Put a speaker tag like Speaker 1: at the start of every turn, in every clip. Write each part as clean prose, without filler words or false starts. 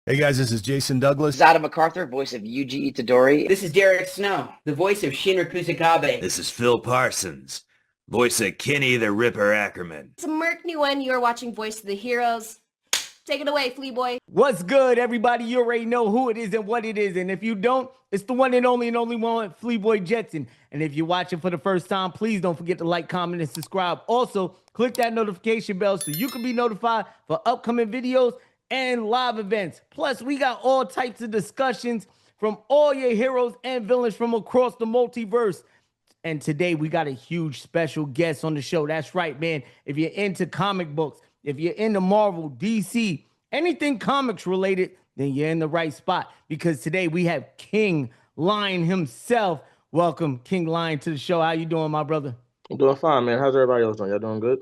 Speaker 1: Hey guys, this is Jason Douglas.
Speaker 2: This is Adam MacArthur, voice of Yuji Itadori.
Speaker 3: This is Derek Snow, the voice of Shinra Kusakabe.
Speaker 4: This is Phil Parsons, voice of Kenny the Ripper Ackerman.
Speaker 5: It's Merc Nguyen. You're watching Voice of the Heroes. Take it away, Flea Boy.
Speaker 6: What's good, everybody? You already know who it is and what it is. And if you don't, it's the one and only one, Flea Boy Jetson. And if you're watching for the first time, please don't forget to like, comment, and subscribe. Also, click that notification bell so you can be notified for upcoming videos and live events. Plus, we got all types of discussions from all your heroes and villains from across the multiverse. And today, we got a huge special guest on the show. That's right, man. If you're into comic books, if you're into Marvel, DC, anything comics related, then you're in the right spot. Because today, we have King Lion himself. Welcome, King Lion, to the show. How you doing, my brother?
Speaker 7: I'm doing fine, man. How's everybody else doing? Y'all doing good?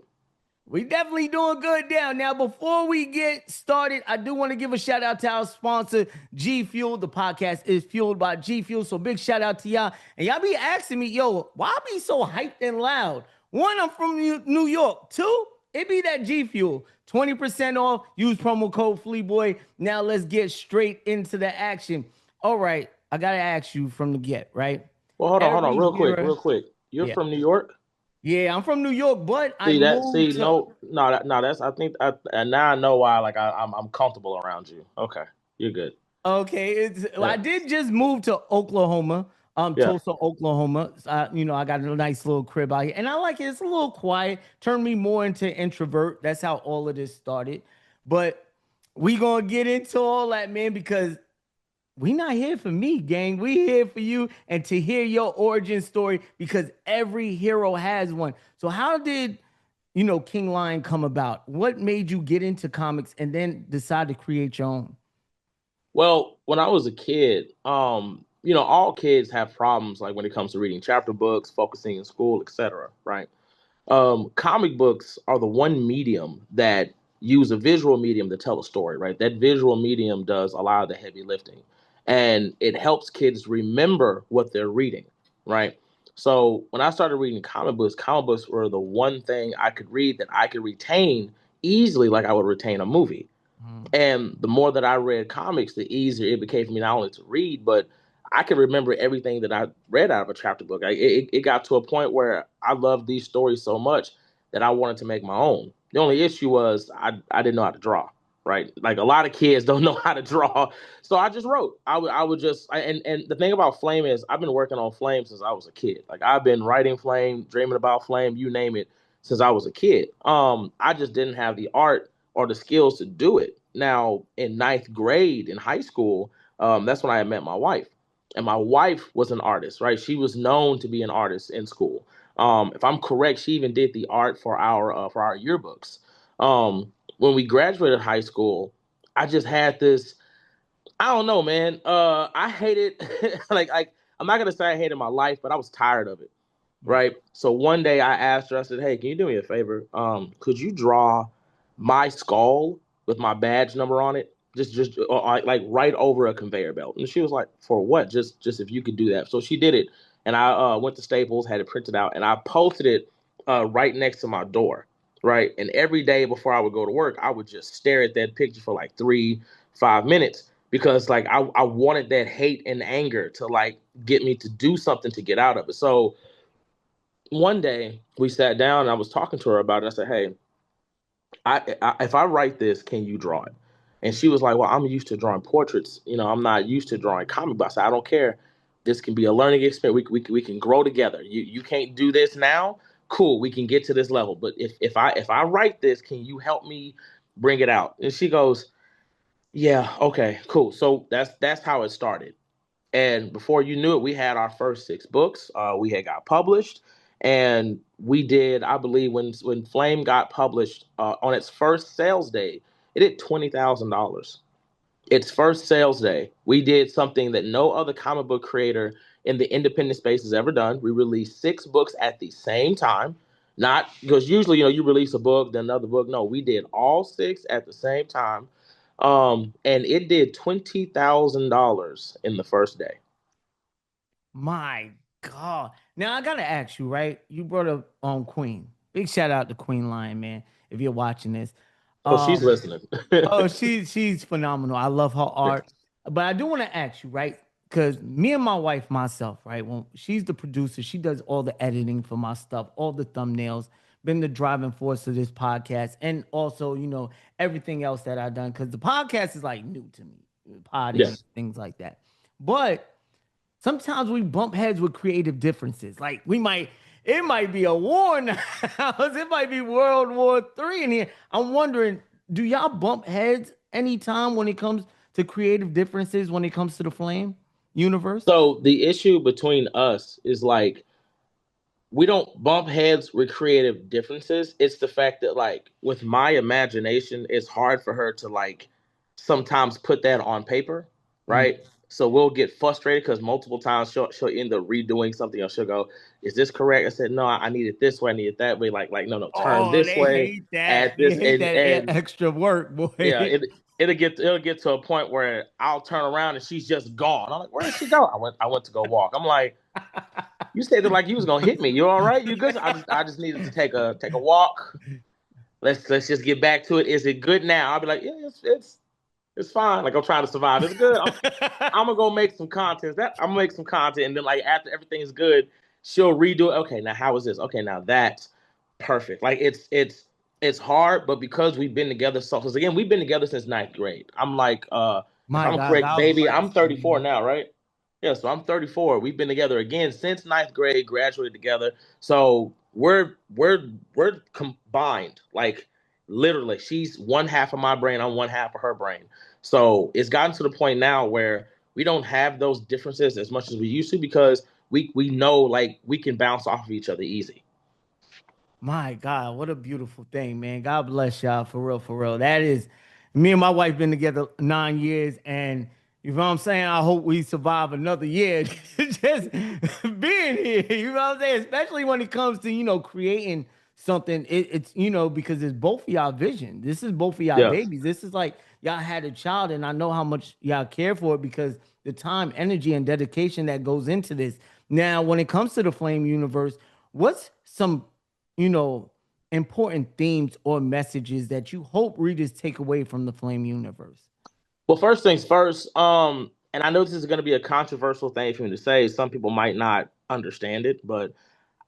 Speaker 6: We definitely doing good down. Now, before we get started, I do want to give a shout out to our sponsor, G Fuel. The podcast is fueled by G Fuel, so big shout out to y'all. And y'all be asking me, yo, why I be so hyped and loud? One, I'm from New York. Two, it be that G Fuel. 20% off. Use promo code FleaBoy. Now let's get straight into the action. All right, I gotta ask you from the get, right?
Speaker 7: Well, hold on, real quick. You're from New York?
Speaker 6: Yeah, I'm from New York, but
Speaker 7: now I know why. Like I'm comfortable around you. Okay, you're good.
Speaker 6: Okay, I did just move to Oklahoma, Tulsa, Oklahoma. I got a nice little crib out here, and I like it. It's a little quiet. Turned me more into introvert. That's how all of this started. But we gonna get into all that, man, because we not here for me, gang. We here for you and to hear your origin story, because every hero has one. So how did, King Lion come about? What made you get into comics and then decide to create your own?
Speaker 7: Well, when I was a kid, all kids have problems like when it comes to reading chapter books, focusing in school, etc. Right? Comic books are the one medium that use a visual medium to tell a story. Right? That visual medium does a lot of the heavy lifting. And it helps kids remember what they're reading, right? So when I started reading comic books were the one thing I could read that I could retain easily, like I would retain a movie. And the more that I read comics, the easier it became for me not only to read, but I could remember everything that I read out of a chapter book. It got to a point where I loved these stories so much that I wanted to make my own. The only issue was I didn't know how to draw. Right, like a lot of kids don't know how to draw, so I just wrote. And the thing about Flame is I've been working on Flame since I was a kid. Like I've been writing Flame, dreaming about Flame, you name it, since I was a kid. I just didn't have the art or the skills to do it. Now in ninth grade in high school, that's when I had met my wife, and my wife was an artist. Right, she was known to be an artist in school. If I'm correct, she even did the art for our yearbooks. When we graduated high school, I just had this, I don't know, man. I hated, I'm not going to say I hated my life, but I was tired of it. Right. So one day I asked her, I said, hey, can you do me a favor? Could you draw my skull with my badge number on it? Just like right over a conveyor belt. And she was like, for what? Just if you could do that. So she did it. And I went to Staples, had it printed out, and I posted it right next to my door. Right. And every day before I would go to work, I would just stare at that picture for like 3-5 minutes, because like I wanted that hate and anger to like get me to do something to get out of it. So one day we sat down and I was talking to her about it. I said, hey, if I write this, can you draw it? And she was like, well, I'm used to drawing portraits. I'm not used to drawing comic books. I said, I don't care. This can be a learning experience. We can grow together. You can't do this now. Cool, we can get to this level. But if I write this, can you help me bring it out? And she goes, yeah, okay, cool. So that's how it started. And before you knew it, we had our first 6 books. We had got published, and we did, I believe, when Flame got published on its first sales day, it did $20,000. Its first sales day, we did something that no other comic book creator in the independent space has ever done. We released 6 books at the same time. Not because usually, you release a book, then another book. No, we did all 6 at the same time. And it did $20,000 in the first day.
Speaker 6: My God. Now I gotta ask you, right? You brought up Queen. Big shout out to Queen Lion, man, if you're watching this.
Speaker 7: Oh, she's
Speaker 6: Um,
Speaker 7: listening.
Speaker 6: oh, she's phenomenal. I love her art. But I do want to ask you, right? Because me and my wife, myself, right? Well, she's the producer. She does all the editing for my stuff, all the thumbnails, been the driving force of this podcast, and also, everything else that I've done. Because the podcast is like new to me, potting
Speaker 7: Yeah.
Speaker 6: and things like that. But sometimes we bump heads with creative differences. Like it might be a war now. It might be World War III in here. I'm wondering, do y'all bump heads anytime when it comes to creative differences when it comes to the Flame universe?
Speaker 7: So the issue between us is like we don't bump heads with creative differences. It's the fact that like with my imagination, it's hard for her to like sometimes put that on paper,
Speaker 6: Mm.
Speaker 7: right? So we'll get frustrated because multiple times she'll end up redoing something, or she'll go, "Is this correct?" I said, "No, I need it this way. I need it that way." Like no, turn
Speaker 6: Oh,
Speaker 7: this
Speaker 6: they
Speaker 7: way,
Speaker 6: hate that.
Speaker 7: add
Speaker 6: They
Speaker 7: this,
Speaker 6: hate that
Speaker 7: and
Speaker 6: extra work,
Speaker 7: yeah,
Speaker 6: boy.
Speaker 7: it'll get to a point where I'll turn around and she's just gone. I'm like, "Where did she go?" I went to go walk. I'm like, you said it like you was gonna hit me. You all right? You good? I just needed to take a walk. Let's just get back to it. Is it good now? I'll be like, yeah, it's fine. Like I'm trying to survive. It's good. I'm gonna go make some content. I'm gonna make some content, and then like after everything is good, she'll redo it. Okay, now how is this? Okay, now that's perfect. Like it's hard, but because we've been together because again, we've been together since ninth grade. I'm like, if
Speaker 6: My
Speaker 7: I'm
Speaker 6: God,
Speaker 7: correct,
Speaker 6: God
Speaker 7: baby,
Speaker 6: bless
Speaker 7: I'm
Speaker 6: you,
Speaker 7: 34
Speaker 6: man.
Speaker 7: now, right? Yeah, so I'm 34. We've been together again since ninth grade, graduated together. So we're combined. Like literally, she's one half of my brain, I'm one half of her brain. So it's gotten to the point now where we don't have those differences as much as we used to because we know like we can bounce off of each other easy.
Speaker 6: My God, what a beautiful thing, man. God bless y'all for real, for real. That is me and my wife been together 9 years, and you know what I'm saying? I hope we survive another year just being here. You know what I'm saying? Especially when it comes to, creating something. It's, because it's both of y'all vision. This is both of y'all
Speaker 7: Yeah.
Speaker 6: babies. This is like y'all had a child, and I know how much y'all care for it because the time, energy, and dedication that goes into this. Now, when it comes to the Flame universe, what's some you know, important themes or messages that you hope readers take away from the Flame universe?
Speaker 7: Well, first things first, and I know this is going to be a controversial thing for me to say. Some people might not understand it, but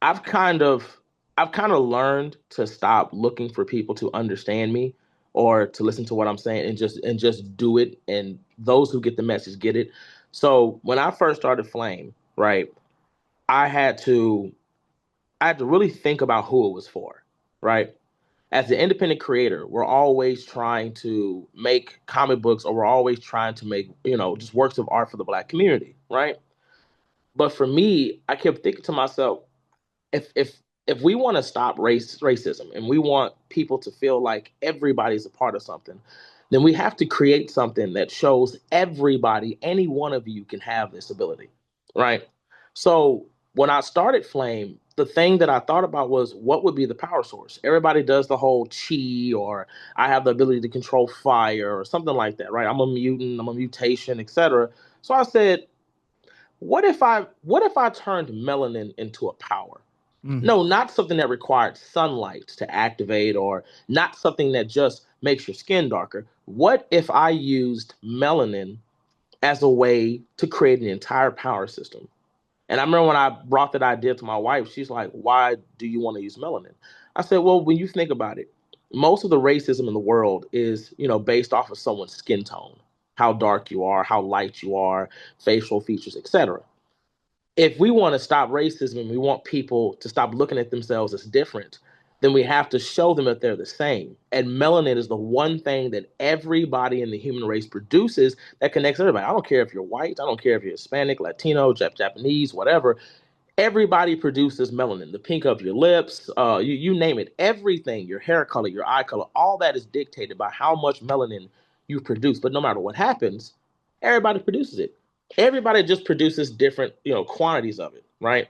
Speaker 7: I've kind of I've kind of learned to stop looking for people to understand me or to listen to what I'm saying and just do it. And those who get the message get it. So when I first started Flame, right, I had to I had to really think about who it was for, right? As an independent creator, we're always trying to make comic books or we're always trying to make, just works of art for the black community, right? But for me, I kept thinking to myself, if we want to stop racism and we want people to feel like everybody's a part of something, then we have to create something that shows everybody, any one of you can have this ability, right? So when I started Flame, the thing that I thought about was what would be the power source. Everybody does the whole chi or I have the ability to control fire or something like that, right? I'm a mutant, I'm a mutation, etc. So I said, what if I turned melanin into a power?
Speaker 6: Mm.
Speaker 7: No, not something that required sunlight to activate or not something that just makes your skin darker. What if I used melanin as a way to create an entire power system? And I remember when I brought that idea to my wife, she's like, "Why do you want to use melanin?" I said, "Well, when you think about it, most of the racism in the world is, based off of someone's skin tone, how dark you are, how light you are, facial features, etc. If we want to stop racism and we want people to stop looking at themselves as different, then we have to show them that they're the same. And melanin is the one thing that everybody in the human race produces that connects everybody. I don't care if you're white, I don't care if you're Hispanic, Latino, Japanese, whatever. Everybody produces melanin. The pink of your lips, you name it. Everything, your hair color, your eye color, all that is dictated by how much melanin you produce. But no matter what happens, everybody produces it. Everybody just produces different, quantities of it, right?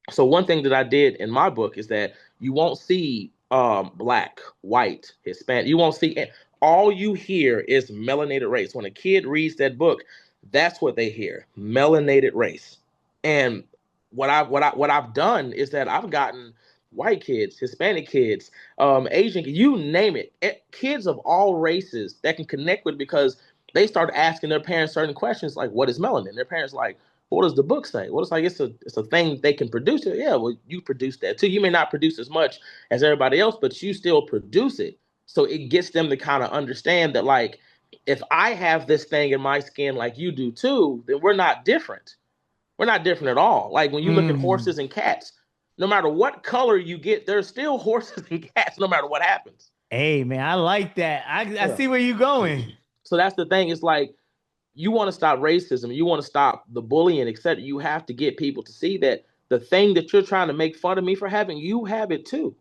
Speaker 7: So one thing that I did in my book is that you won't see black, white, Hispanic. You won't see all you hear is melanated race. When a kid reads that book, that's what they hear, melanated race. And what I've done is that I've gotten white kids, Hispanic kids, Asian, you name it. Kids of all races that can connect with, because they start asking their parents certain questions like, what is melanin? Their parents like, what does the book say? Well, it's like it's a thing they can produce it. Yeah, well, you produce that too. You may not produce as much as everybody else, but you still produce it. So it gets them to kind of understand that, like, if I have this thing in my skin like you do too, then we're not different. We're not different at all. Like when you look at horses and cats, no matter what color you get, there's still horses and cats, no matter what happens.
Speaker 6: Hey, man, I like that. I
Speaker 7: Yeah.
Speaker 6: see where you're going.
Speaker 7: So that's the thing. It's like, you want to stop racism, you want to stop the bullying, etc. You have to get people to see that the thing that you're trying to make fun of me for having, you have it too.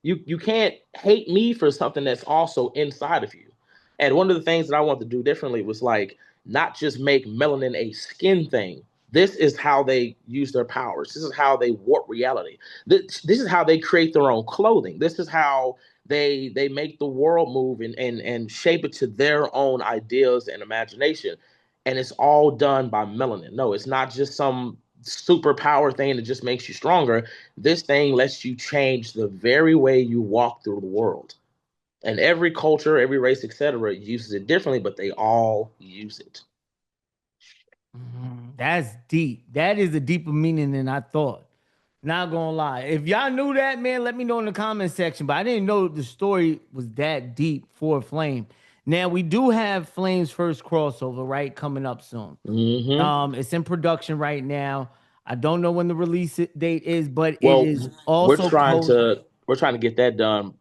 Speaker 7: You can't hate me for something that's also inside of you. And one of the things that I want to do differently was like not just make melanin a skin thing. This is how they use their powers. This is how they warp reality. This is how they create their own clothing. This is how they make the world move and shape it to their own ideas and imagination. And it's all done by melanin. No, it's not just some superpower thing that just makes you stronger. This thing lets you change the very way you walk through the world. And every culture, every race, etc., uses it differently, but they all use it.
Speaker 6: That's deep. That is a deeper meaning than I thought. Not gonna lie. If y'all knew that, man, let me know in the comment section. But I didn't know the story was that deep for Flame. Now we do have Flame's first crossover, right, coming up soon. It's in production right now. I don't know when the release date is, but it is also
Speaker 7: we're trying to get that done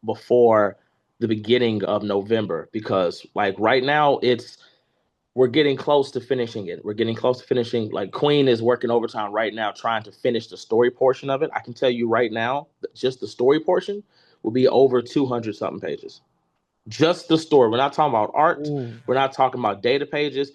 Speaker 7: before the beginning of November, because like right now we're getting close to finishing it. We're getting close to finishing. Like Queen is working overtime right now trying to finish the story portion of it. I can tell you right now that just the story portion will be over 200 something pages. Just the story. We're not talking about art.
Speaker 6: Ooh.
Speaker 7: We're not talking about data pages.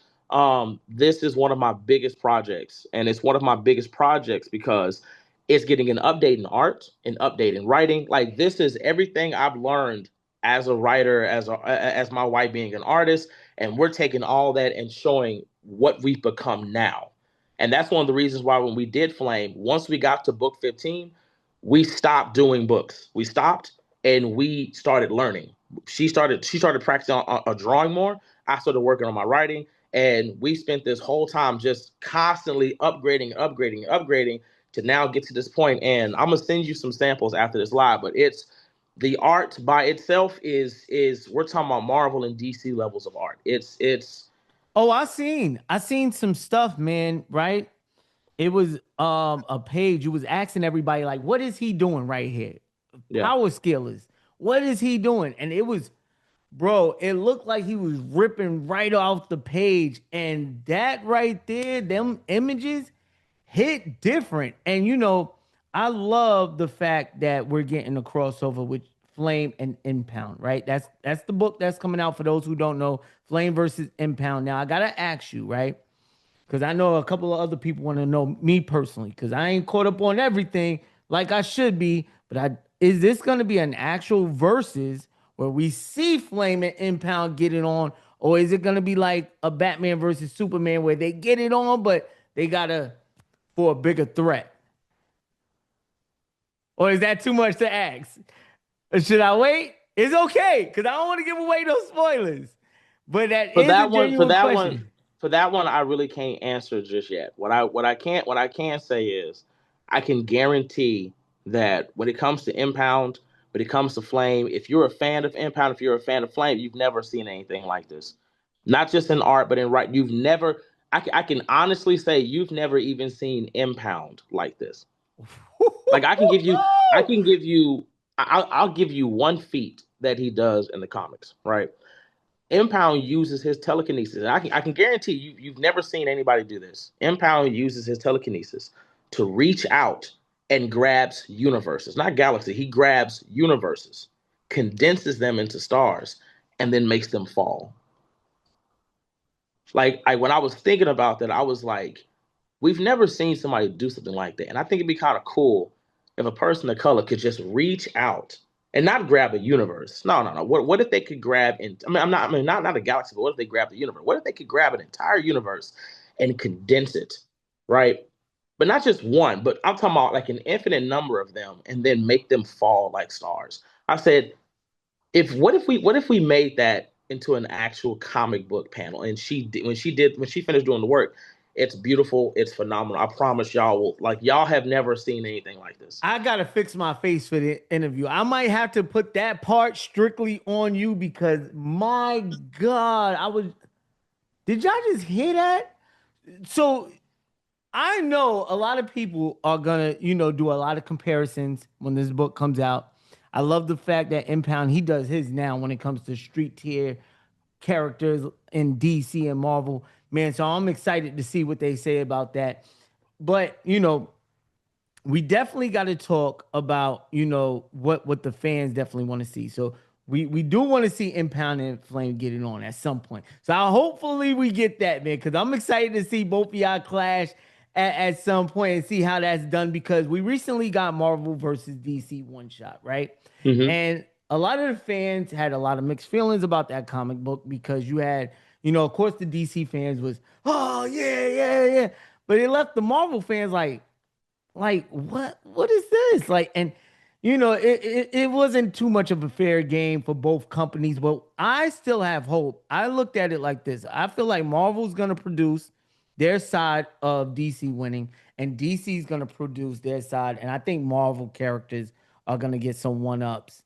Speaker 7: This is one of my biggest projects, and it's one of my biggest projects because it's getting an update in art, an update in writing. Like this is everything I've learned as a writer, as my wife being an artist, and we're taking all that and showing what we've become now. And that's one of the reasons why when we did Flame, once we got to book 15, we stopped doing books. We stopped and we started learning. She started practicing on a drawing more. I started working on my writing, and we spent this whole time just constantly upgrading to now get to this point. And I'm gonna send you some samples after this live, but it's the art by itself is we're talking about Marvel and DC levels of art. It's
Speaker 6: Oh, I seen some stuff, man, right? It was a page. You was asking everybody like, what is he doing right here? Power skillers. What is he doing? And it was, bro, it looked like he was ripping right off the page. And that right there, them images hit different. And you know, I love the fact that we're getting a crossover with Flame and Impound, right? That's the book that's coming out for those who don't know. Flame versus Impound. Now I gotta ask you, right? Because I know a couple of other people want to know me personally, because I ain't caught up on everything like I should be. But is this going to be an actual versus where we see Flame and Impound get it on, or is it going to be like a Batman versus Superman where they get it on, but they gotta for a bigger threat? Or is that too much to ask? Or should I wait? It's okay, because I don't want to give away those spoilers. But
Speaker 7: for that one, I really can't answer just yet. What I can say is I can guarantee that when it comes to Impound, when it comes to Flame, if you're a fan of Impound, if you're a fan of Flame, you've never seen anything like this. Not just in art, but in writing. You've never, I can honestly say you've never even seen Impound like this. Like I'll give you one feat that he does in the comics, right? Impound uses his telekinesis. And I can guarantee you've never seen anybody do this. Impound uses his telekinesis to reach out and grabs universes, not galaxy. He grabs universes, condenses them into stars, and then makes them fall. Like when I was thinking about that, I was like, we've never seen somebody do something like that. And I think it'd be kind of cool if a person of color could just reach out and not grab a universe. No. What if they could grab not a galaxy, but what if they grab the universe? What if they could grab an entire universe and condense it, right? but not just one, but I'm talking about like an infinite number of them, and then make them fall like stars. I said, if what if we made that into an actual comic book panel? And when she finished doing the work, it's beautiful, it's phenomenal. I promise y'all will like y'all have never seen anything like this.
Speaker 6: I gotta fix my face for the interview. I might have to put that part strictly on you because my God, did y'all just hear that? So I know a lot of people are gonna, do a lot of comparisons when this book comes out. I love the fact that Impound, he does his now when it comes to street tier characters in DC and Marvel. Man, so I'm excited to see what they say about that. But, we definitely got to talk about, what the fans definitely want to see. So we do want to see Impound and Flame get it on at some point. So hopefully we get that, man, because I'm excited to see both of y'all clash at some point and see how that's done, because we recently got Marvel versus DC one shot, right?
Speaker 7: Mhm.
Speaker 6: And a lot of the fans had a lot of mixed feelings about that comic book because you had, of course, the DC fans was, oh yeah, yeah, yeah, but it left the Marvel fans like what is this like? And it wasn't too much of a fair game for both companies, but I still have hope. I looked at it like this: I feel like Marvel's going to produce their side of DC winning, and DC's going to produce their side, and I think Marvel characters are going to get some one-ups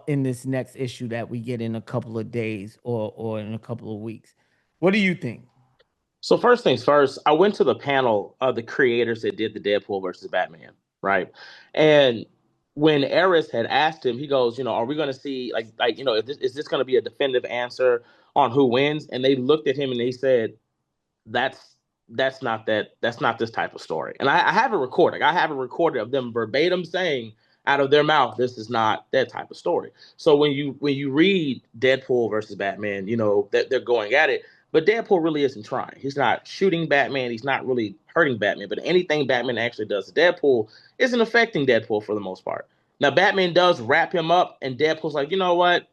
Speaker 6: in this next issue that we get in a couple of days or in a couple of weeks. What do you think?
Speaker 7: So first things first, I went to the panel of the creators that did the Deadpool versus Batman, right? And when Eris had asked him, he goes, are we going to see is this going to be a definitive answer on who wins? And they looked at him and they said, that's that's not this type of story. And I have a recording. I have a recording of them verbatim saying out of their mouth, this is not that type of story. So when you read Deadpool versus Batman, that they're going at it, but Deadpool really isn't trying. He's not shooting Batman. He's not really hurting Batman. But anything Batman actually does to Deadpool isn't affecting Deadpool for the most part. Now Batman does wrap him up, and Deadpool's like, you know what?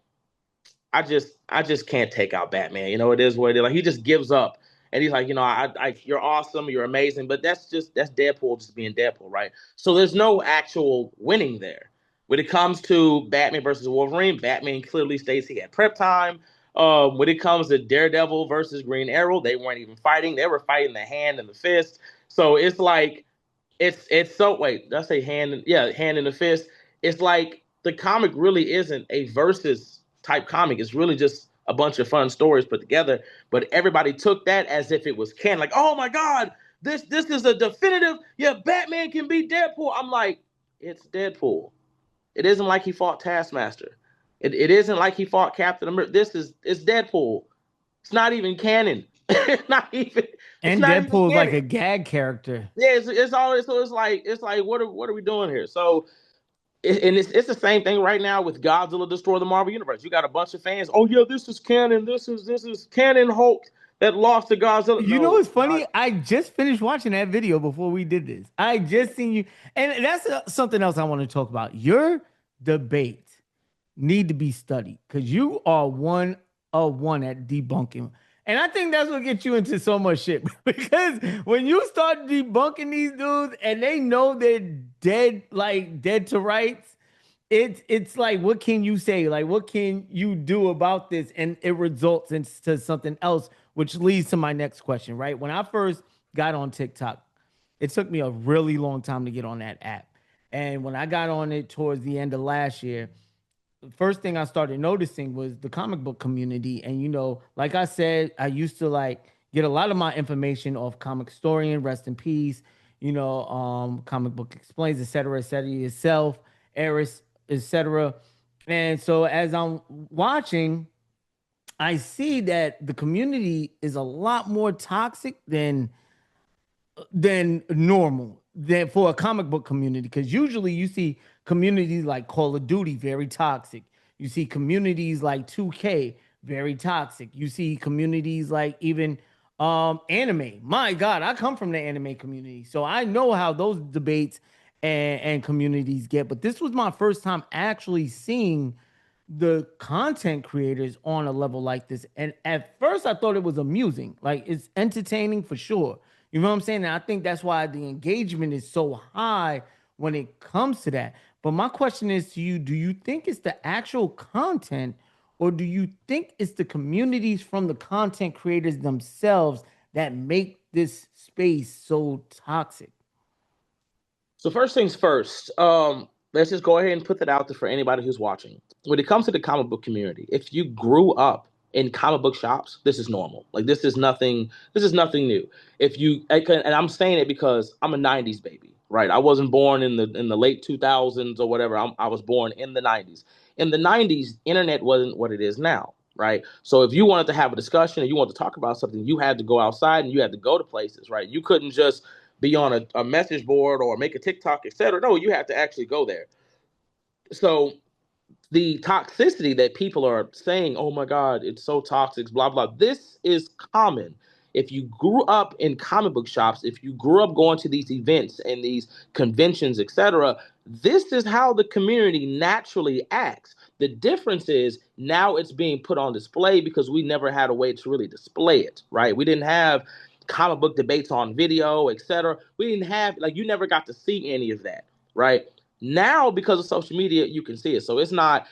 Speaker 7: I just can't take out Batman. It is what it is. Like he just gives up, and he's like, you're awesome, you're amazing, but that's Deadpool just being Deadpool, right? So there's no actual winning there. When it comes to Batman versus Wolverine, Batman clearly states he had prep time. When it comes to Daredevil versus Green Arrow, they weren't even fighting; they were fighting the hand and the fist. So it's like it's so wait, did I say hand? Hand and the fist. It's like the comic really isn't a versus type comic. It's really just a bunch of fun stories put together. But everybody took that as if it was canon. Like, oh my God, this is a definitive. Yeah, Batman can beat Deadpool. I'm like, it's Deadpool. It isn't like he fought Taskmaster. It isn't like he fought Captain America. It's Deadpool. It's not even canon. It's not even.
Speaker 6: And Deadpool's like a gag character.
Speaker 7: Yeah, it's always so it's like what are we doing here? So it's the same thing right now with Godzilla Destroy the Marvel Universe. You got a bunch of fans. Oh yeah, this is canon. This is canon Hulk that lost to Godzilla.
Speaker 6: You know what's funny? I just finished watching that video before we did this. I just seen you, and that's something else I want to talk about. Your debate need to be studied because you are one of one at debunking. And I think that's what gets you into so much shit because when you start debunking these dudes and they know they're dead to rights, it's like, what can you say? Like, what can you do about this? And it results into something else, which leads to my next question, right? When I first got on TikTok, it took me a really long time to get on that app. And when I got on it towards the end of last year, the first thing I started noticing was the comic book community. And, like I said, I used to get a lot of my information off Comic Historian, rest in peace, Comic Book Explains, et cetera, yourself, Eris, etc. And so as I'm watching, I see that the community is a lot more toxic than normal than for a comic book community, because usually you see communities like Call of Duty very toxic. You see communities like 2K very toxic. You see communities like even anime. My God, I come from the anime community, so I know how those debates and communities get. But this was my first time actually seeing the content creators on a level like this. And at first I thought it was amusing. Like, it's entertaining for sure. You know what I'm saying? And I think that's why the engagement is so high when it comes to that. But my question is to you, do you think it's the actual content, or do you think it's the communities from the content creators themselves that make this space so toxic?
Speaker 7: So first things first, let's just go ahead and put that out there for anybody who's watching. When it comes to the comic book community, if you grew up in comic book shops, this is normal. Like this is nothing new. If you, and I'm saying it because I'm a 90s baby, right? I wasn't born in the late 2000s or whatever. I was born in the 90s. In the 90s, internet wasn't what it is now, right? So if you wanted to have a discussion and you wanted to talk about something, you had to go outside and you had to go to places, right? You couldn't just be on a message board or make a TikTok, etc. No, you have to actually go there. So the toxicity that people are saying, oh my God, it's so toxic, blah, blah, this is common. If you grew up in comic book shops, if you grew up going to these events and these conventions, etc., this is how the community naturally acts. The difference is now it's being put on display because we never had a way to really display it, right? We didn't have comic book debates on video, etc. We didn't have, like, you never got to see any of that, right? Now, because of social media, you can see it. So it's not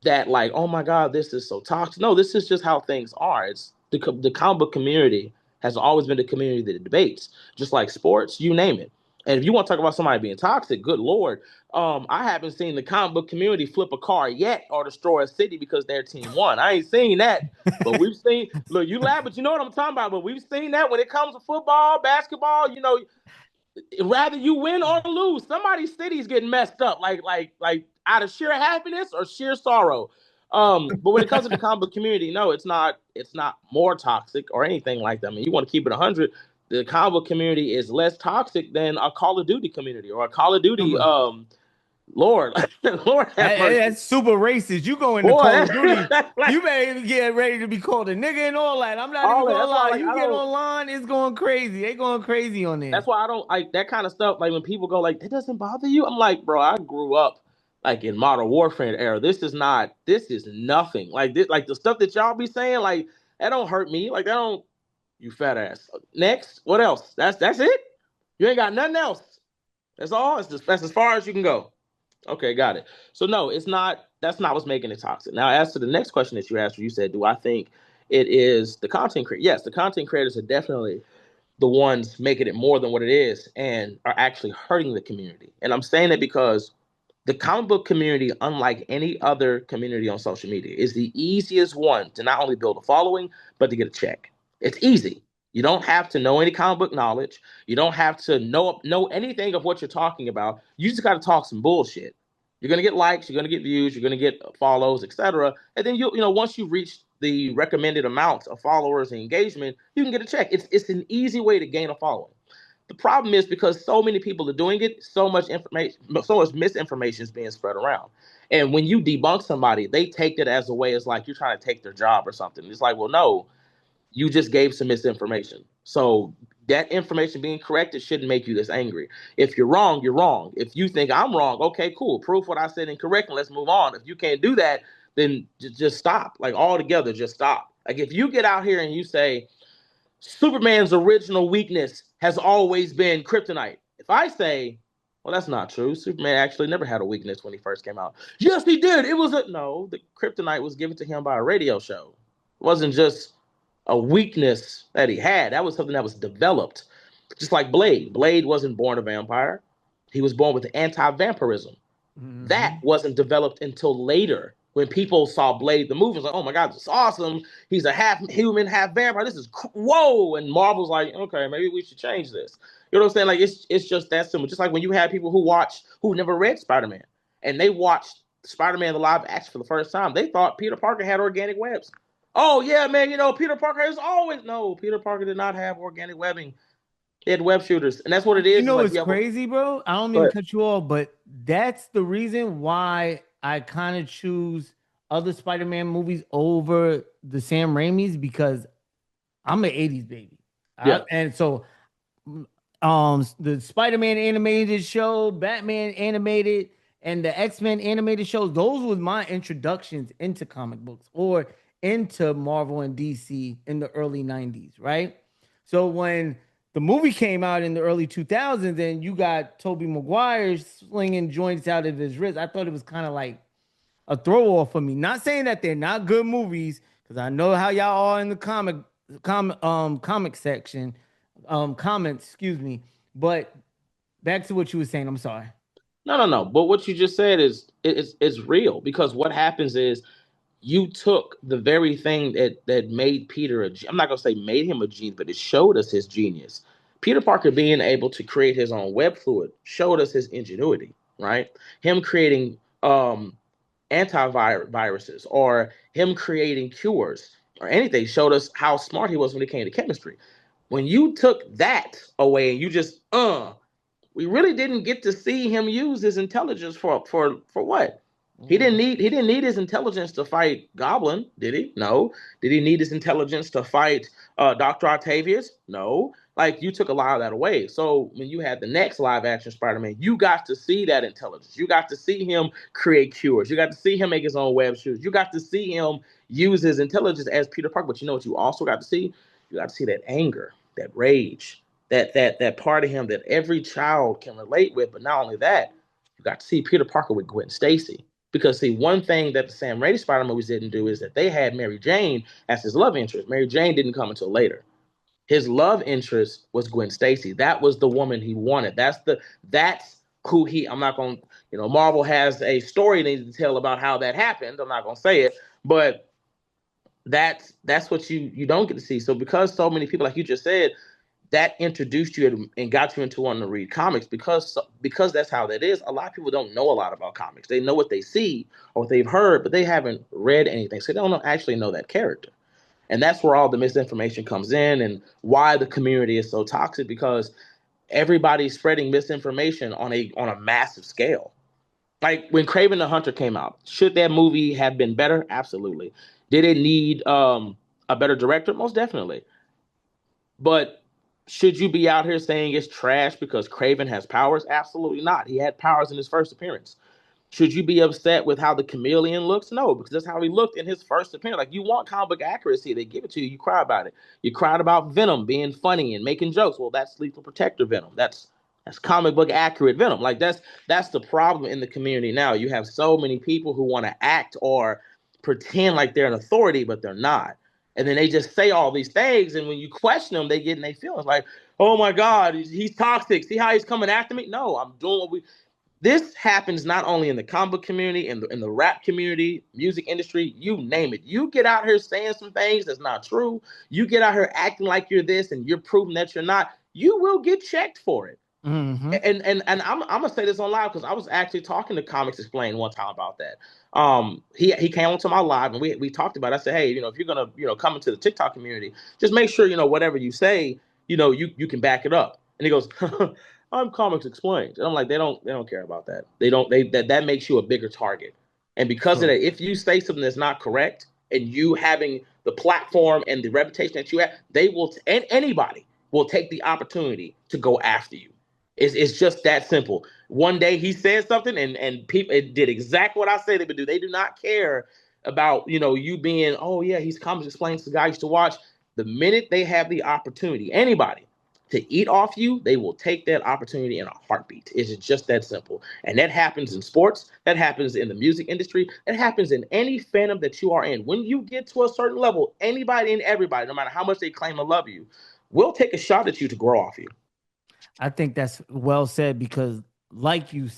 Speaker 7: that like, oh my God, this is so toxic. No, this is just how things are. It's the comic book community has always been the community that debates, just like sports, you name it. And if you want to talk about somebody being toxic, good Lord, I haven't seen the comic book community flip a car yet or destroy a city because their team won. I ain't seen that, but we've seen. Look, you laugh, but you know what I'm talking about. But we've seen that when it comes to football, basketball. You know, rather you win or lose, somebody's city's getting messed up, like out of sheer happiness or sheer sorrow. But when it comes to the comic book community, no, it's not more toxic or anything like that. I mean, you want to keep it 100. The comic book community is less toxic than a Call of Duty community or a Call of Duty. Lord, Lord have mercy.
Speaker 6: That's super racist. You go into
Speaker 7: Boy,
Speaker 6: Call of Duty,
Speaker 7: like,
Speaker 6: you better get ready to be called a nigga and all that. I'm not even gonna lie.
Speaker 7: like,
Speaker 6: You get online, it's going crazy. They going crazy on there.
Speaker 7: That's why I don't like that kind of stuff. Like when people go like, that doesn't bother you. I'm like, bro, I grew up like in Modern Warfare era. This is nothing. Like this, like the stuff that y'all be saying, like that don't hurt me. Like that don't, you fat ass. Next, what else? That's it? You ain't got nothing else. That's all? That's as far as you can go. Okay, got it. So no, that's not what's making it toxic. Now, as to the next question that you asked, you said, do I think it is the content creator? Yes, the content creators are definitely the ones making it more than what it is and are actually hurting the community. And I'm saying it because the comic book community, unlike any other community on social media, is the easiest one to not only build a following, but to get a check. It's easy. You don't have to know any comic book knowledge. You don't have to know anything of what you're talking about. You just got to talk some bullshit. You're going to get likes, you're going to get views, you're going to get follows, etc. And then you know, once you reach the recommended amount of followers and engagement, you can get a check. It's an easy way to gain a following. The problem is because so many people are doing it, so much misinformation is being spread around. And when you debunk somebody, they take it as a way as like you're trying to take their job or something. It's like, well, no, you just gave some misinformation. So that information being corrected shouldn't make you this angry. If you're wrong, you're wrong. If you think I'm wrong, okay, cool. Prove what I said incorrect and let's move on. If you can't do that, then just stop. Like altogether, just stop. Like if you get out here and you say Superman's original weakness has always been kryptonite. If I say, well, that's not true. Superman actually never had a weakness when he first came out. Yes, he did. No, the kryptonite was given to him by a radio show. It wasn't just a weakness that he had. That was something that was developed. Just like Blade. Blade wasn't born a vampire. He was born with anti-vampirism. Mm-hmm. That wasn't developed until later when people saw Blade, the movie, was like, oh my God, this is awesome. He's a half human, half vampire. This is whoa. And Marvel's like, okay, maybe we should change this. You know what I'm saying? Like, it's just that simple. Just like when you have people who never read Spider-Man and they watched Spider-Man the live action for the first time, they thought Peter Parker had organic webs. Oh, yeah, man, you know, Peter Parker is always... No, Peter Parker did not have organic webbing. He had web shooters, and that's what it is.
Speaker 6: You know what's crazy, bro? I don't mean to cut you off, but that's the reason why I kind of choose other Spider-Man movies over the Sam Raimi's, because I'm an 80s baby.
Speaker 7: Yeah.
Speaker 6: And so the Spider-Man animated show, Batman animated, and the X-Men animated shows, those were my introductions into comic books or into Marvel and DC in the early 90s, right? So when the movie came out in the early 2000s and you got Tobey Maguire slinging joints out of his wrist, I thought it was kind of like a throw off for me. Not saying that they're not good movies, because I know how y'all are in the comic section, comments, excuse me. But back to what you were saying. I'm sorry.
Speaker 7: No. But what you just said is real, because what happens is you took the very thing that made Peter I'm not gonna say made him a genius, but it showed us his genius. Peter Parker being able to create his own web fluid showed us his ingenuity, right? Him creating antiviruses, or him creating cures, or anything, showed us how smart he was when it came to chemistry. When you took that away and you just we really didn't get to see him use his intelligence for what? He didn't need his intelligence to fight Goblin, did he? No. Did he need his intelligence to fight Dr. Octavius? No. Like, you took a lot of that away. So when you had the next live action Spider-Man, you got to see that intelligence. You got to see him create cures. You got to see him make his own web shoes. You got to see him use his intelligence as Peter Parker. But you know what you also got to see? You got to see that anger, that rage, that part of him that every child can relate with. But not only that, you got to see Peter Parker with Gwen Stacy. Because, see, one thing that the Sam Raimi Spider movies didn't do is that they had Mary Jane as his love interest. Mary Jane didn't come until later. His love interest was Gwen Stacy. That was the woman he wanted. That's who he. I'm not going. Marvel has a story they need to tell about how that happened. I'm not going to say it, but that's what you don't get to see. So because so many people, like you just said, that introduced you and got you into wanting to read comics, because that's how that is. A lot of people don't know a lot about comics. They know what they see or what they've heard, but they haven't read anything, so they don't actually know that character. And that's where all the misinformation comes in, and why the community is so toxic, because everybody's spreading misinformation on a massive scale. Like when Kraven the Hunter came out, should that movie have been better? Absolutely. Did it need a better director? Most definitely. But should you be out here saying it's trash because Kraven has powers? Absolutely not. He had powers in his first appearance. Should you be upset with how the chameleon looks? No, because that's how he looked in his first appearance. Like, you want comic book accuracy, they give it to you. You cry about it. You cried about Venom being funny and making jokes. Well, that's Lethal Protector Venom. That's comic book accurate Venom. Like, that's the problem in the community now. You have so many people who want to act or pretend like they're an authority, but they're not. And then they just say all these things, and when you question them, they get in their feelings like, oh my God, he's toxic. See how he's coming after me? No, I'm doing what we. This happens not only in the comic book community, in the rap community, music industry, you name it. You get out here saying some things that's not true. You get out here acting like you're this and you're proving that you're not. You will get checked for it.
Speaker 6: Mm-hmm.
Speaker 7: And I'm gonna say this on live, because I was actually talking to Comics Explained one time about that. He came onto my live and we talked about it. I said, hey, if you're gonna come into the TikTok community, just make sure whatever you say, you can back it up. And he goes, I'm Comics Explained. And I'm like, they don't care about that. That makes you a bigger target. And because of that, if you say something that's not correct, and you having the platform and the reputation that you have, they will, and anybody will take the opportunity to go after you. It's just that simple. One day he said something and people, it did exactly what I said it would do. They do not care about, you being, oh yeah, he's Comics Explained, the guy I used to watch. The minute they have the opportunity, anybody, to eat off you, they will take that opportunity in a heartbeat. It's just that simple. And that happens in sports. That happens in the music industry. That happens in any fandom that you are in. When you get to a certain level, anybody and everybody, no matter how much they claim to love you, will take a shot at you to grow off you.
Speaker 6: I think that's well said, because like you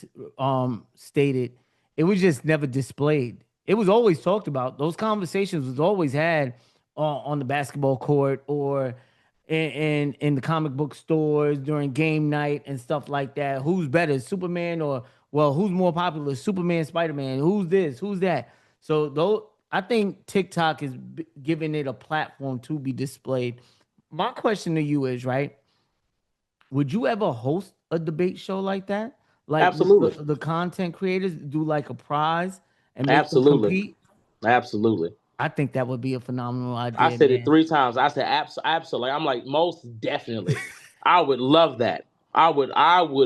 Speaker 6: stated, it was just never displayed. It was always talked about. Those conversations was always had on the basketball court, or in the comic book stores during game night and stuff like that. Who's better, Superman, or, well, who's more popular, Superman, Spider-Man? Who's this? Who's that? So though, I think TikTok is giving it a platform to be displayed. My question to you is, right, would you ever host a debate show like that? Like,
Speaker 7: absolutely,
Speaker 6: the content creators do like a prize and make
Speaker 7: absolutely
Speaker 6: them compete?
Speaker 7: Absolutely.
Speaker 6: I think that would be a phenomenal idea.
Speaker 7: I said it 3 times. I said absolutely. I'm like, most definitely. I would love that. I would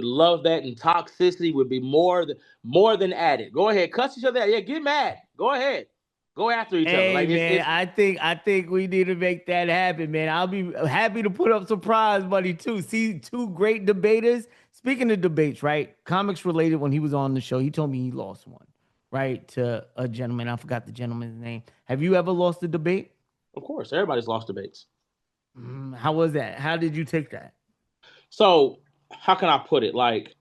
Speaker 7: love that, and toxicity would be more than added. Go ahead, cuss each other out. Yeah, get mad. Go ahead. Go after each other.
Speaker 6: Hey
Speaker 7: Like
Speaker 6: man,
Speaker 7: it's
Speaker 6: I think we need to make that happen, man. I'll be happy to put up some prize money too. See, two great debaters. Speaking of debates, right? Comics related. When he was on the show, he told me he lost one, right, to a gentleman. I forgot the gentleman's name. Have you ever lost a debate?
Speaker 7: of course everybody's lost debates.
Speaker 6: How was that? How did you take that?
Speaker 7: So how can I put it? Like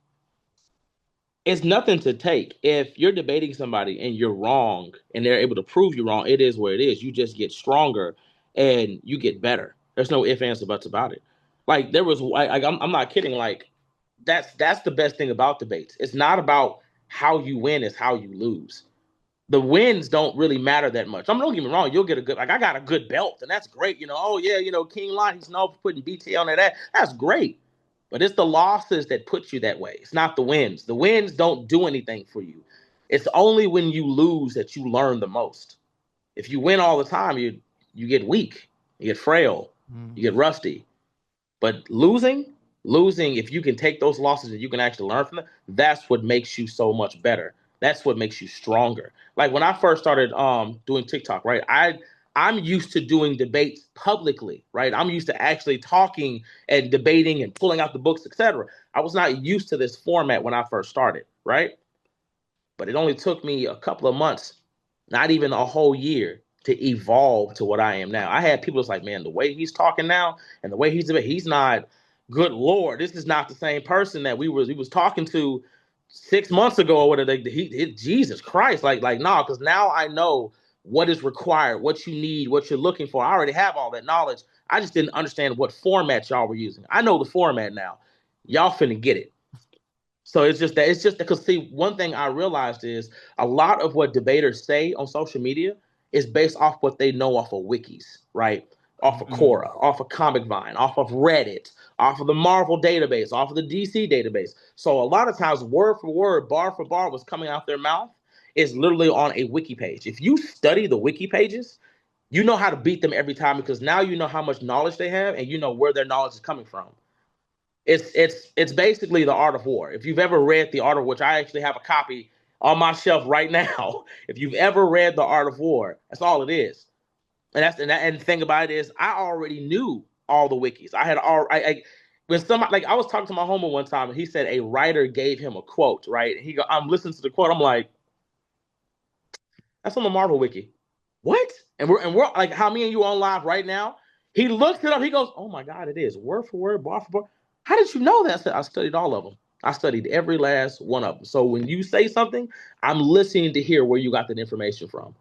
Speaker 7: it's nothing to take. If you're debating somebody and you're wrong and they're able to prove you wrong, it is what it is. You just get stronger and you get better. There's no ifs, ands, or buts about it. Like there was, I'm not kidding. Like that's the best thing about debates. It's not about how you win; it's how you lose. The wins don't really matter that much. Don't get me wrong. You'll get a good, like I got a good belt, and that's great. Oh yeah, King Lion, he's known for putting BT on that. That's great. But it's the losses that put you that way. It's not the wins. The wins don't do anything for you. It's only when you lose that you learn the most. If you win all the time, you get weak, you get frail, you get rusty. But losing, if you can take those losses and you can actually learn from them, that's what makes you so much better. That's what makes you stronger. Like when I first started doing TikTok, right? I'm used to doing debates publicly, right? I'm used to actually talking and debating and pulling out the books, etc. I was not used to this format when I first started, right? But it only took me a couple of months, not even a whole year, to evolve to what I am now. I had people that's like, man, the way he's talking now and the way he's not, good Lord, this is not the same person that he was talking to 6 months ago or whatever. Jesus Christ, nah, because now I know what is required, what you need, what you're looking for. I already have all that knowledge. I just didn't understand what format y'all were using. I know the format now. Y'all finna get it. So it's just because see, one thing I realized is a lot of what debaters say on social media is based off what they know off of wikis, right? Off of Quora, off of Comic Vine, off of Reddit, off of the Marvel database, off of the DC database. So a lot of times, word for word, bar for bar, what's coming out their mouth is literally on a wiki page. If you study the wiki pages, you know how to beat them every time because now you know how much knowledge they have and you know where their knowledge is coming from. It's basically the art of war. If you've ever read the art of, which I actually have a copy on my shelf right now. If you've ever read the art of war, that's all it is. And the thing about it is, I already knew all the wikis. I was talking to my homie one time, and he said a writer gave him a quote, right? And I'm listening to the quote. I'm like, that's on the Marvel wiki. What? And we're like, how me and you on live right now? He looks it up. He goes, oh my God, it is word for word, bar for bar. How did you know that? I said, I studied all of them. I studied every last one of them. So when you say something, I'm listening to hear where you got that information from.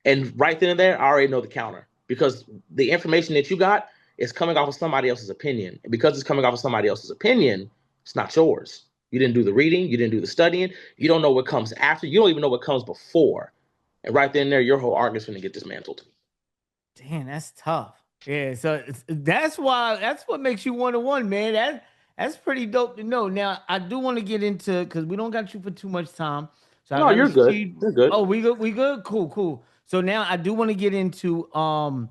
Speaker 7: And right then and there, I already know the counter because the information that you got is coming off of somebody else's opinion. And because it's coming off of somebody else's opinion, it's not yours. You didn't do the reading. You didn't do the studying. You don't know what comes after. You don't even know what comes before. And right then and there, your whole argument's going to get dismantled.
Speaker 6: Damn, that's tough. Yeah, so that's what makes you 1-1, man. That's pretty dope to know. Now, I do want to get into because we don't got you for too much time. So
Speaker 7: no, you're good. You're good.
Speaker 6: Oh, we good. We good. Cool. So now I do want to get into Marvel,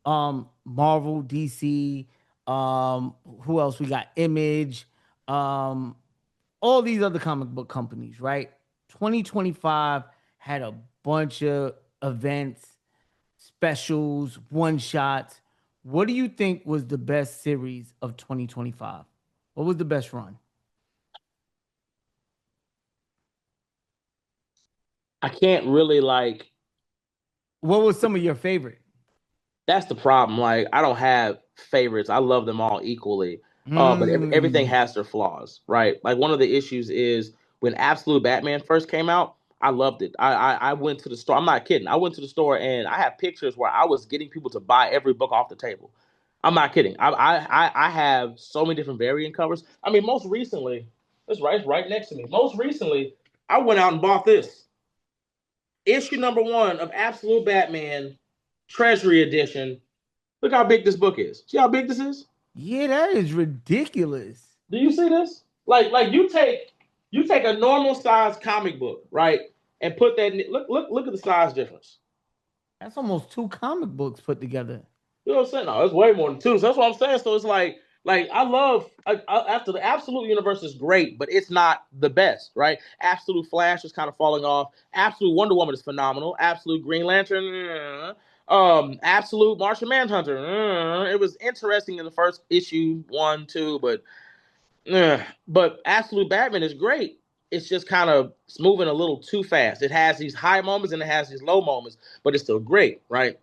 Speaker 6: DC. Who else? We got Image. All these other comic book companies, right? 2025 had a bunch of events, specials, one shots. What do you think was the best series of 2025? What was the best run?
Speaker 7: I can't really
Speaker 6: What was some of your favorite?
Speaker 7: that's the problem. Like, I don't have favorites. I love them all equally. But everything has their flaws, right? Like one of the issues is when Absolute Batman first came out, I loved it. I went to the store. I'm not kidding. I went to the store and I have pictures where I was getting people to buy every book off the table. I'm not kidding. I have so many different variant covers. I mean, most recently, it's right next to me. Most recently, I went out and bought this issue #1 of Absolute Batman Treasury Edition. Look how big this book is. See how big this is?
Speaker 6: Yeah, that is ridiculous.
Speaker 7: Do you see this? Like you take a normal size comic book, right, and put that. Look at the size difference.
Speaker 6: That's almost 2 comic books put together.
Speaker 7: You know what I'm saying? No, it's way more than 2. So that's what I'm saying. So it's like Like I love after the Absolute universe is great, but it's not the best, right? Absolute Flash is kind of falling off. Absolute Wonder Woman is phenomenal. Absolute Green Lantern, Absolute Martian Manhunter. It was interesting in the first issue, 1, 2, but Absolute Batman is great. It's just kind of moving a little too fast. It has these high moments and it has these low moments, but it's still great, right?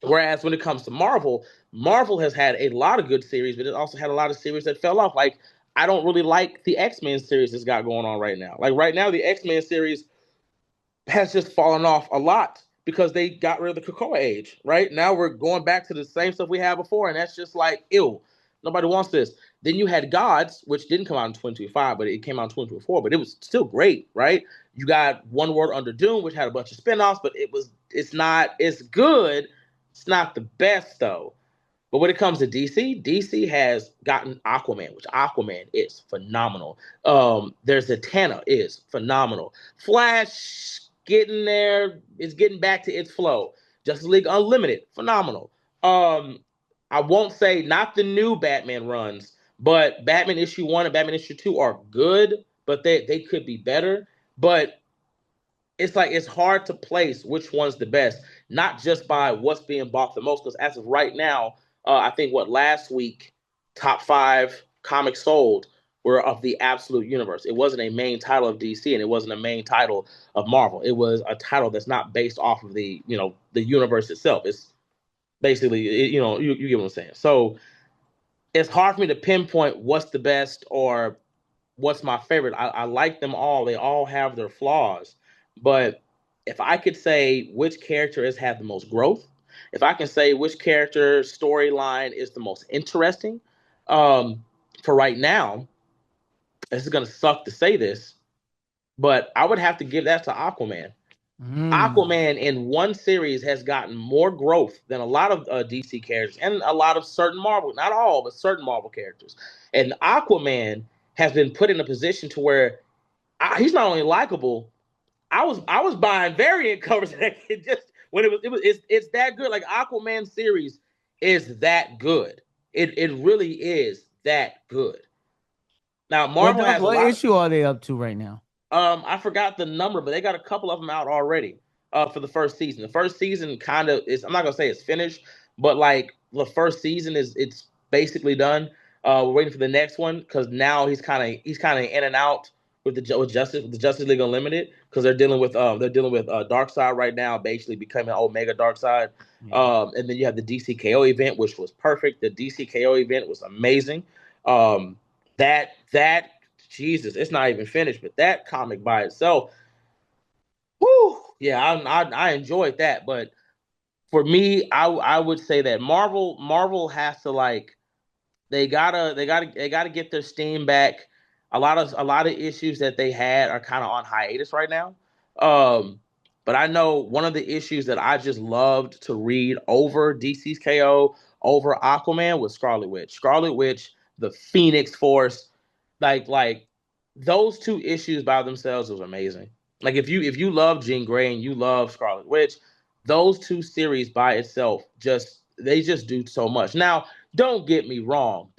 Speaker 7: Whereas when it comes to Marvel, Marvel has had a lot of good series, but it also had a lot of series that fell off. Like, I don't really like the X-Men series that's got going on right now. Like, right now, the X-Men series has just fallen off a lot because they got rid of the Krakoa age, right? Now we're going back to the same stuff we had before, and that's just like, ew. Nobody wants this. Then you had Gods, which didn't come out in 2025, but it came out in 2024, but it was still great, right? You got One World Under Doom, which had a bunch of spinoffs, but it's good. It's not the best, though. But when it comes to DC, DC has gotten Aquaman, which Aquaman is phenomenal. There's Zatanna is phenomenal. Flash getting there, is getting back to its flow. Justice League Unlimited, phenomenal. I won't say not the new Batman runs, but Batman issue 1 and Batman issue 2 are good, but they could be better. But it's like it's hard to place which one's the best, not just by what's being bought the most. Because as of right now, I think last week, top 5 comics sold were of the Absolute Universe. It wasn't a main title of DC, and it wasn't a main title of Marvel. It was a title that's not based off of the universe itself. It's basically, you get what I'm saying. So it's hard for me to pinpoint what's the best or what's my favorite. I like them all. They all have their flaws. But if I could say which character has had the most growth, if I can say which character storyline is the most interesting, for right now, this is going to suck to say this, but I would have to give that to Aquaman. Aquaman in one series has gotten more growth than a lot of DC characters and a lot of certain Marvel, not all, but certain Marvel characters. And Aquaman has been put in a position to where he's not only likable. I was buying variant covers just when it's that good. Like Aquaman series is that good. It really is that good. Now Marvel has
Speaker 6: what issue are they up to right now?
Speaker 7: I forgot the number, but they got a couple of them out already for the first season. The first season kind of is, I'm not gonna say it's finished, but like the first season it's basically done. We're waiting for the next one because now he's kind of in and out with the Justice League Unlimited because they're dealing with Darkseid right now, basically becoming Omega Darkseid. And then you have the DCKO event, which was perfect. The DCKO event was amazing. That Jesus, it's not even finished, but that comic by itself, whoo, yeah, I enjoyed that. But for me, I would say that Marvel has to they gotta get their steam back. A lot of issues that they had are kind of on hiatus right now. But I know one of the issues that I just loved to read over DC's KO over Aquaman was Scarlet Witch. Scarlet Witch, the Phoenix Force, like those two issues by themselves was amazing. Like if you love Jean Grey and you love Scarlet Witch, those two series by itself they just do so much. Now, don't get me wrong.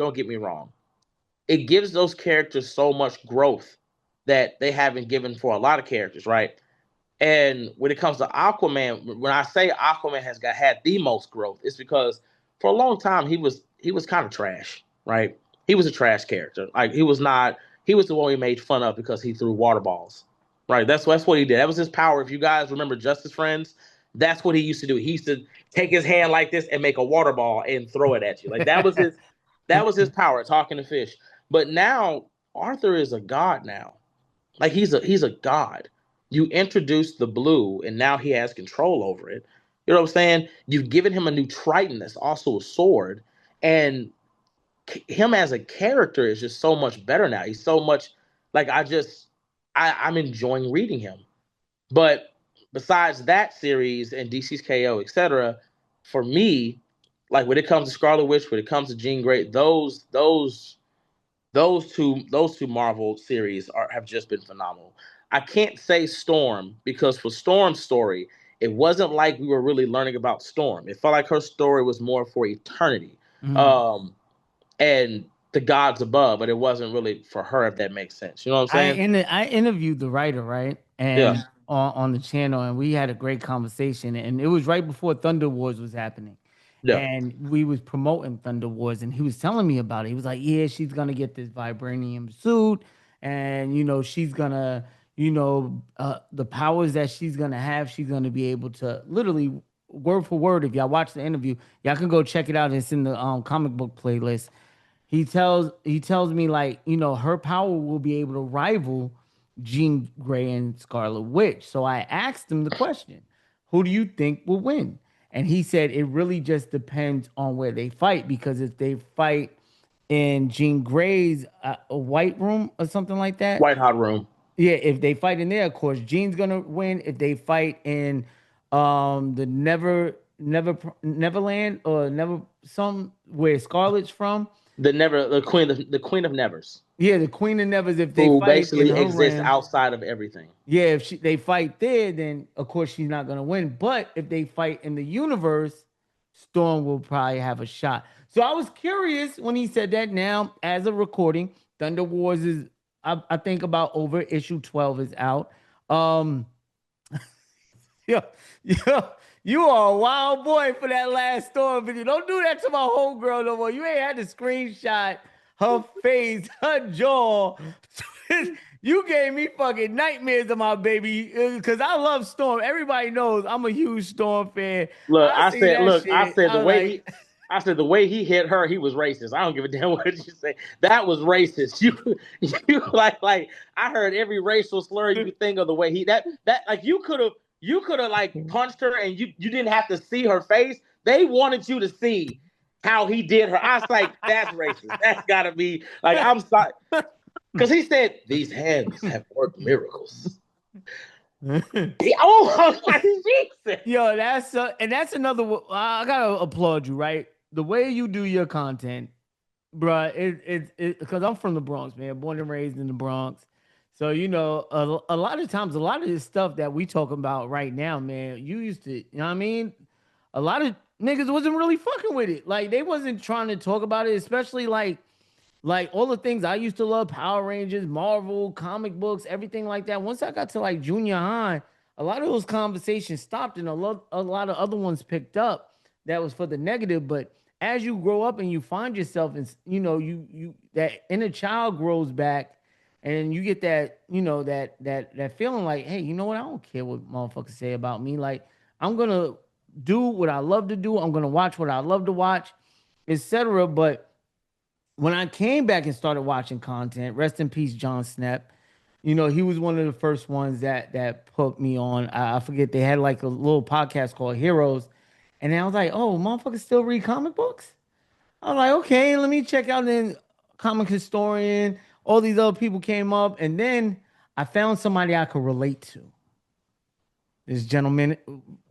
Speaker 7: It gives those characters so much growth that they haven't given for a lot of characters, right? And when it comes to Aquaman, when I say Aquaman has had the most growth, it's because for a long time he was kind of trash, right? He was a trash character. Like he was the one we made fun of because he threw water balls. Right? That's what he did. That was his power. If you guys remember Justice Friends, that's what he used to do. He used to take his hand like this and make a water ball and throw it at you. Like that was his power, talking to fish. But now Arthur is a god now. Like he's a god. You introduced the blue and now he has control over it. You know what I'm saying? You've given him a new Triton that's also a sword, and him as a character is just so much better now. He's so much like I'm enjoying reading him. But besides that series and DC's KO, etc., for me, like when it comes to Scarlet Witch, when it comes to Jean Grey, those two Marvel series have just been phenomenal. I can't say Storm because for Storm's story, it wasn't like we were really learning about Storm. It felt like her story was more for eternity. and the gods above, but it wasn't really for her, if that makes sense. You know what I'm saying?
Speaker 6: I interviewed the writer, right? And
Speaker 7: Yeah.
Speaker 6: on the channel, and we had a great conversation. And it was right before Thunder Wars was happening.
Speaker 7: Yeah.
Speaker 6: And we was promoting Thunder Wars, and he was telling me about it. He was like, "Yeah, she's gonna get this vibranium suit, and she's gonna, the powers that she's gonna have, she's gonna be able to literally word for word. If y'all watch the interview, y'all can go check it out. It's in the comic book playlist. He tells me, like, her power will be able to rival Jean Grey and Scarlet Witch. So I asked him the question, who do you think will win? And he said it really just depends on where they fight, because if they fight in Jean Grey's a white room or something like that,
Speaker 7: White hot room.
Speaker 6: yeah, if they fight in there, of course Jean's gonna win. If they fight in the Neverland, or never some where Scarlet's from,
Speaker 7: The queen of Nevers,
Speaker 6: yeah, the Queen of Nevers, if they
Speaker 7: who
Speaker 6: fight in
Speaker 7: basically
Speaker 6: her
Speaker 7: exists
Speaker 6: realm,
Speaker 7: outside of everything.
Speaker 6: yeah, if they fight there, then of course she's not gonna win. But if they fight in the universe, Storm will probably have a shot. So I was curious when he said that. Now, as a recording, Thunder Wars is, I think, about over. Issue 12 is out. Yo, yo, you are a wild boy for that last Storm video. Don't do that to my homegirl no more. You ain't had to screenshot her face, her jaw. You gave me fucking nightmares of my baby, because I love Storm. Everybody knows I'm a huge Storm fan.
Speaker 7: Look, I
Speaker 6: see
Speaker 7: said,
Speaker 6: that
Speaker 7: look,
Speaker 6: shit,
Speaker 7: I said the
Speaker 6: was
Speaker 7: way
Speaker 6: like,
Speaker 7: the way he hit her, he was racist. I don't give a damn what you say. That was racist. You like I heard every racial slur you could think of. The way that like you could have like punched her, and you didn't have to see her face. They wanted you to see how he did her. I was like, that's racist. That's gotta be like, I'm sorry. Because he said, these hands have worked miracles. Oh, Jesus.
Speaker 6: yo, that's another. I gotta applaud you, right? The way you do your content, bruh. It because I'm from the Bronx, man, born and raised in the Bronx. So a lot of times, a lot of this stuff that we talk about right now, man, you used to, what I mean, a lot of niggas wasn't really fucking with it. Like, they wasn't trying to talk about it, especially like all the things I used to love, Power Rangers, Marvel, comic books, everything like that. Once I got to like junior high, a lot of those conversations stopped, and a lot of other ones picked up that was for the negative. But as you grow up and you find yourself, and you that inner child grows back, and you get that, that feeling like, hey, you know what? I don't care what motherfuckers say about me. Like, I'm gonna do what I love to do. I'm gonna watch what I love to watch, etc. But when I came back and started watching content, rest in peace, John Snap. He was one of the first ones that put me on. I forget, they had like a little podcast called Heroes, and then I was like, oh, motherfuckers still read comic books. I was like, okay, let me check out. Then Comic Historian, all these other people came up, and then I found somebody I could relate to. This gentleman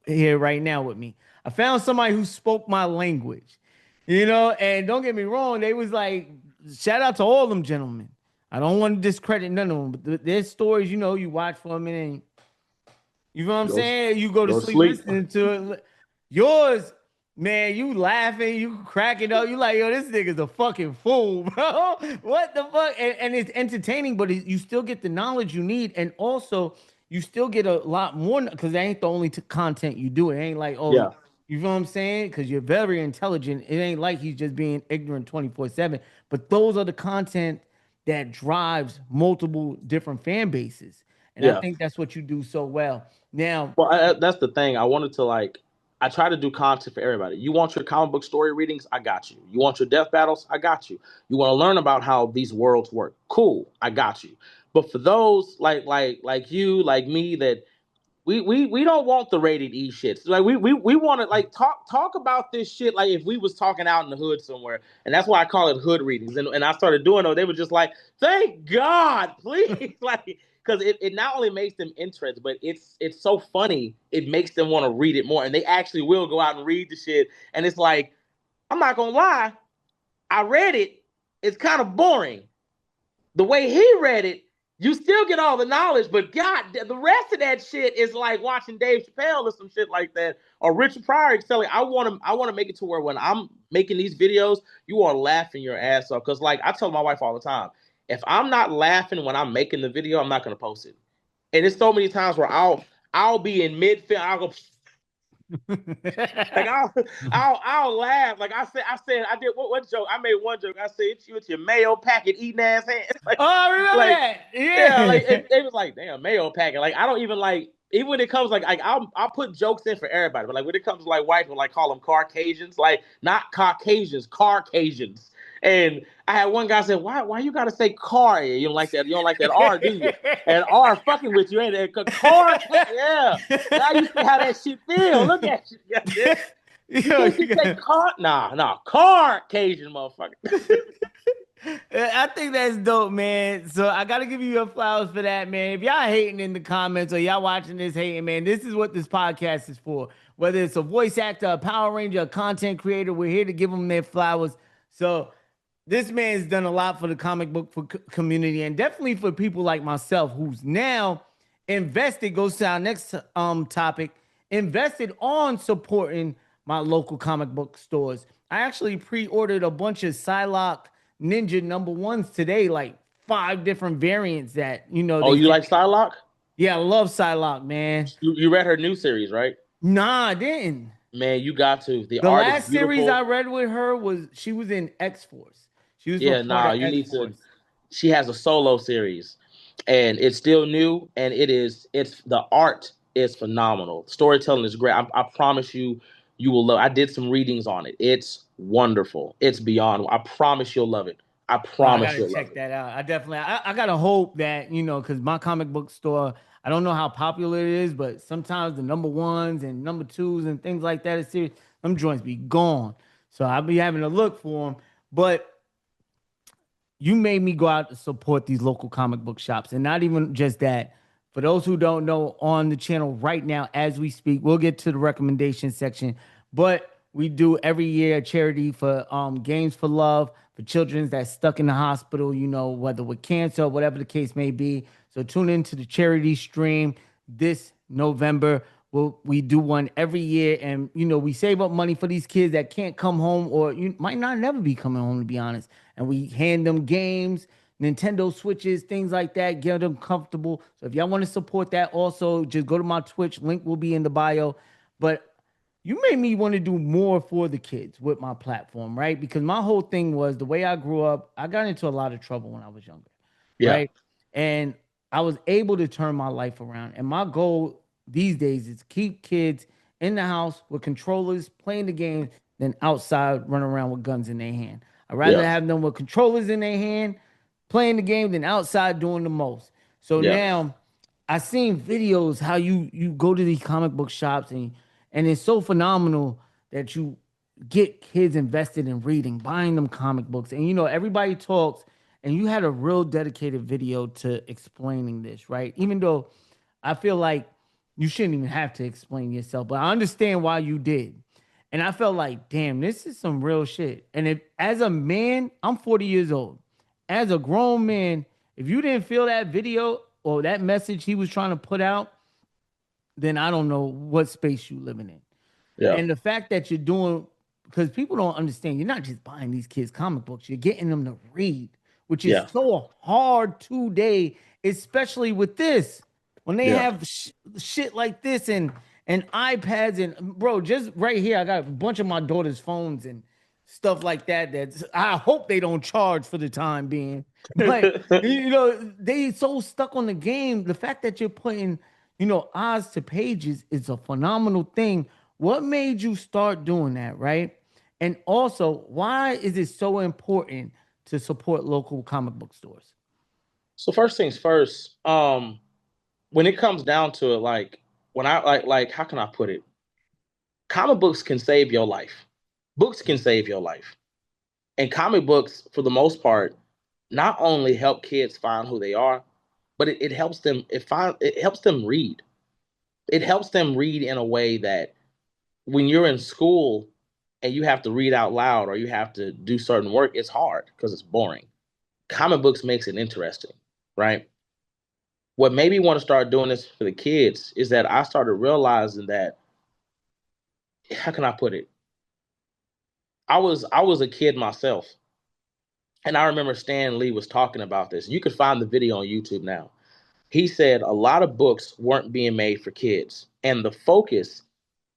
Speaker 6: here right now with me. I found somebody who spoke my language. And don't get me wrong, they was like, shout out to all them gentlemen. I don't want to discredit none of them, but their stories, you watch for a minute, and you know what I'm saying? You go to sleep listening to it. Yours, man, you laughing, you cracking up. You like, yo, this nigga's a fucking fool, bro. What the fuck? And it's entertaining, but you still get the knowledge you need. And also, you still get a lot more, because that ain't the only content you do. It ain't like, oh,
Speaker 7: Yeah.
Speaker 6: you know what I'm saying? Because you're very intelligent. It ain't like he's just being ignorant 24/7. But those are the content that drives multiple different fan bases. And I think that's what you do so well. Now,
Speaker 7: well, that's the thing. I try to do content for everybody. You want your comic book story readings? I got you. You want your death battles? I got you. You want to learn about how these worlds work? Cool, I got you. But for those like you, like me, that we don't want the rated E shits. Like we want to like talk about this shit like if we was talking out in the hood somewhere. And that's why I call it hood readings. And I started doing those. They were just like, thank God, please. Like, because it not only makes them interested, but it's so funny. It makes them want to read it more. And they actually will go out and read the shit. And it's like, I'm not gonna lie, I read it. It's kind of boring. The way he read it, you still get all the knowledge, but God, the rest of that shit is like watching Dave Chappelle or some shit like that, or Richard Pryor telling. I want to make it to where when I'm making these videos, you are laughing your ass off. Because like I tell my wife all the time, if I'm not laughing when I'm making the video, I'm not gonna post it. And it's so many times where I'll be in mid film, I'll go. Like I'll laugh. Like I said I did what joke? I made one joke. I said it's you with your mayo packet eating ass hands. Like,
Speaker 6: Oh, I remember
Speaker 7: like,
Speaker 6: that.
Speaker 7: yeah,
Speaker 6: Yeah.
Speaker 7: like it was like damn mayo packet. Like I don't even like even when it comes like I'll put jokes in for everybody, but like when it comes to like white people, like call them Caucasians, like not Caucasians, Caucasians. And I had one guy say, why you gotta say car? You don't like that? You don't like that R, do you? And R fucking with you, ain't it? Car, yeah. Now you see how that shit feel. Look at you. You think you say car? Nah, Caucasian motherfucker.
Speaker 6: I think that's dope, man. So I gotta give you your flowers for that, man. If y'all hating in the comments or y'all watching this hating, man, this is what this podcast is for. Whether it's a voice actor, a Power Ranger, a content creator, we're here to give them their flowers. So this man's done a lot for the comic book community, and definitely for people like myself, who's now invested. Goes to our next topic. Invested on supporting my local comic book stores. I actually pre-ordered a bunch of Psylocke Ninja #1s today, like 5 different variants that
Speaker 7: Oh, you like Psylocke?
Speaker 6: Yeah, I love Psylocke, man.
Speaker 7: You read her new series, right?
Speaker 6: Nah, I didn't.
Speaker 7: Man, you got to. The
Speaker 6: The
Speaker 7: art
Speaker 6: last
Speaker 7: is beautiful.
Speaker 6: series I read with her was she was in X-Force. She was
Speaker 7: you need to. She has a solo series, and it's still new, and it's the art is phenomenal. Storytelling is great. I promise you, you will love. I did some readings on it. It's wonderful. It's beyond. I promise you'll love it. I promise
Speaker 6: I
Speaker 7: you'll
Speaker 6: gotta
Speaker 7: love
Speaker 6: check
Speaker 7: it.
Speaker 6: that out. I definitely, I gotta hope that, because my comic book store, I don't know how popular it is, but sometimes the #1s and #2s and things like that is serious. Them joints be gone. So I'll be having to look for them. But you made me go out to support these local comic book shops. And not even just that. For those who don't know, on the channel right now, as we speak, we'll get to the recommendation section. But we do every year a charity for Games for Love for children that's stuck in the hospital, whether with cancer or whatever the case may be. So tune into the charity stream this November. We do one every year, and we save up money for these kids that can't come home, or you might not never be coming home, to be honest. And we hand them games, Nintendo Switches, things like that, get them comfortable. So if y'all want to support that, also just go to my Twitch. Link will be in the bio. But you made me want to do more for the kids with my platform, right? Because my whole thing was the way I grew up, I got into a lot of trouble when I was younger, right? And I was able to turn my life around. And my goal these days is keep kids in the house with controllers playing the game than outside running around with guns in their hand. I'd rather have them with controllers in their hand playing the game than outside doing the most. So now I seen videos how you go to these comic book shops and it's so phenomenal that you get kids invested in reading, buying them comic books. And everybody talks, and you had a real dedicated video to explaining this, right? Even though I feel like you shouldn't even have to explain yourself, but I understand why you did. And I felt like, damn, this is some real shit. And if, as a man, I'm 40 years old. As a grown man, if you didn't feel that video or that message he was trying to put out, then I don't know what space you living in. Yeah. And the fact that you're doing, because people don't understand, you're not just buying these kids comic books, you're getting them to read, which is so hard today, especially with this. When they have shit like this and iPads and bro, just right here, I got a bunch of my daughter's phones and stuff like that. That I hope they don't charge for the time being. But they so stuck on the game. The fact that you're putting, odds to pages is a phenomenal thing. What made you start doing that, right? And also, why is it so important to support local comic book stores?
Speaker 7: So first things first, when it comes down to it, like when I like how can I put it? Comic books can save your life. Books can save your life. And comic books, for the most part, not only help kids find who they are, but it helps them it helps them read. It helps them read in a way that when you're in school and you have to read out loud or you have to do certain work, it's hard because it's boring. Comic books makes it interesting, right? what made me want to start doing this for the kids is that I started realizing that, how can I put it? I was a kid myself. And I remember Stan Lee was talking about this. You can find the video on YouTube now. He said a lot of books weren't being made for kids, and the focus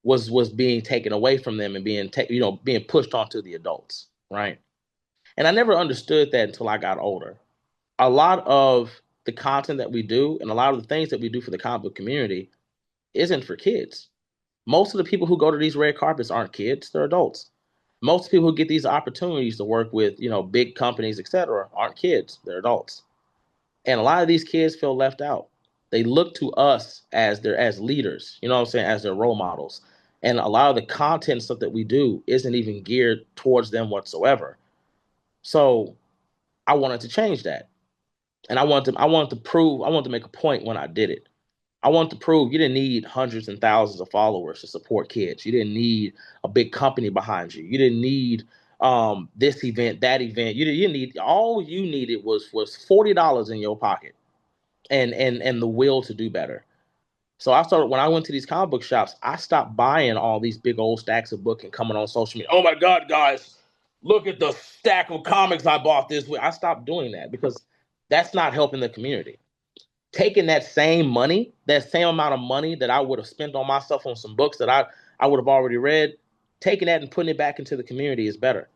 Speaker 7: was being taken away from them and being pushed onto the adults, right? And I never understood that until I got older. A lot of the content that we do and a lot of the things that we do for the comic book community isn't for kids. Most of the people who go to these red carpets aren't kids, they're adults. Most people who get these opportunities to work with, big companies, etc., aren't kids, they're adults. And a lot of these kids feel left out. They look to us as leaders, you know what I'm saying, as their role models. And a lot of the content stuff that we do isn't even geared towards them whatsoever. So I wanted to change that. And I wanted to make a point when I did it. I wanted to prove you didn't need hundreds and thousands of followers to support kids. You didn't need a big company behind you. You didn't need this event, that event. You need, all you needed was $40 in your pocket and the will to do better. So when I went to these comic book shops, I stopped buying all these big old stacks of books and coming on social media. Oh my God, guys, look at the stack of comics I bought this week. I stopped doing that because that's not helping the community. Taking that same money, that same amount of money that I would have spent on myself on some books that I would have already read, taking that and putting it back into the community is better.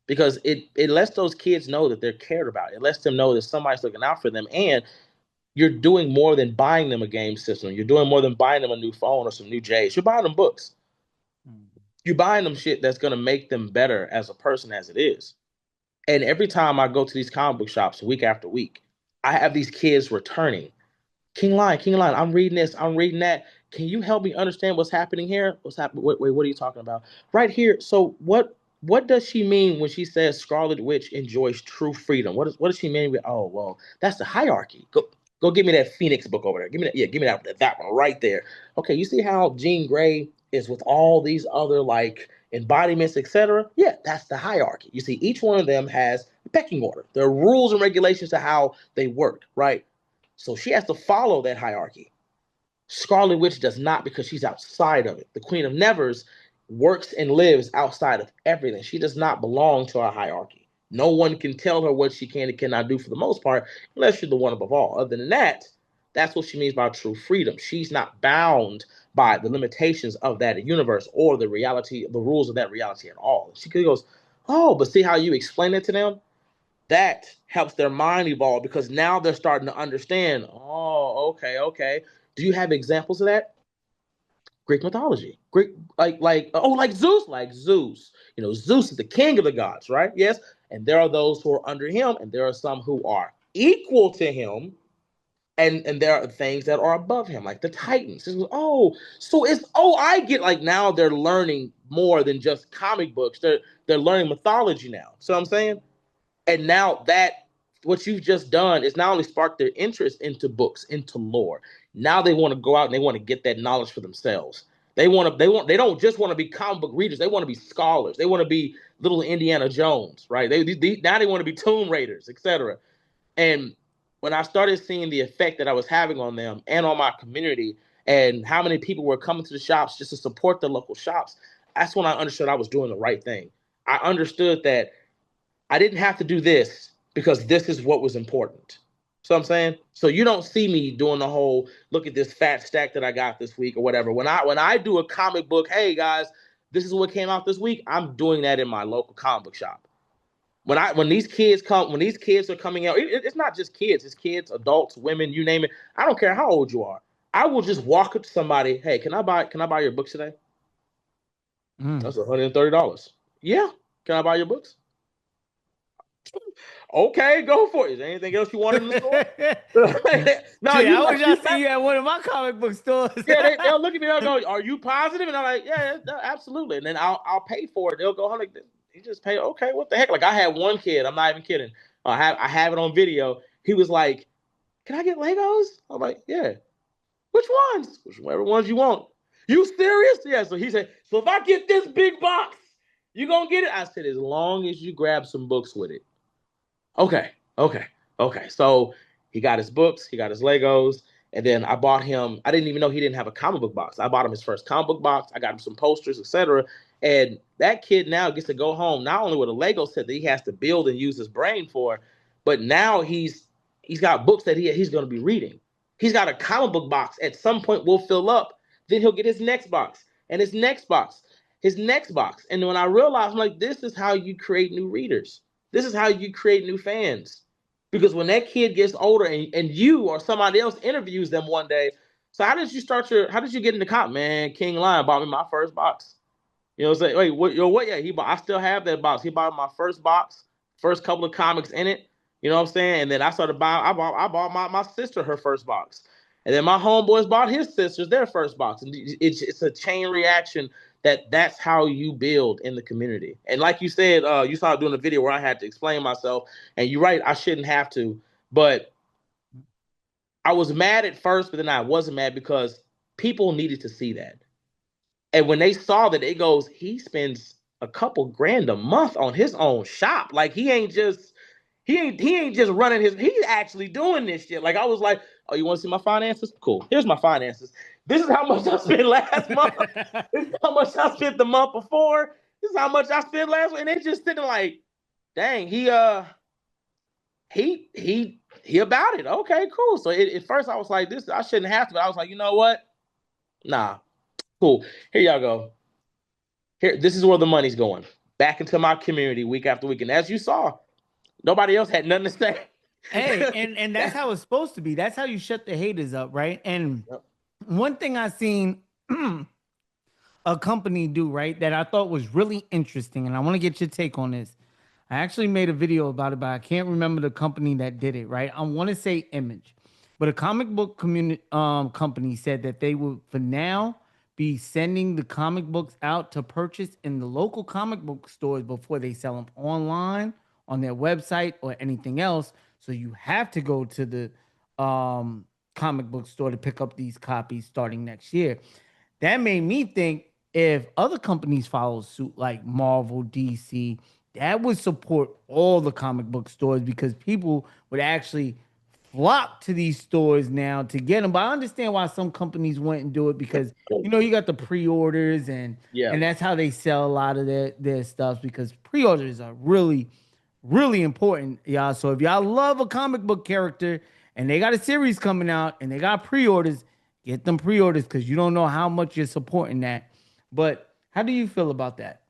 Speaker 7: Because it lets those kids know that they're cared about. It lets them know that somebody's looking out for them. And you're doing more than buying them a game system. You're doing more than buying them a new phone or some new J's. You're buying them books. You're buying them shit that's going to make them better as a person as it is. And every time I go to these comic book shops week after week, I have these kids returning. King Lion, I'm reading this, I'm reading that. Can you help me understand what's happening here? What's happening? Wait, what are you talking about? Right here. So what does she mean when she says Scarlet Witch enjoys true freedom? What does she mean? Oh, well, that's the hierarchy. Go give me that Phoenix book over there. Give me that one right there. Okay, you see how Jean Grey is with all these other like embodiments, etc. Yeah, that's the hierarchy. You see, each one of them has a pecking order. There are rules and regulations to how they work, right? So she has to follow that hierarchy. Scarlet Witch does not, because she's outside of it. The Queen of Nevers works and lives outside of everything. She does not belong to our hierarchy. No one can tell her what she can and cannot do for the most part, unless you're the one above all. Other than that, that's what she means by true freedom. She's not bound by the limitations of that universe or the reality, the rules of that reality at all. She goes, oh, but see how you explain it to them? That helps their mind evolve because now they're starting to understand. Oh, okay. Do you have examples of that? Greek mythology, Greek like Zeus. Zeus is the king of the gods, right? Yes, and there are those who are under him, and there are some who are equal to him, and there are things that are above him, like the Titans. I get, like, now they're learning more than just comic books. They're learning mythology now. So I'm saying. And now that what you've just done is not only sparked their interest into books, into lore. Now they want to go out and they want to get that knowledge for themselves. They don't just want to be comic book readers. They want to be scholars. They want to be little Indiana Jones, right? Now they want to be Tomb Raiders, etc. And when I started seeing the effect that I was having on them and on my community and how many people were coming to the shops just to support the local shops, that's when I understood I was doing the right thing. I understood that I didn't have to do this because this is what was important. So I'm saying, so you don't see me doing the whole look at this fat stack that I got this week or whatever. When I do a comic book, hey guys, this is what came out this week. I'm doing that in my local comic book shop. When these kids are coming out, it's not just kids, it's kids, adults, women, you name it. I don't care how old you are. I will just walk up to somebody, hey, can I buy your books today? That's $130. Yeah, can I buy your books? Okay, go for it. Is there anything else you want in the store?
Speaker 6: No, I wish I see you at one of my comic book stores.
Speaker 7: Yeah, they'll look at me. They'll go, "Are you positive?" And I'm like, "Yeah, absolutely." And then I'll pay for it. They'll go, "Oh, you just pay? Okay, what the heck?" Like I had one kid. I'm not even kidding. I have it on video. He was like, "Can I get Legos?" I'm like, "Yeah." Which ones? Whichever ones you want. You serious? Yeah. So he said, "So if I get this big box, you gonna get it?" I said, "As long as you grab some books with it." Okay. So He got his books, he got his Legos, and then I bought him. I didn't even know he didn't have a comic book box. I bought him his first comic book box. I got him some posters, etc. And that kid now gets to go home not only with a Lego set that he has to build and use his brain for, but now he's got books that he's going to be reading. He's got a comic book box. At some point, will fill up. Then he'll get his next box and his next box, his next box. And when I realized, I'm like, this is how you create new readers. This is how you create new fans. Because when that kid gets older and you or somebody else interviews them one day, so how did you get into comic? Man, King Lion bought me my first box. You know what I'm saying? Wait, what? Yeah, I still have that box. He bought my first box, first couple of comics in it. You know what I'm saying? And then I started buying, I bought my sister her first box. And then my homeboys bought his sisters their first box. And it's a chain reaction that's how you build in the community. And like you said, you started doing a video where I had to explain myself. And you're right, I shouldn't have to. But I was mad at first, but then I wasn't mad because people needed to see that. And when they saw that, it goes, he spends a couple grand a month on his own shop. Like he ain't just running he's actually doing this shit. Like I was like, oh, you want to see my finances? Cool. Here's my finances. This is how much I spent last month. This is how much I spent the month before. This is how much I spent last week. And they just sitting like, dang, he about it. Okay, cool. So at first I was like, this, I shouldn't have to, but I was like, you know what? Nah, cool. Here y'all go. Here, this is where the money's going. Back into my community week after week. And as you saw, nobody else had nothing to say.
Speaker 6: Hey, and that's how it's supposed to be. That's how you shut the haters up, right? And one thing I seen a company do, right, that I thought was really interesting, and I want to get your take on this. I actually made a video about it, but I can't remember the company that did it, right? I want to say Image, but a comic book company said that they would, for now, be sending the comic books out to purchase in the local comic book stores before they sell them online on their website or anything else. So you have to go to the comic book store to pick up these copies starting next year. That made me think if other companies follow suit like Marvel, DC, that would support all the comic book stores because people would actually flock to these stores now to get them. But I understand why some companies wouldn't do it because, you know, you got the pre-orders and that's how they sell a lot of their stuff because pre-orders are really, really important, y'all. So if y'all love a comic book character and they got a series coming out and they got pre-orders, get them pre-orders because you don't know how much you're supporting that. But how do you feel about that?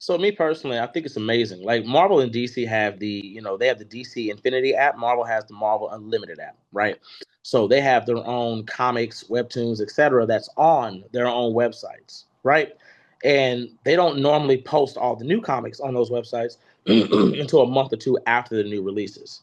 Speaker 7: So me personally, I think it's amazing. Like Marvel and DC have they have the DC Infinity app. Marvel has the Marvel Unlimited app, right? So they have their own comics, webtoons, etc. that's on their own websites, right? And they don't normally post all the new comics on those websites until a month or two after the new releases.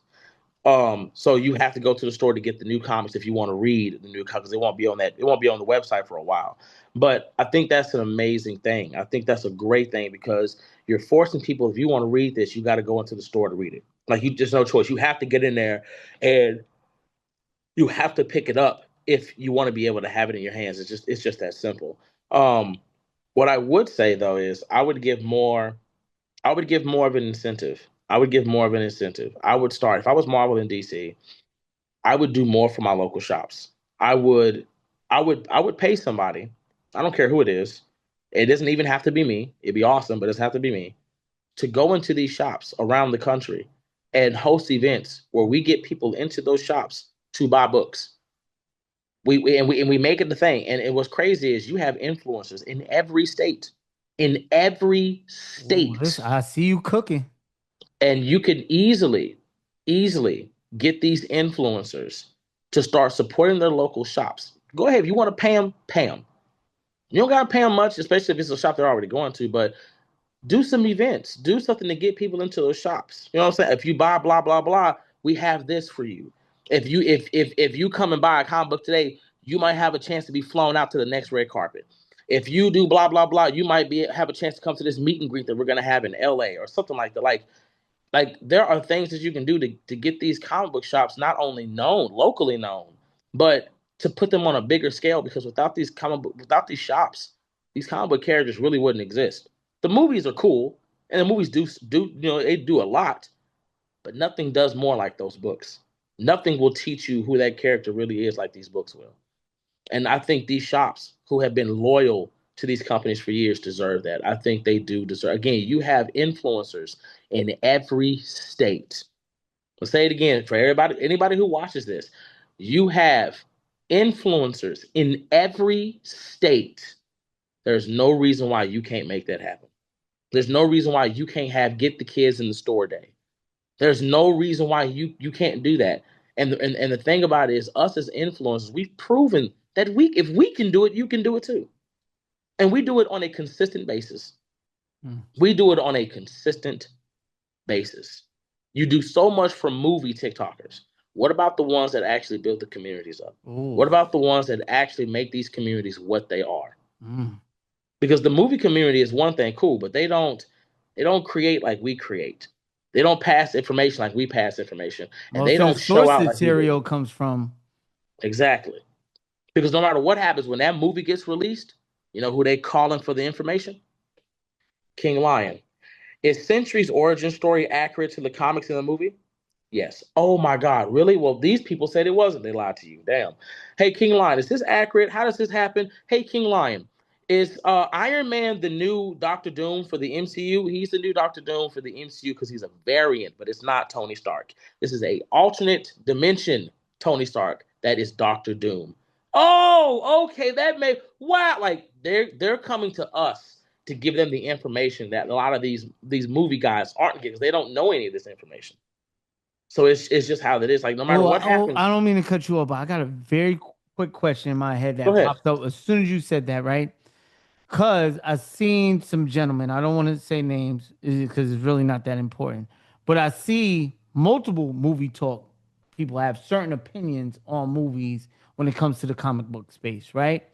Speaker 7: So you have to go to the store to get the new comics if you want to read the new comics. It won't be on the website for a while. But I think that's an amazing thing. I think that's a great thing because you're forcing people, if you want to read this, you got to go into the store to read it. Like there's no choice. You have to get in there and you have to pick it up if you want to be able to have it in your hands. It's just that simple. What I would say though is I would give more of an incentive. I would start, if I was Marvel and DC, I would do more for my local shops. I would pay somebody. I don't care who it is. It doesn't even have to be me. It'd be awesome, but it doesn't have to be me. To go into these shops around the country and host events where we get people into those shops to buy books. We make it the thing. And what's crazy is you have influencers in every state. In every state.
Speaker 6: Ooh, I see you cooking.
Speaker 7: And you can easily get these influencers to start supporting their local shops. Go ahead. If you want to pay them, pay them. You don't got to pay them much, especially if it's a shop they're already going to, but do some events. Do something to get people into those shops. You know what I'm saying? If you buy blah, blah, blah, we have this for you. If you come and buy a comic book today, you might have a chance to be flown out to the next red carpet. If you do blah, blah, blah, you might have a chance to come to this meet and greet that we're going to have in LA or something like that. Like there are things that you can do to get these comic book shops not only known, locally known, but to put them on a bigger scale because without these shops, these comic book characters really wouldn't exist. The movies are cool, and the movies do they do a lot, but nothing does more like those books. Nothing will teach you who that character really is like these books will. And I think these shops who have been loyal to these companies for years deserve that. I think they do deserve. Again, you have influencers in every state. Let's say it again for anybody who watches this. You have influencers in every state. There's no reason why you can't make that happen. There's no reason why you can't get the kids in the store day. There's no reason why you can't do that. And the thing about it is, us as influencers, we've proven that if we can do it, you can do it too. And we do it on a consistent basis. We do it on a consistent basis. You do so much for movie TikTokers. What about the ones that actually build the communities up?
Speaker 6: Ooh.
Speaker 7: What about the ones that actually make these communities what they are? Because the movie community is one thing, cool, but they don't create like we create. They don't pass information like we pass information, and they don't show out like
Speaker 6: material comes from.
Speaker 7: Exactly. Because no matter what happens when that movie gets released, you know who they calling for the information? King Lion. Is Sentry's origin story accurate to the comics in the movie? Yes. Oh my God, really? Well, these people said it wasn't. They lied to you. Damn. Hey, King Lion, is this accurate? How does this happen? Hey, King Lion, is Iron Man the new Doctor Doom for the MCU? He's the new Doctor Doom for the MCU because he's a variant, but it's not Tony Stark. This is a alternate dimension Tony Stark that is Doctor Doom. Oh, okay, that may like they're coming to us to give them the information that a lot of these movie guys aren't getting because they don't know any of this information. So it's just how it is. Like no matter what happens.
Speaker 6: I don't mean to cut you off, but I got a very quick question in my head that popped up as soon as you said that, right? Because I've seen some gentlemen, I don't want to say names because it's really not that important, but I see multiple movie talk people have certain opinions on movies when it comes to the comic book space, right?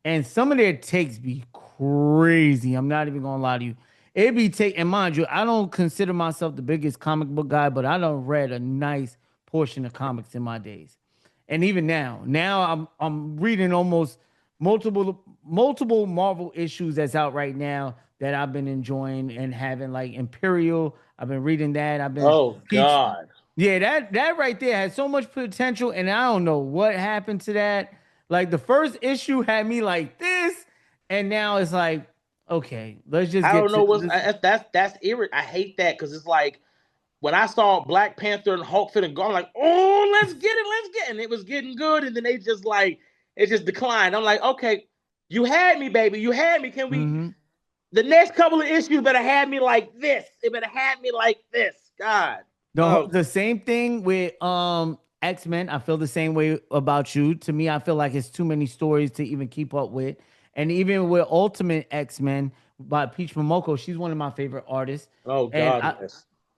Speaker 6: And some of their takes be crazy. I'm not even gonna lie to you. It be and mind you, I don't consider myself the biggest comic book guy, but I done read a nice portion of comics in my days. And even now I'm reading almost multiple Marvel issues that's out right now that I've been enjoying and having, like Imperial. I've been reading that. I've been
Speaker 7: God.
Speaker 6: Yeah, that right there has so much potential, and I don't know what happened to that. Like the first issue had me like this, and now it's like, okay, let's just.
Speaker 7: I don't know what's that's irritating. I hate that because it's like when I saw Black Panther and Hulk fit and go, I'm like, oh, let's get it, and it was getting good, and then they just like it just declined. I'm like, okay, you had me, baby, you had me. Can we? The next couple of issues better have me like this. It better have me like this. God.
Speaker 6: The same thing with X-Men. I feel the same way about you. To me, I feel like it's too many stories to even keep up with. And even with Ultimate X-Men by Peach Momoko, she's one of my favorite artists.
Speaker 7: Oh God.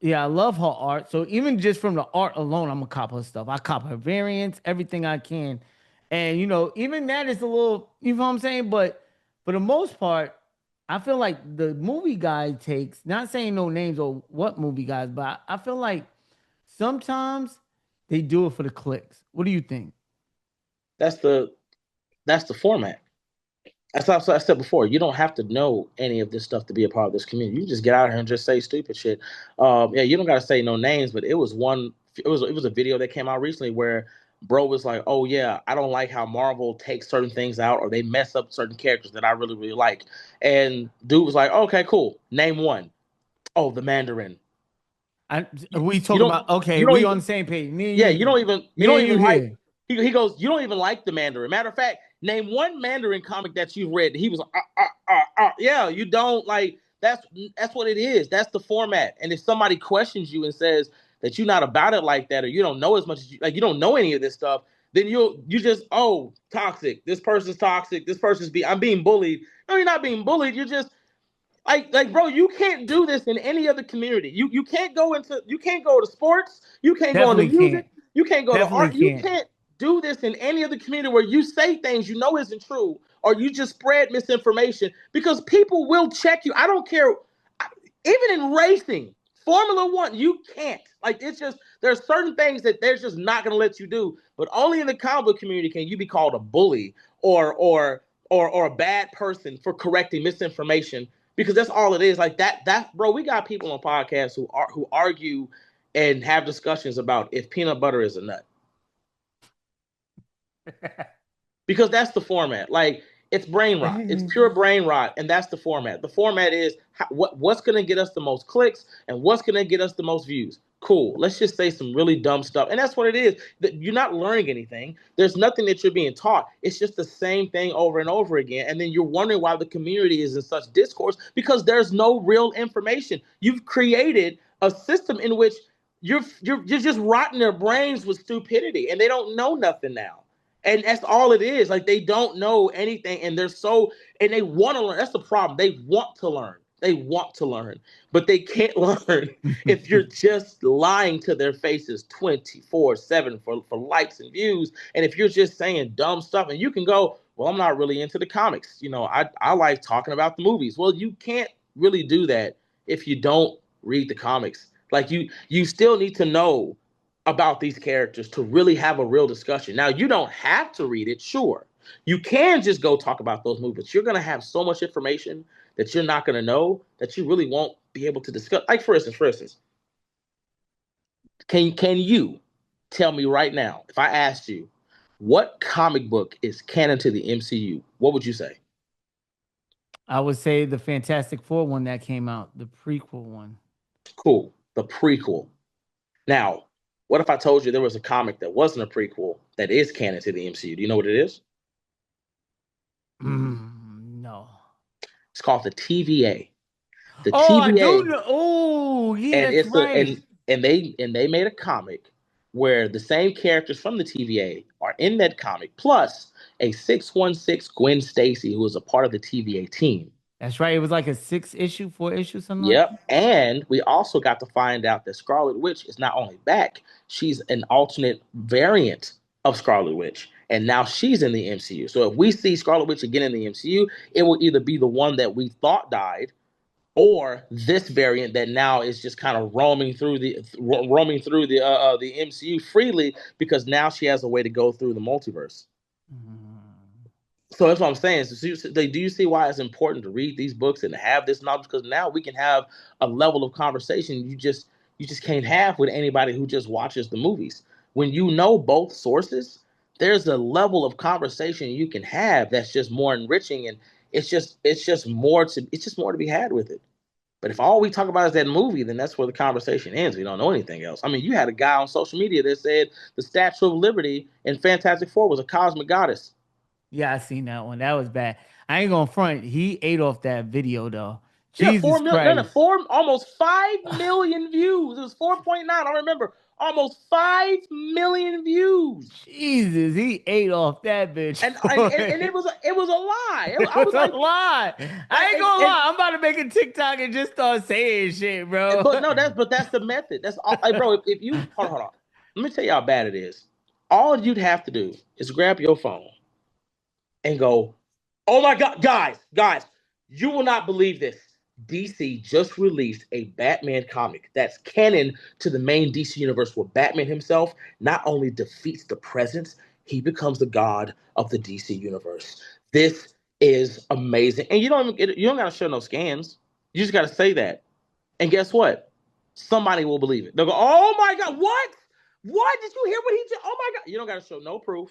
Speaker 6: I love her art. So even just from the art alone, I'm gonna cop her stuff. I cop her variants, everything I can. And even that is a little, you know what I'm saying? But for the most part, I feel like the movie guy takes, not saying no names or what movie guys, but I feel like sometimes they do it for the clicks. What do you think?
Speaker 7: That's the format. That's what I said before. You don't have to know any of this stuff to be a part of this community. You can just get out here and just say stupid shit. You don't gotta say no names, but it was a video that came out recently where bro was like, oh yeah, I don't like how Marvel takes certain things out or they mess up certain characters that I really, really like. And dude was like, okay, cool. Name one. Oh, the Mandarin.
Speaker 6: We talking about, okay, we on the same page.
Speaker 7: You don't even like, he goes, you don't even like the Mandarin. Matter of fact, name one Mandarin comic that you've read. He was like, yeah, you don't like, that's what it is. That's the format. And if somebody questions you and says that you're not about it like that, or you don't know as much as you don't know any of this stuff, then you just, oh, toxic. This person's toxic. This person's I'm being bullied. No, you're not being bullied. You're just like, bro, you can't do this in any other community. You can't go to sports. You can't go into music. You can't go to art. You can't do this in any other community where you say things you know isn't true, or you just spread misinformation, because people will check you. I don't care. Even in racing, Formula One, you can't. Like, it's just, there's certain things that they're just not going to let you do. But only in the comic book community can you be called a bully or a bad person for correcting misinformation, because that's all it is. Like that, bro. We got people on podcasts who argue and have discussions about if peanut butter is a nut. because that's the format. Like, it's brain rot. It's pure brain rot, and that's the format. The format is what's going to get us the most clicks and what's going to get us the most views. Cool. Let's just say some really dumb stuff, and that's what it is. You're not learning anything. There's nothing that you're being taught. It's just the same thing over and over again, and then you're wondering why the community is in such discourse because there's no real information. You've created a system in which you're just rotting their brains with stupidity, and they don't know nothing now. And that's all it is. Like, they don't know anything, and and they want to learn. That's the problem. They want to learn. They want to learn, but they can't learn if you're just lying to their faces 24/7 for likes and views. And if you're just saying dumb stuff, and you can go, well, I'm not really into the comics. I like talking about the movies. Well, you can't really do that if you don't read the comics. Like, you still need to know about these characters to really have a real discussion. Now, you don't have to read it, sure. You can just go talk about those movies, but you're going to have so much information that you're not going to know that you really won't be able to discuss. Like, for instance, can you tell me right now, if I asked you, what comic book is canon to the MCU, what would you say?
Speaker 6: I would say the Fantastic Four one that came out, the prequel one.
Speaker 7: Cool, the prequel. Now, what if I told you there was a comic that wasn't a prequel that is canon to the MCU? Do you know what it is?
Speaker 6: No.
Speaker 7: It's called the TVA. The
Speaker 6: TVA.
Speaker 7: TVA.
Speaker 6: I do know. Oh, yeah,
Speaker 7: And
Speaker 6: that's right.
Speaker 7: And they made a comic where the same characters from the TVA are in that comic, plus a 616 Gwen Stacy, who was a part of the TVA team.
Speaker 6: That's right. It was like a 4 issue, something
Speaker 7: Yep.
Speaker 6: like that.
Speaker 7: And we also got to find out that Scarlet Witch is not only back, she's an alternate variant of Scarlet Witch. And now she's in the MCU. So if we see Scarlet Witch again in the MCU, it will either be the one that we thought died, or this variant that now is just kind of roaming through the MCU freely because now she has a way to go through the multiverse. So that's what I'm saying. So do you see why it's important to read these books and to have this knowledge? Because now we can have a level of conversation you just can't have with anybody who just watches the movies. When you know both sources, there's a level of conversation you can have that's just more enriching, and it's just more to be had with it. But if all we talk about is that movie, then that's where the conversation ends. We don't know anything else. I mean, you had a guy on social media that said the Statue of Liberty in Fantastic Four was a cosmic goddess.
Speaker 6: Yeah, I seen that one. That was bad. I ain't gonna front. He ate off that video though. Jesus Christ.
Speaker 7: Almost 5 million views. It was 4.9. I remember. Almost 5 million views.
Speaker 6: Jesus, he ate off that bitch.
Speaker 7: And it was a lie.
Speaker 6: I was like, a lie. I ain't gonna lie. I'm about to make a TikTok and just start saying shit, bro.
Speaker 7: But that's the method. That's all. Like, bro, if you hold on. Let me tell you how bad it is. All you'd have to do is grab your phone and go, oh my God, guys, you will not believe this. DC just released a Batman comic that's canon to the main DC universe, where Batman himself not only defeats the Presence, he becomes the god of the DC universe. This is amazing. And you don't gotta show no scans. You just gotta say that. And guess what? Somebody will believe it. They'll go, oh my God, what? What? Did you hear what he did? Oh my God. You don't gotta show no proof.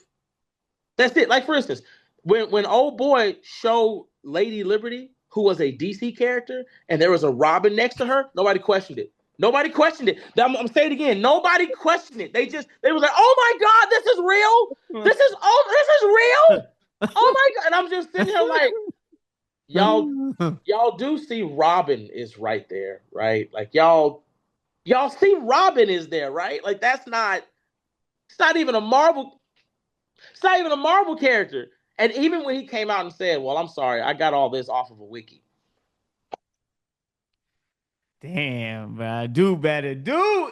Speaker 7: That's it. Like, for instance, when old boy showed Lady Liberty, who was a DC character, and there was a Robin next to her, nobody questioned it. Nobody questioned it. I'm saying it again. Nobody questioned it. They was like, oh my God, this is real. This is real. Oh my God. And I'm just sitting here like, y'all do see Robin is right there, right? Like, y'all see Robin is there, right? Like, it's not even a Marvel character. And even when he came out and said, well, I'm sorry, I got all this off of a wiki.
Speaker 6: Damn, bro. Do better.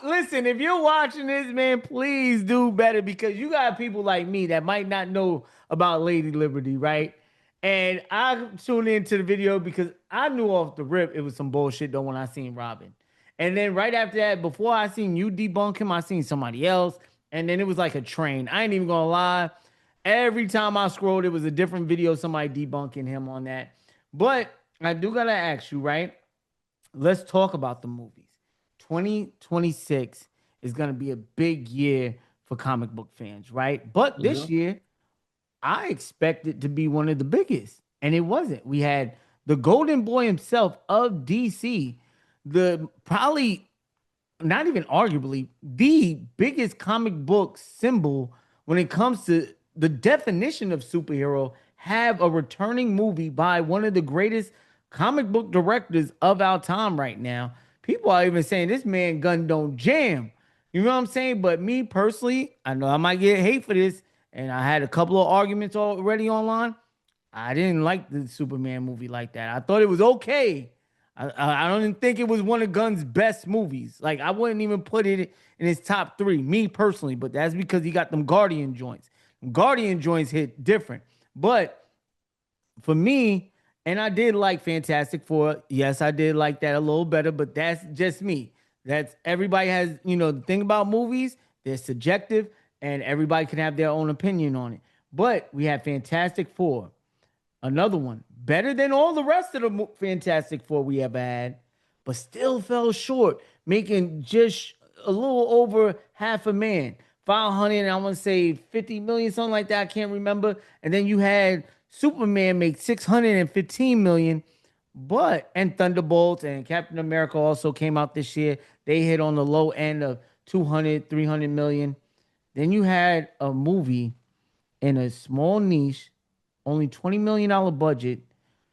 Speaker 6: Listen, if you're watching this, man, please do better, because you got people like me that might not know about Lady Liberty, right? And I tuned into the video because I knew off the rip it was some bullshit though when I seen Robin. And then right after that, before I seen you debunk him, I seen somebody else. And then it was like a train. I ain't even gonna lie. Every time I scrolled, it was a different video, somebody debunking him on that. But I do gotta ask you, right? Let's talk about the movies. 2026 is gonna be a big year for comic book fans, right? But this year, I expected to be one of the biggest, and it wasn't. We had the golden boy himself of DC, the probably not even arguably the biggest comic book symbol when it comes to the definition of superhero, have a returning movie by one of the greatest comic book directors of our time right now. People are even saying this man gun don't jam. You know what I'm saying? But me personally, I know I might get hate for this, and I had a couple of arguments already online. I didn't like the Superman movie like that. I thought it was okay. I don't even think it was one of Gunn's best movies. Like, I wouldn't even put it in his top three, me personally, but that's because he got them Guardian joints. Guardian joints hit different. But for me, and I did like Fantastic Four. Yes, I did like that a little better, but that's just me. That's everybody has, the thing about movies, they're subjective and everybody can have their own opinion on it. But we have Fantastic Four, another one, better than all the rest of the Fantastic Four we ever had, but still fell short, making just a little over half a man. 500, I want to say 50 million, something like that. I can't remember. And then you had Superman make 615 million, and Thunderbolts and Captain America also came out this year. They hit on the low end of 200, 300 million. Then you had a movie in a small niche, only $20 million budget,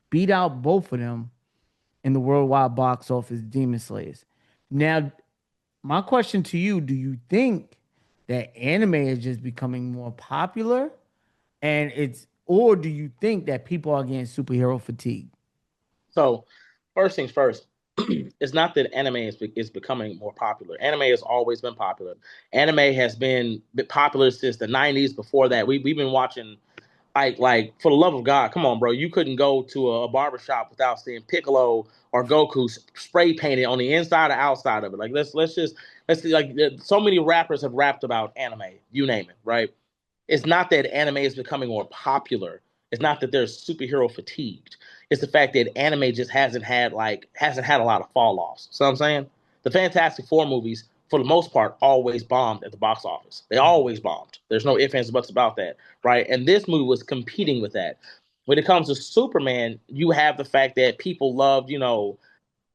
Speaker 6: beat out both of them in the worldwide box office, Demon Slayers. Now, my question to you, do you think that anime is just becoming more popular or do you think that people are getting superhero fatigue?
Speaker 7: So, first things first, it's not that anime is becoming more popular. Anime has always been popular. Anime has been popular since the 90s. Before that, we've been watching, like for the love of God, come on, bro. You couldn't go to a barbershop without seeing Piccolo or Goku spray painted on the inside or outside of it. Like, let's see, like, so many rappers have rapped about anime, you name it, right? It's not that anime is becoming more popular. It's not that they're superhero fatigued. It's the fact that anime just hasn't had a lot of fall offs. So I'm saying the Fantastic Four movies, for the most part, always bombed at the box office. They always bombed. There's no ifs, ands, buts about that, right? And this movie was competing with that. When it comes to Superman, you have the fact that people loved, the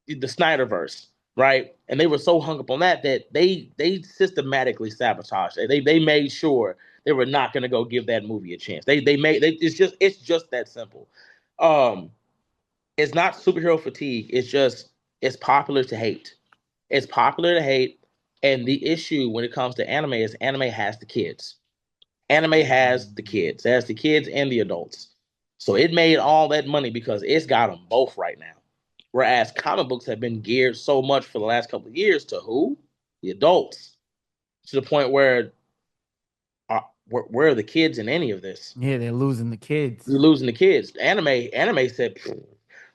Speaker 7: Snyderverse, right? And they were so hung up on that they systematically sabotaged it. They made sure they were not going to go give that movie a chance. It's just that simple. It's not superhero fatigue. It's popular to hate. It's popular to hate. And the issue when it comes to anime is anime has the kids. Anime has the kids. It has the kids and the adults. So it made all that money because it's got them both right now. Whereas comic books have been geared so much for the last couple of years to who? The adults. To the point where are the kids in any of this?
Speaker 6: Yeah, they're losing the kids.
Speaker 7: You're losing the kids. Anime said,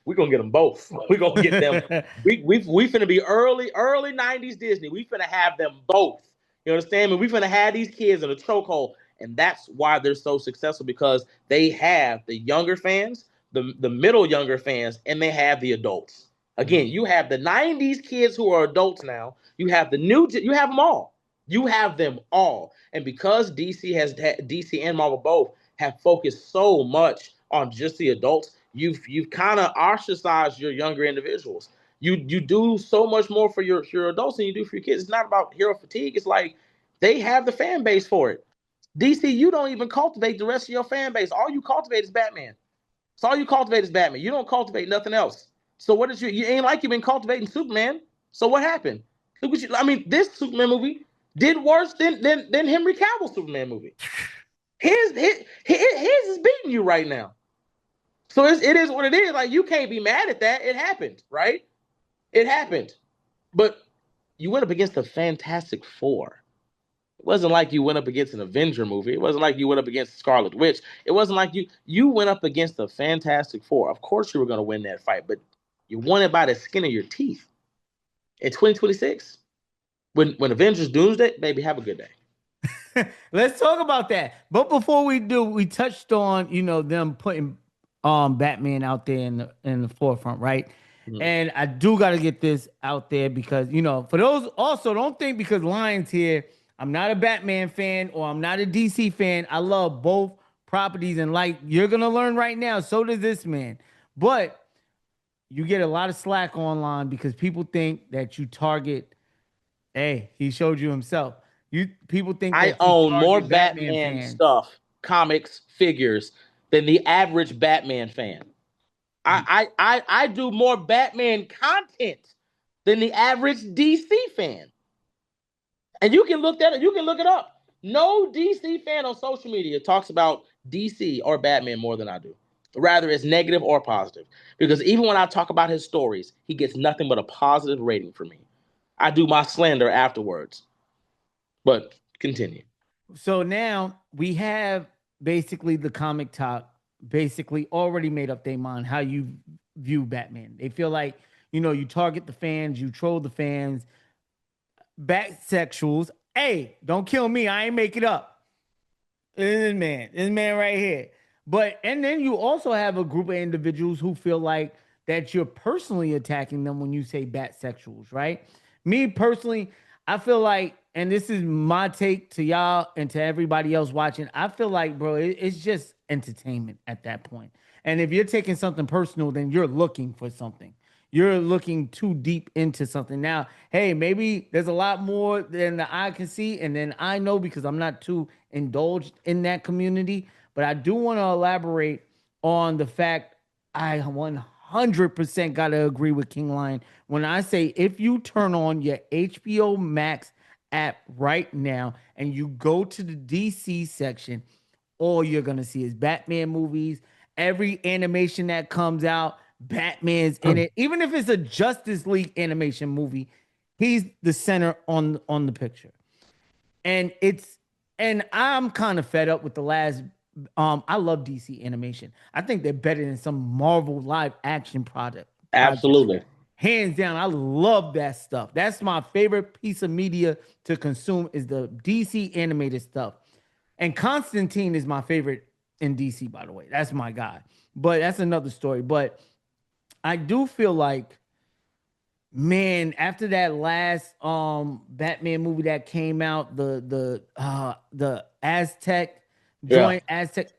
Speaker 7: we're gonna get them both. We're gonna get them. we finna be early 90s Disney. We finna have them both. You understand me? We finna have these kids in a chokehold. And that's why they're so successful, because they have the younger fans, the middle younger fans, and they have the adults. Again, you have the 90s kids who are adults now. You have you have them all. You have them all. And because DC and Marvel both have focused so much on just the adults, you've kind of ostracized your younger individuals. You do so much more for your adults than you do for your kids. It's not about hero fatigue. It's like they have the fan base for it. DC, you don't even cultivate the rest of your fan base. All you cultivate is Batman. So all you cultivate is Batman. You don't cultivate nothing else. So what is you ain't like you've been cultivating Superman. So what happened? Look what this Superman movie did worse than Henry Cavill's Superman movie. His is beating you right now. So it is what it is. Like, you can't be mad at that. It happened, right? It happened. But you went up against the Fantastic Four. It wasn't like you went up against an Avenger movie. It wasn't like you went up against Scarlet Witch. It wasn't like you went up against the Fantastic Four. Of course you were going to win that fight, but you won it by the skin of your teeth. In 2026, when Avengers Doomsday, baby, have a good day.
Speaker 6: Let's talk about that. But before we do, we touched on, them putting Batman out there in the forefront, right? Mm-hmm. And I do got to get this out there because, for those also, don't think because Lion's here, I'm not a Batman fan or I'm not a DC fan. I love both properties, and like you're gonna learn right now, so does this man. But you get a lot of slack online because people think that you target. Hey, he showed you himself. People think
Speaker 7: I
Speaker 6: that you
Speaker 7: own more
Speaker 6: target
Speaker 7: Batman
Speaker 6: fans.
Speaker 7: stuff, comics, figures than the average Batman fan. I do more Batman content than the average DC fan. And you can look it up. No DC fan on social media talks about DC or Batman more than I do. Rather, it's negative or positive. Because even when I talk about his stories, he gets nothing but a positive rating from me. I do my slander afterwards. But continue.
Speaker 6: So now we have basically the ComicTok basically already made up their mind how you view Batman. They feel like, you target the fans, you troll the fans, Batsexuals. Hey, don't kill me. I ain't make it up. This man right here. And then you also have a group of individuals who feel like that you're personally attacking them when you say Batsexuals, right? Me personally, I feel like, and this is my take to y'all and to everybody else watching, I feel like, bro, it's just entertainment at that point. And if you're taking something personal, then you're looking for something. You're looking too deep into something. Now, hey, maybe there's a lot more than the eye can see, and then I know because I'm not too indulged in that community. But I do want to elaborate on the fact I 100% got to agree with King Lion when I say if you turn on your HBO Max app right now and you go to the DC section, all you're going to see is Batman movies. Every animation that comes out, Batman's in it. Even if it's a Justice League animation movie, he's the center on the picture. And I'm kind of fed up with the last I love DC animation. I think they're better than some Marvel live action project.
Speaker 7: Absolutely.
Speaker 6: Hands down, I love that stuff. That's my favorite piece of media to consume is the DC animated stuff. And Constantine is my favorite in DC, by the way. That's my guy. But that's another story. But I do feel like, man, after that last Batman movie that came out, the Aztec joint, Aztec,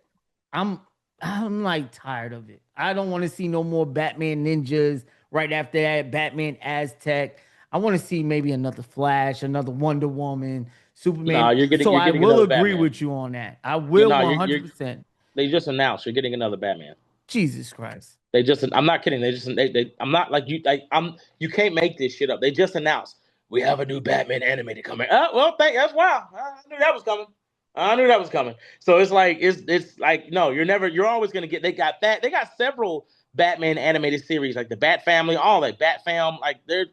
Speaker 6: I'm like tired of it. I don't want to see no more Batman Ninjas right after that, Batman Aztec. I want to see maybe another Flash, another Wonder Woman, Superman.
Speaker 7: No, you're getting
Speaker 6: I will agree
Speaker 7: Batman
Speaker 6: with you on that. I will 100%.
Speaker 7: They just announced you're getting another Batman.
Speaker 6: Jesus Christ.
Speaker 7: I'm not kidding. I'm not like you. You can't make this shit up. They just announced we have a new Batman animated coming. Well, that's wow. I knew that was coming. So it's like no, you're always gonna get. They got several Batman animated series like the Bat Family, all that Bat Fam. Like they're.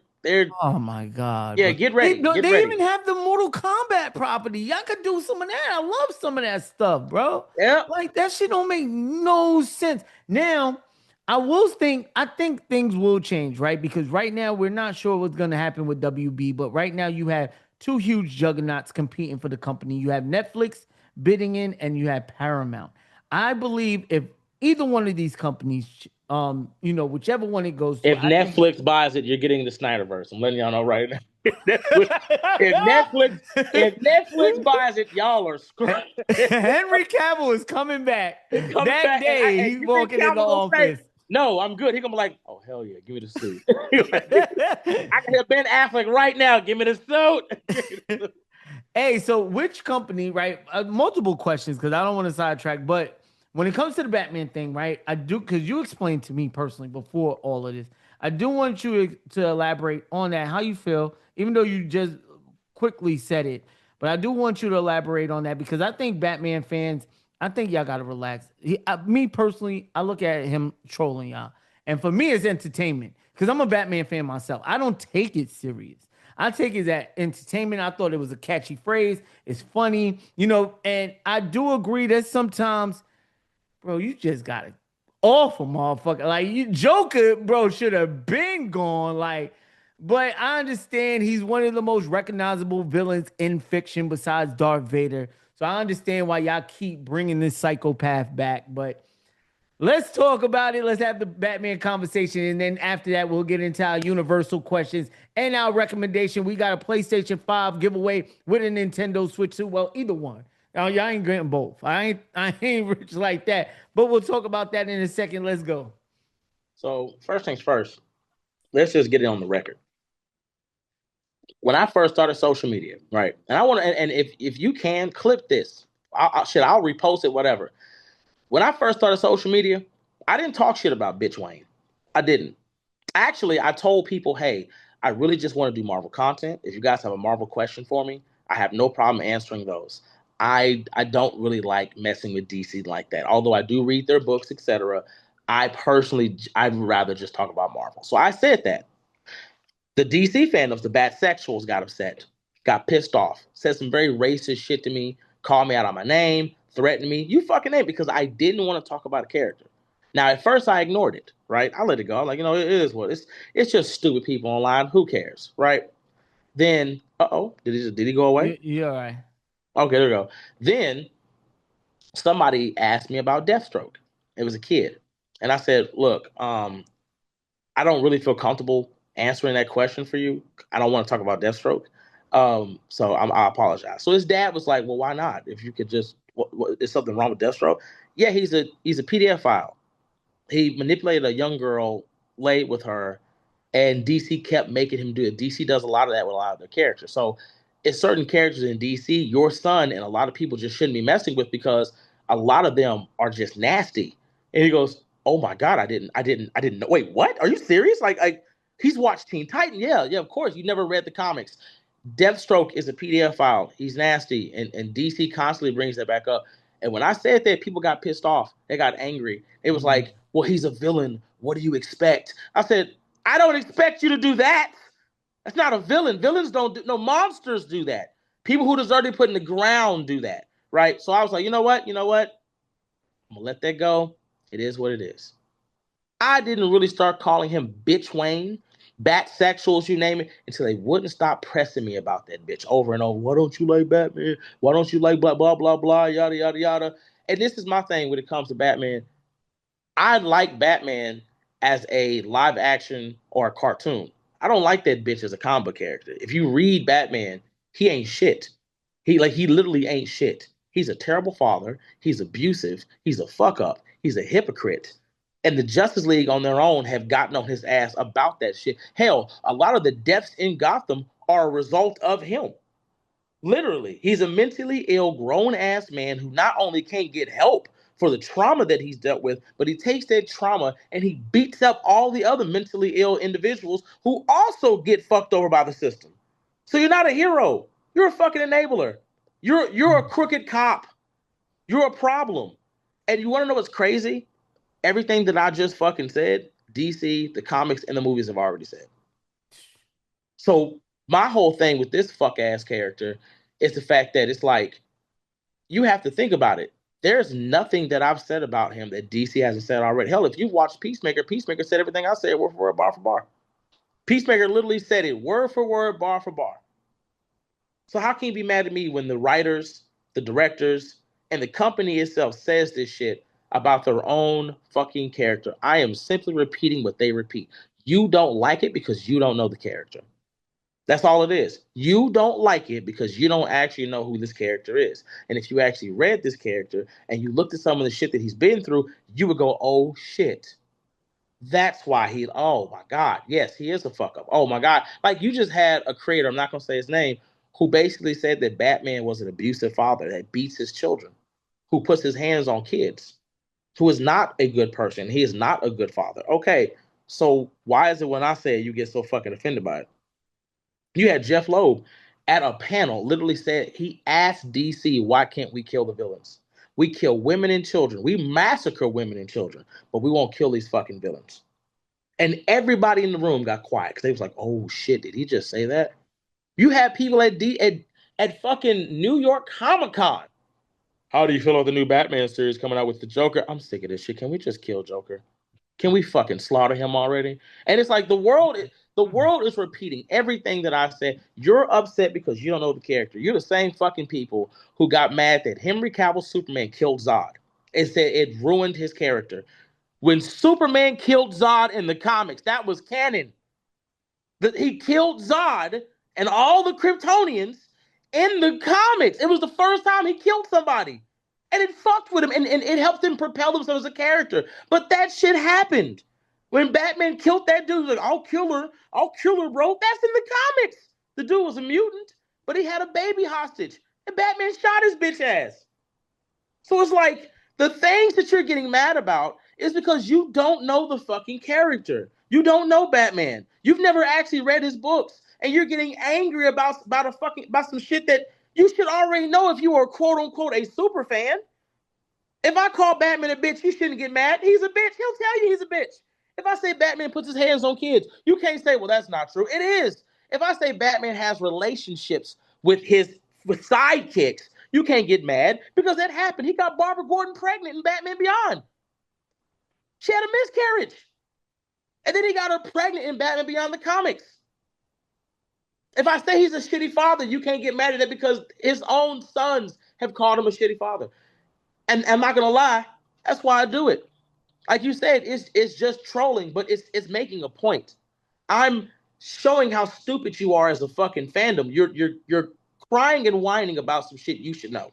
Speaker 6: Oh my God.
Speaker 7: Yeah, get ready.
Speaker 6: They even have the Mortal Kombat property. Y'all could do some of that. I love some of that stuff, bro.
Speaker 7: Yeah.
Speaker 6: Like that shit don't make no sense. Now, I think things will change, right? Because right now we're not sure what's gonna happen with WB, but right now you have two huge juggernauts competing for the company. You have Netflix bidding in, and you have Paramount. I believe if either one of these companies, whichever one it goes to.
Speaker 7: If Netflix buys it, you're getting the Snyderverse. I'm letting y'all know right now. If Netflix buys it, y'all are screwed.
Speaker 6: Henry Cavill is coming back. That day, he's walking in the office.
Speaker 7: No, I'm good. He's gonna be like, oh hell yeah, give me the suit. I can hear Ben Affleck right now. Give me the suit.
Speaker 6: Hey, so which company, right? Multiple questions because I don't want to sidetrack, but when it comes to the Batman thing, right? I do, because you explained to me personally before all of this. I do want you to elaborate on that, how you feel, even though you just quickly said it. But I do want you to elaborate on that because I think Batman fans, I think y'all got to relax. Me personally, I look at him trolling y'all. And for me, it's entertainment because I'm a Batman fan myself. I don't take it serious. I take it as entertainment. I thought it was a catchy phrase. It's funny, and I do agree that sometimes, bro, you just got it awful, motherfucker. Like, you Joker, bro, should have been gone. Like, but I understand he's one of the most recognizable villains in fiction besides Darth Vader. So I understand why y'all keep bringing this psychopath back. But let's talk about it. Let's have the Batman conversation. And then after that, we'll get into our universal questions and our recommendation. We got a PlayStation 5 giveaway with a Nintendo Switch too. Well, either one. Oh, y'all ain't getting both. I ain't rich like that. But we'll talk about that in a second. Let's go.
Speaker 7: So first things first, let's just get it on the record. When I first started social media, right? And I want to, and if you can clip this, I'll repost it, whatever. When I first started social media, I didn't talk shit about Bitch Wayne. I didn't. Actually, I told people, hey, I really just want to do Marvel content. If you guys have a Marvel question for me, I have no problem answering those. I don't really like messing with DC like that. Although I do read their books, etc. I'd rather just talk about Marvel. So I said that. The DC fandoms, the bad sexuals got upset, got pissed off, said some very racist shit to me, called me out on my name, threatened me. You fucking name, because I didn't want to talk about a character. Now, at first, I ignored it, right? I let it go. Like, it is what it's just stupid people online. Who cares, right? Then, did he go away?
Speaker 6: Yeah, all right.
Speaker 7: Okay, there we go. Then somebody asked me about Deathstroke. It was a kid, and I said, "Look, I don't really feel comfortable answering that question for you. I don't want to talk about Deathstroke, so I apologize." So his dad was like, "Well, why not? If you could just, is something wrong with Deathstroke?" Yeah, he's a PDF file. He manipulated a young girl, laid with her, and DC kept making him do it. DC does a lot of that with a lot of their characters. So it's certain characters in DC, your son and a lot of people just shouldn't be messing with, because a lot of them are just nasty. And he goes, "Oh my God, I didn't know. Wait, what? Are you serious? Like he's watched Teen Titan. Yeah, of course. You never read the comics. Deathstroke is a PDF file. He's nasty." And DC constantly brings that back up. And when I said that, people got pissed off. They got angry. It was like, well, he's a villain. What do you expect? I said, I don't expect you to do that. That's not a villain. Villains don't do, no, monsters do that. People who deserve to be put in the ground do that, right? So I was like, you know what? I'm gonna let that go. It is what it is. I didn't really start calling him Bitch Wayne, bat sexuals, you name it, until they wouldn't stop pressing me about that bitch over and over. Why don't you like Batman? Why don't you like blah, blah, blah, blah, yada, yada, yada. And this is my thing when it comes to Batman. I like Batman as a live action or a cartoon. I don't like that bitch as a comic book character. If you read Batman, he ain't shit. He literally ain't shit. He's a terrible father. He's abusive. He's a fuck up. He's a hypocrite. And the Justice League on their own have gotten on his ass about that shit. Hell, a lot of the deaths in Gotham are a result of him. Literally, he's a mentally ill, grown-ass man who not only can't get help for the trauma that he's dealt with, but he takes that trauma and he beats up all the other mentally ill individuals who also get fucked over by the system. So you're not a hero. You're a fucking enabler. You're a crooked cop. You're a problem. And you want to know what's crazy? Everything that I just fucking said, DC, the comics, and the movies have already said. So my whole thing with this fuck ass character is the fact that it's like, you have to think about it. There's nothing that I've said about him that DC hasn't said already. Hell, if you've watched Peacemaker, Peacemaker said everything I said word for word, bar for bar. Peacemaker literally said it word for word, bar for bar. So how can you be mad at me when the writers, the directors, and the company itself says this shit about their own fucking character? I am simply repeating what they repeat. You don't like it because you don't know the character. That's all it is. You don't like it because you don't actually know who this character is. And if you actually read this character and you looked at some of the shit that he's been through, you would go, oh shit. That's why oh my God. Yes, he is a fuck up. Oh my God. Like, you just had a creator, I'm not going to say his name, who basically said that Batman was an abusive father that beats his children, who puts his hands on kids, who is not a good person. He is not a good father. Okay. So why is it when I say it, you get so fucking offended by it? You had Jeff Loeb at a panel literally said, he asked DC, why can't we kill the villains? We kill women and children. We massacre women and children, but we won't kill these fucking villains. And everybody in the room got quiet because they was like, oh shit, did he just say that? You had people at fucking New York Comic Con. How do you feel about the new Batman series coming out with the Joker? I'm sick of this shit. Can we just kill Joker? Can we fucking slaughter him already? And it's like the world is repeating everything that I said. You're upset because you don't know the character. You're the same fucking people who got mad that Henry Cavill's Superman killed Zod and said it ruined his character. When Superman killed Zod in the comics, that was canon. He killed Zod and all the Kryptonians, in the comics. It was the first time he killed somebody. And it fucked with him, and it helped him propel himself as a character. But that shit happened. When Batman killed that dude, he was like, I'll kill her, bro. That's in the comics. The dude was a mutant, but he had a baby hostage. And Batman shot his bitch ass. So it's like, the things that you're getting mad about is because you don't know the fucking character. You don't know Batman. You've never actually read his books. And you're getting angry about some shit that you should already know if you are quote unquote a super fan. If I call Batman a bitch, you shouldn't get mad. He's a bitch. He'll tell you he's a bitch. If I say Batman puts his hands on kids, you can't say, well, that's not true. It is. If I say Batman has relationships with sidekicks, you can't get mad because that happened. He got Barbara Gordon pregnant in Batman Beyond. She had a miscarriage. And then he got her pregnant in Batman Beyond the comics. If I say he's a shitty father, you can't get mad at that because his own sons have called him a shitty father. And I'm not going to lie, that's why I do it. Like you said, it's just trolling, but it's making a point. I'm showing how stupid you are as a fucking fandom. You're crying and whining about some shit you should know.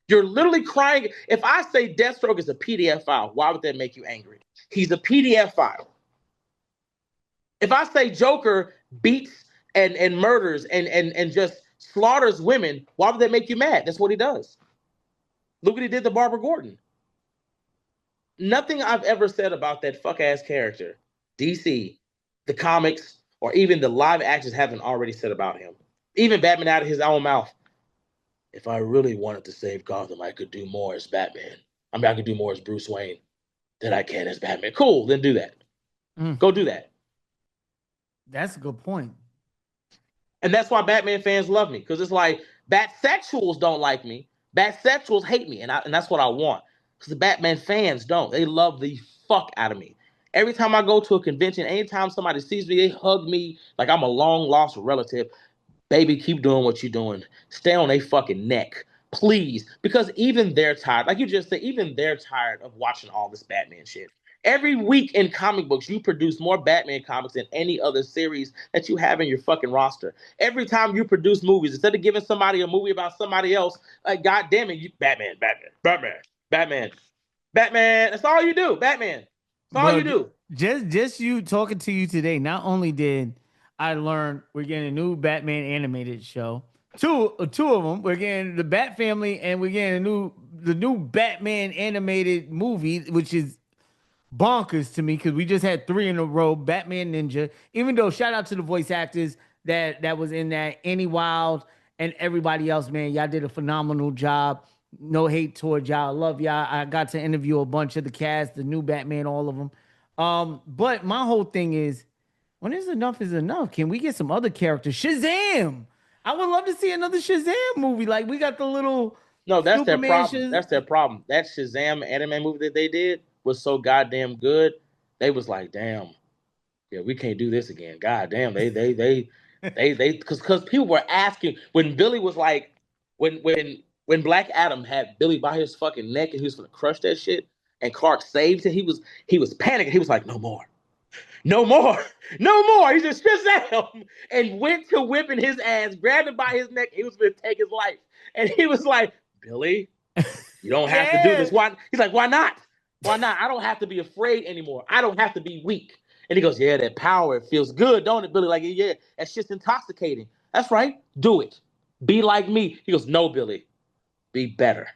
Speaker 7: You're literally crying. If I say Deathstroke is a PDF file, why would that make you angry? He's a PDF file. If I say Joker beats and murders and just slaughters women, why would that make you mad? That's what he does. Look what he did to Barbara Gordon. Nothing I've ever said about that fuck-ass character, DC, the comics, or even the live actions haven't already said about him. Even Batman out of his own mouth. If I really wanted to save Gotham, I could do more as Batman. I mean, I could do more as Bruce Wayne than I can as Batman. Cool, then do that. Go do that.
Speaker 6: That's a good point.
Speaker 7: And that's why Batman fans love me. Because it's like, Batsexuals don't like me. Batsexuals hate me. And that's what I want. Because the Batman fans don't. They love the fuck out of me. Every time I go to a convention, anytime somebody sees me, they hug me like I'm a long-lost relative. Baby, keep doing what you're doing. Stay on their fucking neck. Please. Because even they're tired. Like you just said, even they're tired of watching all this Batman shit. Every week in comic books, you produce more Batman comics than any other series that you have in your fucking roster. Every time you produce movies, instead of giving somebody a movie about somebody else, like, God damn it, you Batman. That's all you do, Batman. That's all you do.
Speaker 6: Just you talking to you today, not only did I learn we're getting a new Batman animated show, two of them, we're getting the Bat Family, and we're getting the new Batman animated movie, which is bonkers to me because we just had 3 in a row. Batman Ninja, even though shout out to the voice actors that was in that, Annie Wild and everybody else, man, y'all did a phenomenal job. No hate towards y'all. I love y'all. I got to interview a bunch of the cast, the new Batman, all of them. But my whole thing is, when is enough is enough? Can we get some other characters? Shazam! I would love to see another Shazam movie. Like, we got the little
Speaker 7: No, that's their
Speaker 6: Superman
Speaker 7: problem. That's their problem. That Shazam anime movie that they did was so goddamn good. They was like, damn, yeah, we can't do this again. God damn, they because people were asking when Billy was like, when Black Adam had Billy by his fucking neck and he was gonna crush that shit, and Clark saved it, he was panicking. He was like, no more. He just Shazam and went to whipping his ass, grabbed him by his neck. He was gonna take his life, and he was like, Billy, you don't have to do this. Why? He's like, why not? Why not? I don't have to be afraid anymore. I don't have to be weak. And he goes, yeah, that power, it feels good, don't it, Billy? Like, yeah, that's just intoxicating. That's right. Do it. Be like me. He goes, no, Billy. Be better.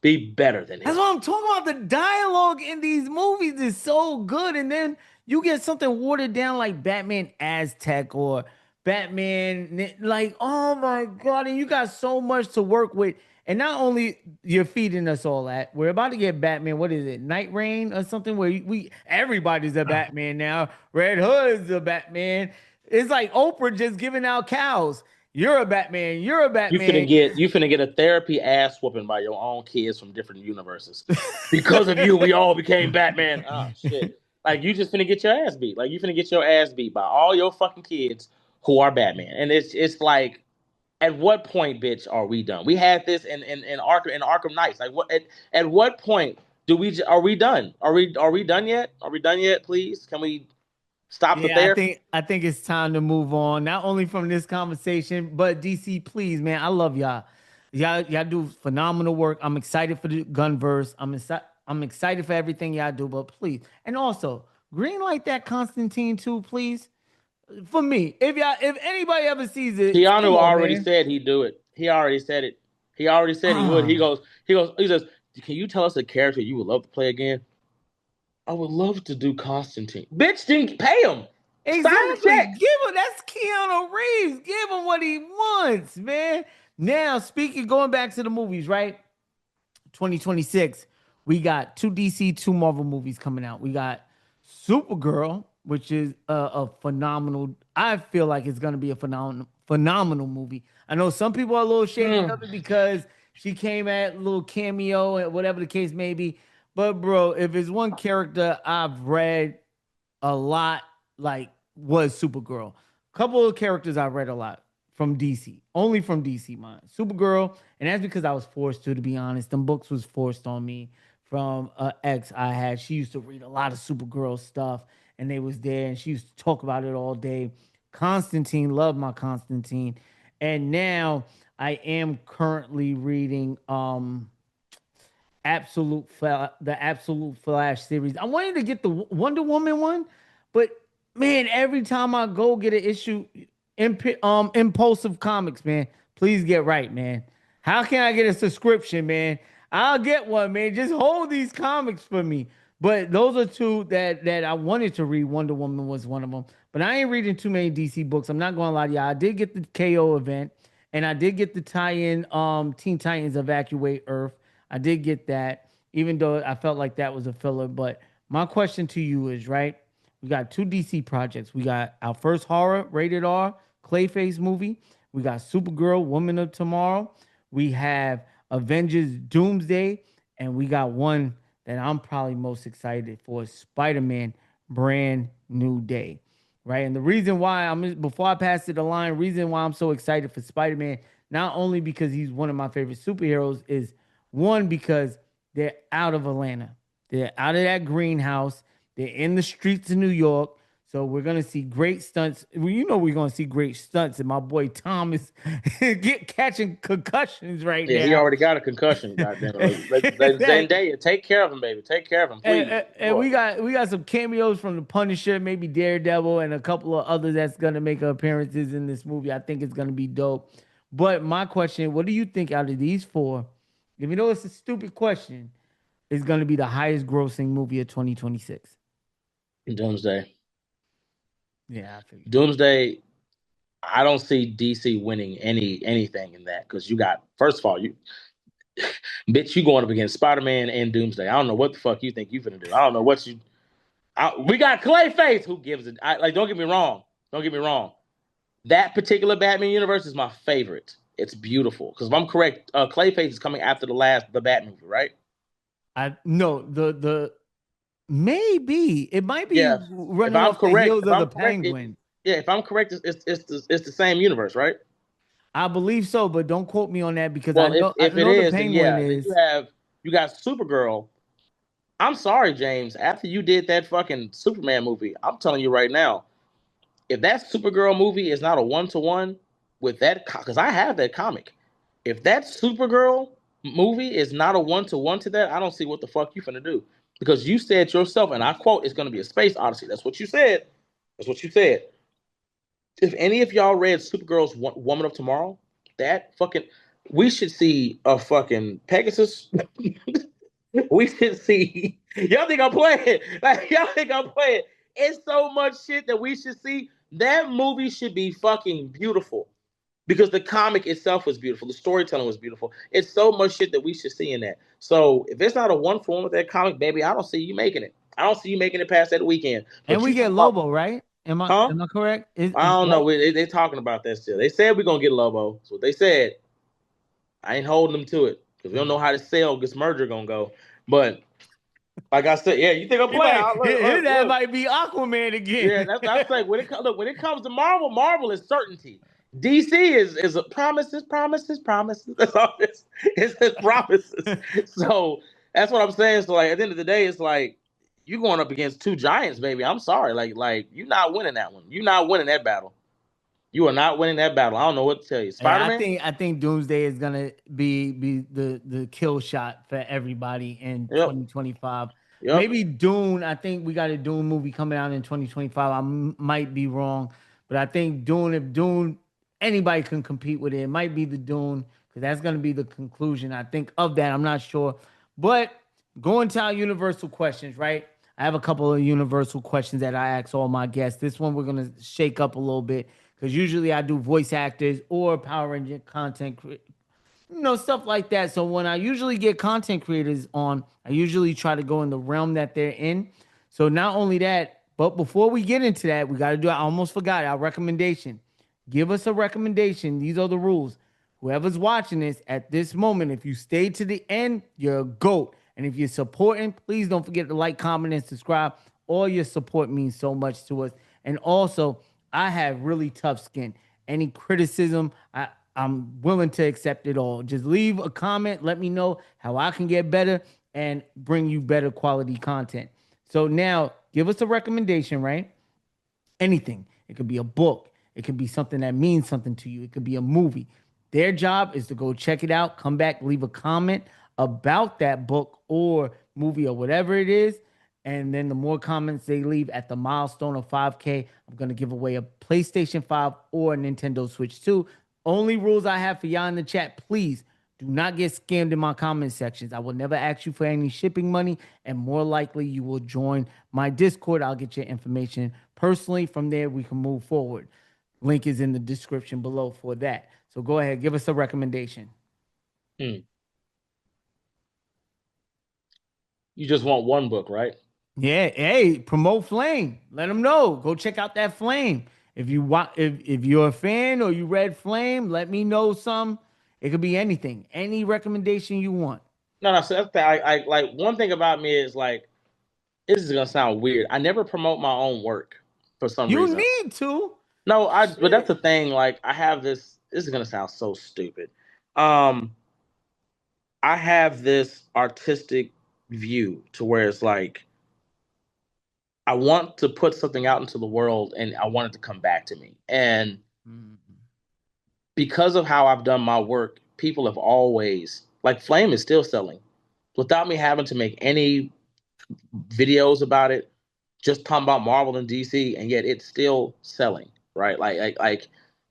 Speaker 7: Be better than him.
Speaker 6: That's what I'm talking about. The dialogue in these movies is so good. And then you get something watered down like Batman Aztec or Batman, like, oh my God. And you got so much to work with. And not only you're feeding us all that, we're about to get Batman. What is it? Night Rain or something where everybody's a Batman now. Red Hood's a Batman. It's like Oprah just giving out cows. You're a Batman. You're a Batman.
Speaker 7: You finna get a therapy ass whooping by your own kids from different universes. Because of you, we all became Batman. Oh shit. Like, you just finna get your ass beat. Like, you finna get your ass beat by all your fucking kids who are Batman. And it's like, at what point, bitch, are we done? We had this in Arkham Knights. Like, at what point are we done? Are we done yet? Are we done yet? Please, can we Stops it
Speaker 6: Yeah,
Speaker 7: there.
Speaker 6: I think it's time to move on. Not only from this conversation, but DC, please, man, I love y'all. Y'all do phenomenal work. I'm excited for the Gunverse. I'm excited for everything y'all do. But please, and also green light that Constantine too, please. For me, if anybody ever sees it, come
Speaker 7: Keanu
Speaker 6: on,
Speaker 7: already
Speaker 6: man.
Speaker 7: said he'd do it. He already said it. He already said he would.
Speaker 6: Ah,
Speaker 7: He says, "Can you tell us a character you would love to play again?" I would love to do Constantine. Bitch, didn't pay him. Sign the
Speaker 6: exactly.
Speaker 7: check.
Speaker 6: Give him that's Keanu Reeves. Give him what he wants, man. Now, speaking, going back to the movies, right? 2026, we got two DC, two Marvel movies coming out. We got Supergirl, which is a phenomenal. I feel like it's gonna be a phenomenal movie. I know some people are a little shaky of it because she came at a little cameo and whatever the case may be. But bro, if it's one character I've read a lot, like was Supergirl. A couple of characters I read a lot from DC, only from DC, mine. Supergirl, and that's because I was forced to be honest. Them books was forced on me from ex I had. She used to read a lot of Supergirl stuff, and they was there, and she used to talk about it all day. Constantine, love my Constantine, and now I am currently reading the Absolute Flash series. I wanted to get the Wonder Woman one, but man, every time I go get an issue, Impulsive Comics, man, please get right, man. How can I get a subscription, man? I'll get one, man. Just hold these comics for me. But those are two that I wanted to read. Wonder Woman was one of them. But I ain't reading too many DC books. I'm not going to lie to y'all. I did get the KO event, and I did get the tie-in Teen Titans Evacuate Earth. I did get that, even though I felt like that was a filler. But my question to you is, right? We got two DC projects. We got our first horror rated R Clayface movie. We got Supergirl, Woman of Tomorrow. We have Avengers Doomsday. And we got one that I'm probably most excited for, Spider-Man Brand New Day. Right. And the reason why before I pass it the line, reason why I'm so excited for Spider-Man, not only because he's one of my favorite superheroes, is one, because they're out of Atlanta. They're out of that greenhouse. They're in the streets of New York. So we're gonna see great stunts. Well, you know we're gonna see great stunts, and my boy Thomas catching concussions right
Speaker 7: Yeah, he
Speaker 6: now.
Speaker 7: already got a concussion. Goddamn it! Zendaya, take care of him, baby. Take care of him, please.
Speaker 6: And we got some cameos from the Punisher, maybe Daredevil, and a couple of others that's gonna make appearances in this movie. I think it's gonna be dope. But my question, what do you think out of these four? Even though it's a stupid question, is gonna be the highest grossing movie of 2026?
Speaker 7: Doomsday.
Speaker 6: Yeah, I figured.
Speaker 7: Doomsday. I don't see DC winning anything in that because you got, first of all, bitch, you going up against Spider-Man and Doomsday. I don't know what the fuck you think you finna do. I don't know what you. We got Clayface. Who gives it? Don't get me wrong. Don't get me wrong. That particular Batman universe is my favorite. It's beautiful because if I'm correct, Clayface is coming after the Bat movie, right?
Speaker 6: I no the maybe it might be
Speaker 7: Yeah.
Speaker 6: running
Speaker 7: If I'm
Speaker 6: off the
Speaker 7: correct,
Speaker 6: heels
Speaker 7: if
Speaker 6: of the
Speaker 7: I'm correct,
Speaker 6: Penguin.
Speaker 7: yeah. If I'm correct, it's the same universe, right?
Speaker 6: I believe so, but don't quote me on that because
Speaker 7: Well,
Speaker 6: I
Speaker 7: if it
Speaker 6: know the
Speaker 7: is, then
Speaker 6: Penguin
Speaker 7: yeah. Then
Speaker 6: is.
Speaker 7: you got Supergirl. I'm sorry, James. After you did that fucking Superman movie, I'm telling you right now, if that Supergirl movie is not a one-to-one with that, because I have that comic. If that Supergirl movie is not a one-to-one to that, I don't see what the fuck you finna do. Because you said yourself, and I quote, it's gonna be a space odyssey. That's what you said. That's what you said. If any of y'all read Supergirl's Woman of Tomorrow, that fucking, we should see a fucking Pegasus. We should see. Y'all think I'm playing? Like y'all think I'm playing? It's so much shit that we should see. That movie should be fucking beautiful because the comic itself was beautiful. The storytelling was beautiful. It's so much shit that we should see in that. So if it's not a one for one with that comic, baby, I don't see you making it. I don't see you making it past that weekend.
Speaker 6: And
Speaker 7: But
Speaker 6: we
Speaker 7: you
Speaker 6: get
Speaker 7: talking about,
Speaker 6: Lobo, right?
Speaker 7: huh?
Speaker 6: Am I correct?
Speaker 7: I don't know. They talking about that still. They said we're gonna get Lobo. That's what they said. I ain't holding them to it because we don't know how this merger gonna go. But like I said, yeah, you think I'm playing?
Speaker 6: His ass
Speaker 7: Look.
Speaker 6: might be Aquaman again.
Speaker 7: Yeah, that's like when it comes to Marvel, Marvel is certainty. DC is a promises. That's all it's promises. So that's what I'm saying. So like at the end of the day, it's like you going up against two giants, baby. I'm sorry. Like you're not winning that one. You're not winning that battle. You are not winning that battle. I don't know what to tell you.
Speaker 6: Yeah,
Speaker 7: Spider-Man?
Speaker 6: I think Doomsday is gonna be the kill shot for everybody in
Speaker 7: Yep.
Speaker 6: 2025.
Speaker 7: Yep.
Speaker 6: Maybe Dune. I think we got a Dune movie coming out in 2025. Might be wrong, but I think Dune. If Dune, anybody can compete with it. It might be the Dune because that's gonna be the conclusion. I think of that. I'm not sure, but going to our universal questions, right? I have a couple of universal questions that I ask all my guests. This one we're gonna shake up a little bit because usually I do voice actors or Power Ranger content, stuff like that. So when I usually get content creators on, I usually try to go in the realm that they're in. So not only that, but before we get into that, we got to do. I almost forgot our recommendation. Give us a recommendation. These are the rules. Whoever's watching this at this moment, if you stay to the end, you're a GOAT. And if you're supporting, please don't forget to like, comment, and subscribe. All your support means so much to us. And also, I have really tough skin. Any criticism, I'm willing to accept it all. Just leave a comment. Let me know how I can get better and bring you better quality content. So now, give us a recommendation, right? Anything. It could be a book. It could be something that means something to you. It could be a movie. Their job is to go check it out, come back, leave a comment about that book or movie or whatever it is. And then the more comments they leave at the milestone of 5K, I'm going to give away a PlayStation 5 or a Nintendo Switch 2. Only rules I have for y'all in the chat, please do not get scammed in my comment sections. I will never ask you for any shipping money, and more likely you will join my Discord. I'll get your information personally. From there, we can move forward. Link is in the description below for that. So go ahead, give us a recommendation.
Speaker 7: You just want one book, right?
Speaker 6: Yeah, hey, promote Flame. Let them know. Go check out that Flame. If you want, if you're a fan or you read Flame, let me know some. It could be anything, any recommendation you want.
Speaker 7: No. So that's I like one thing about me is like this is gonna sound weird. I never promote my own work for some
Speaker 6: You
Speaker 7: reason.
Speaker 6: need to.
Speaker 7: No, but that's the thing. Like I have this. This is gonna sound so stupid. I have this artistic view to where it's like I want to put something out into the world and I want it to come back to me. And because of how I've done my work, people have always like Flame is still selling without me having to make any videos about it, just talking about Marvel and DC, and yet it's still selling, right? Like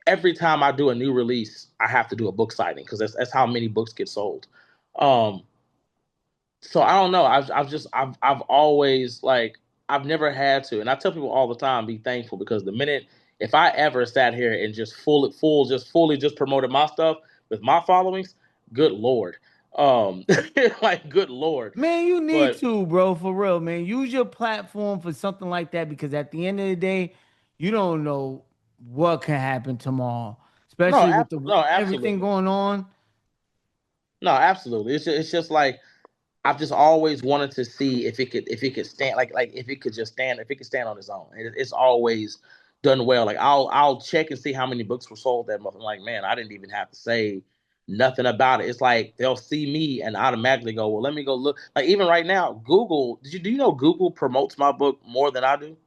Speaker 7: every time I do a new release, I have to do a book signing because that's how many books get sold. So I don't know. I've always like I've never had to, and I tell people all the time, be thankful because the minute if I ever sat here and just fully promoted my stuff with my followings, good lord, like good lord,
Speaker 6: Man, you need to, bro, for real, man. Use your platform for something like that because at the end of the day, you don't know what can happen tomorrow, especially with everything going on.
Speaker 7: No, absolutely. It's just like I've just always wanted to see if it could stand like if it could just stand if it could stand on its own. It's always done well. Like I'll check and see how many books were sold that month. I'm like, man, I didn't even have to say nothing about it. It's like they'll see me and automatically go, well, let me go look. Like even right now, Google. Do you know Google promotes my book more than I do?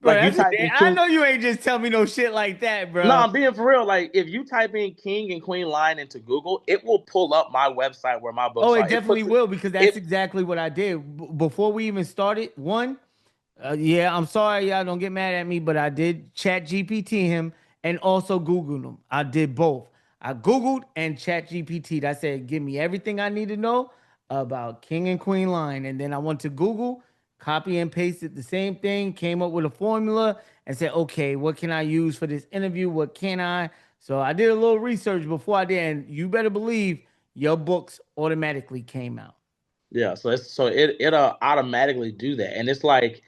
Speaker 6: Bro,
Speaker 7: Like you type in
Speaker 6: I know you ain't just tell me no shit like that, bro.
Speaker 7: No, I'm being for real. Like, if you type in King and Queen Line into Google, it will pull up my website where my books are.
Speaker 6: Oh, it definitely will because that's exactly what I did before we even started. Yeah, I'm sorry, y'all don't get mad at me, but I did Chat GPT him and also Googled him. I did both. I Googled and Chat GPT. I said, give me everything I need to know about King and Queen Line, and then I went to Google, copy and pasted the same thing, came up with a formula, and said, okay, what can I use for this interview? What can I? So I did a little research before I did, and you better believe your books automatically came out.
Speaker 7: Yeah, so it automatically do that, and it's like,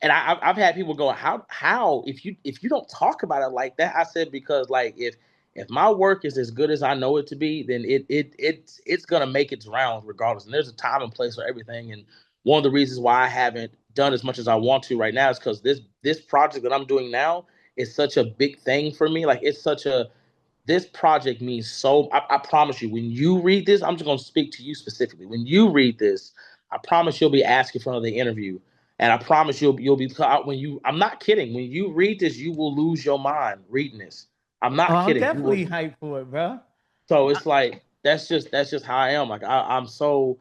Speaker 7: and I've had people go, how if you don't talk about it like that? I said because like if my work is as good as I know it to be, then it's gonna make its rounds regardless. And there's a time and place for everything. And one of the reasons why I haven't done as much as I want to right now is because this project that I'm doing now is such a big thing for me. Like this project means so. I promise you, when you read this, I'm just gonna speak to you specifically. When you read this, I promise you'll be asking for another interview. And I promise you'll be when you. I'm not kidding. When you read this, you will lose your mind reading this. I'm
Speaker 6: Oh,
Speaker 7: not
Speaker 6: I'm
Speaker 7: kidding. You will.
Speaker 6: definitely hyped for it, bro.
Speaker 7: So it's like that's just how I am. Like I'm so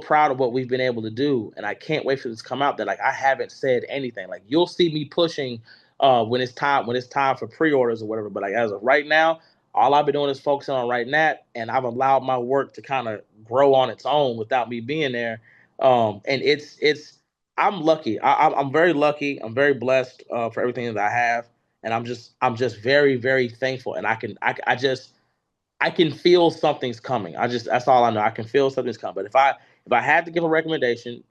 Speaker 7: proud of what we've been able to do, and I can't wait for this to come out. That like I haven't said anything. Like you'll see me pushing when it's time for pre-orders or whatever. But like as of right now, all I've been doing is focusing on writing that, and I've allowed my work to kind of grow on its own without me being there. And it's I'm lucky. I'm very lucky. I'm very blessed for everything that I have, and I'm just very very thankful. And I can feel something's coming. That's all I know. I can feel something's coming. But if I had to give a recommendation,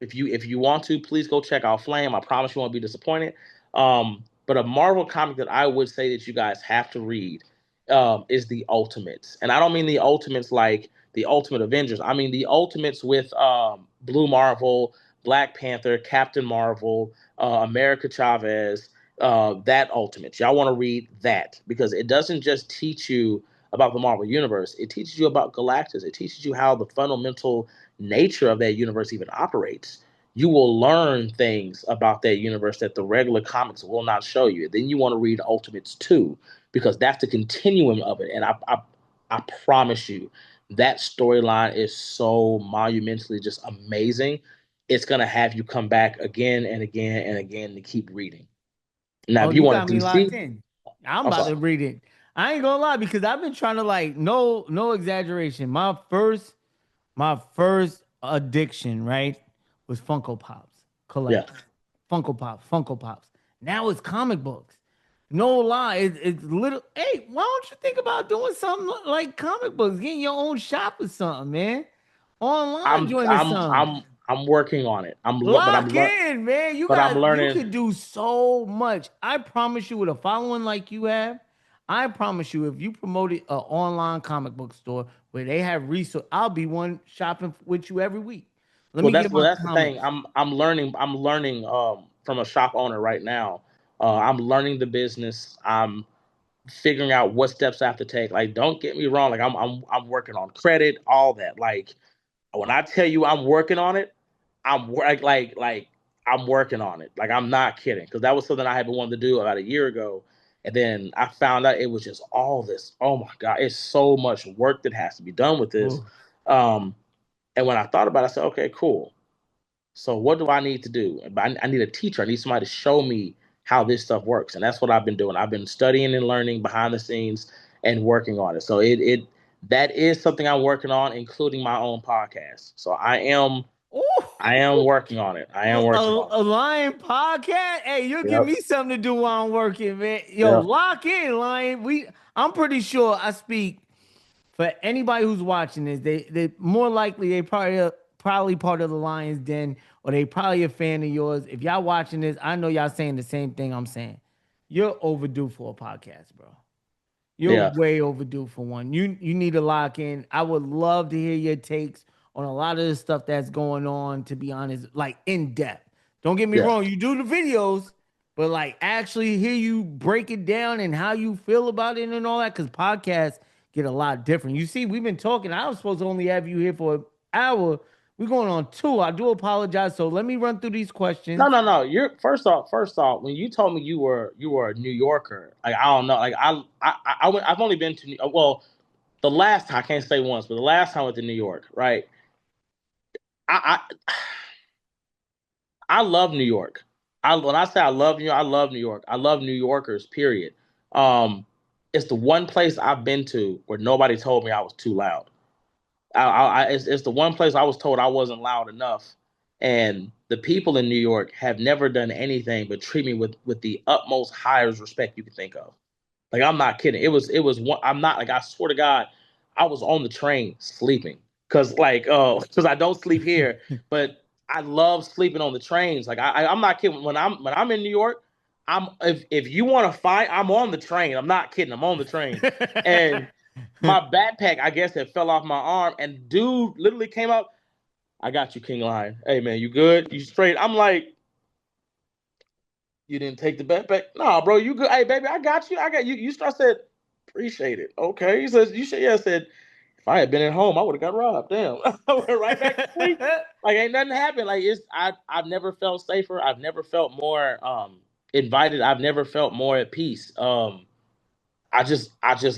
Speaker 7: if you want to, please go check out Flame. I promise you won't be disappointed. But a Marvel comic that I would say that you guys have to read is the Ultimates, and I don't mean the Ultimates like the Ultimate Avengers. I mean the Ultimates with Blue Marvel, Black Panther, Captain Marvel, America Chavez. That Ultimates. Y'all want to read that because it doesn't just teach you about the Marvel Universe. It teaches you about Galactus. It teaches you how the fundamental nature of that universe even operates. You will learn things about that universe that the regular comics will not show you. Then you want to read Ultimates 2 because that's the continuum of it. And I promise you, that storyline is so monumentally just amazing. It's going to have you come back again and again and again to keep reading. Now,
Speaker 6: Oh,
Speaker 7: if you
Speaker 6: you
Speaker 7: want
Speaker 6: got
Speaker 7: to
Speaker 6: me locked
Speaker 7: DC,
Speaker 6: in. I'm
Speaker 7: I'm
Speaker 6: about to
Speaker 7: sorry.
Speaker 6: read it. I ain't gonna lie because I've been trying to like no exaggeration. My first addiction, right, was Funko Pops
Speaker 7: Yeah.
Speaker 6: collecting. Funko Pops. Now it's comic books. No lie, it's little. Hey, why don't you think about doing something like comic books? Getting your own shop or something, man. Online
Speaker 7: I'm
Speaker 6: joining
Speaker 7: I'm
Speaker 6: some.
Speaker 7: I'm I'm working on it.
Speaker 6: Lock in, man.
Speaker 7: I'm
Speaker 6: You
Speaker 7: learning.
Speaker 6: could do so much. I promise you, with a following like you have, I promise you, if you promoted an online comic book store where they have resource, I'll be one shopping with you every week. Let me get
Speaker 7: Well
Speaker 6: my
Speaker 7: that's the thing.
Speaker 6: comics.
Speaker 7: I'm learning from a shop owner right now. I'm learning the business. I'm figuring out what steps I have to take. Like don't get me wrong, like I'm working on credit, all that. Like when I tell you I'm working on it, like I'm working on it. Like I'm not kidding because that was something I had been wanting to do about a year ago, and then I found out it was just all this. Oh my god, it's so much work that has to be done with this.
Speaker 6: Ooh.
Speaker 7: Um, and when I thought about it, I said, okay, cool. So what do I need to do? I need a teacher. I need somebody to show me how this stuff works, and that's what I've been doing. I've been studying and learning behind the scenes and working on it. So it that is something I'm working on, including my own podcast. So I am
Speaker 6: Ooh.
Speaker 7: working on it. I am working on
Speaker 6: A Lion podcast. Hey, you'll
Speaker 7: it.
Speaker 6: give
Speaker 7: Yep.
Speaker 6: me something to do while I'm working, man. Yo,
Speaker 7: Yep.
Speaker 6: lock in, Lion. I'm pretty sure I speak for anybody who's watching this. They more likely they probably part of the Lions Den, or they probably a fan of yours. If y'all watching this, I know y'all saying the same thing I'm saying. You're overdue for a podcast, bro. You're
Speaker 7: Yeah.
Speaker 6: way overdue for one. You need to lock in. I would love to hear your takes on a lot of the stuff that's going on, to be honest, like in depth. Don't get me
Speaker 7: Yeah.
Speaker 6: wrong, you do the videos, but like actually hear you break it down and how you feel about it and all that, because podcasts get a lot different. You see, we've been talking. I was supposed to only have you here for an hour. We're going on two. I do apologize. So let me run through these
Speaker 7: No,
Speaker 6: questions.
Speaker 7: no, no. You're first off, when you told me you were a New Yorker, like I don't know, like I've only been to well, the last time I can't say once, but the last time I went to New York, right? I I love New York. When I say I love New York, I love New York. I love New Yorkers. Period. It's the one place I've been to where nobody told me I was too loud. It's the one place I was told I wasn't loud enough, and the people in New York have never done anything but treat me with the utmost highest respect you could think of. Like I'm not kidding. It was one. I'm not like I swear to God, I was on the train sleeping because I don't sleep here, but I love sleeping on the trains. Like I'm not kidding. When I'm in New York, if you want to fight, I'm on the train. I'm not kidding. I'm on the train, and my backpack I guess had fell off my arm, and dude literally came up. I got you, King Lion. Hey man, you good? You straight? I'm like, you didn't take the backpack? Nah, bro, you good? Hey, baby, I got you. I got you. I said, appreciate it. Okay. He says, you should, yeah, I said, If I had been at home, I would have got robbed. Damn, I went right back to sleep. Like ain't nothing happened. Like I've never felt safer. I've never felt more invited. I've never felt more at peace. I just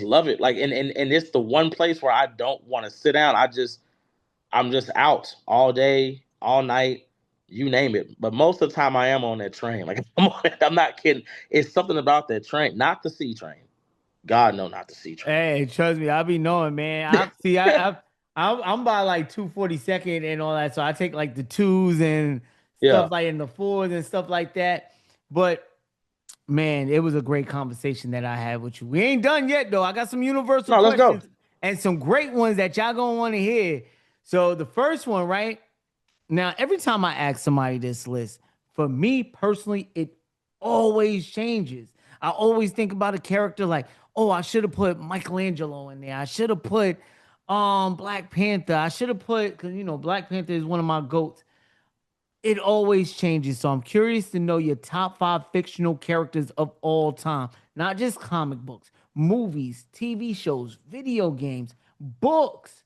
Speaker 7: love it. Like and it's the one place where I don't want to sit down. I'm just out all day, all night, you name it. But most of the time I am on that train. Like I'm not kidding. It's something about that train, not the C train. God no, not the C train.
Speaker 6: Hey, trust me, I be knowing, man. I'm by like 242nd and all that, so I take like the twos and
Speaker 7: Yeah.
Speaker 6: stuff like in the fours and stuff like that. But man, it was a great conversation that I had with you. We ain't done yet though. I got some universal
Speaker 7: No, let's go.
Speaker 6: questions and some great ones that y'all gonna want to hear. So the first one, right? Now, every time I ask somebody this list, for me personally, it always changes. I always think about a character like, oh, I should have put Michelangelo in there. I should have put Black Panther. I should have put, because Black Panther is one of my goats. It always changes. So I'm curious to know your top 5 fictional characters of all time. Not just comic books, movies, TV shows, video games, books.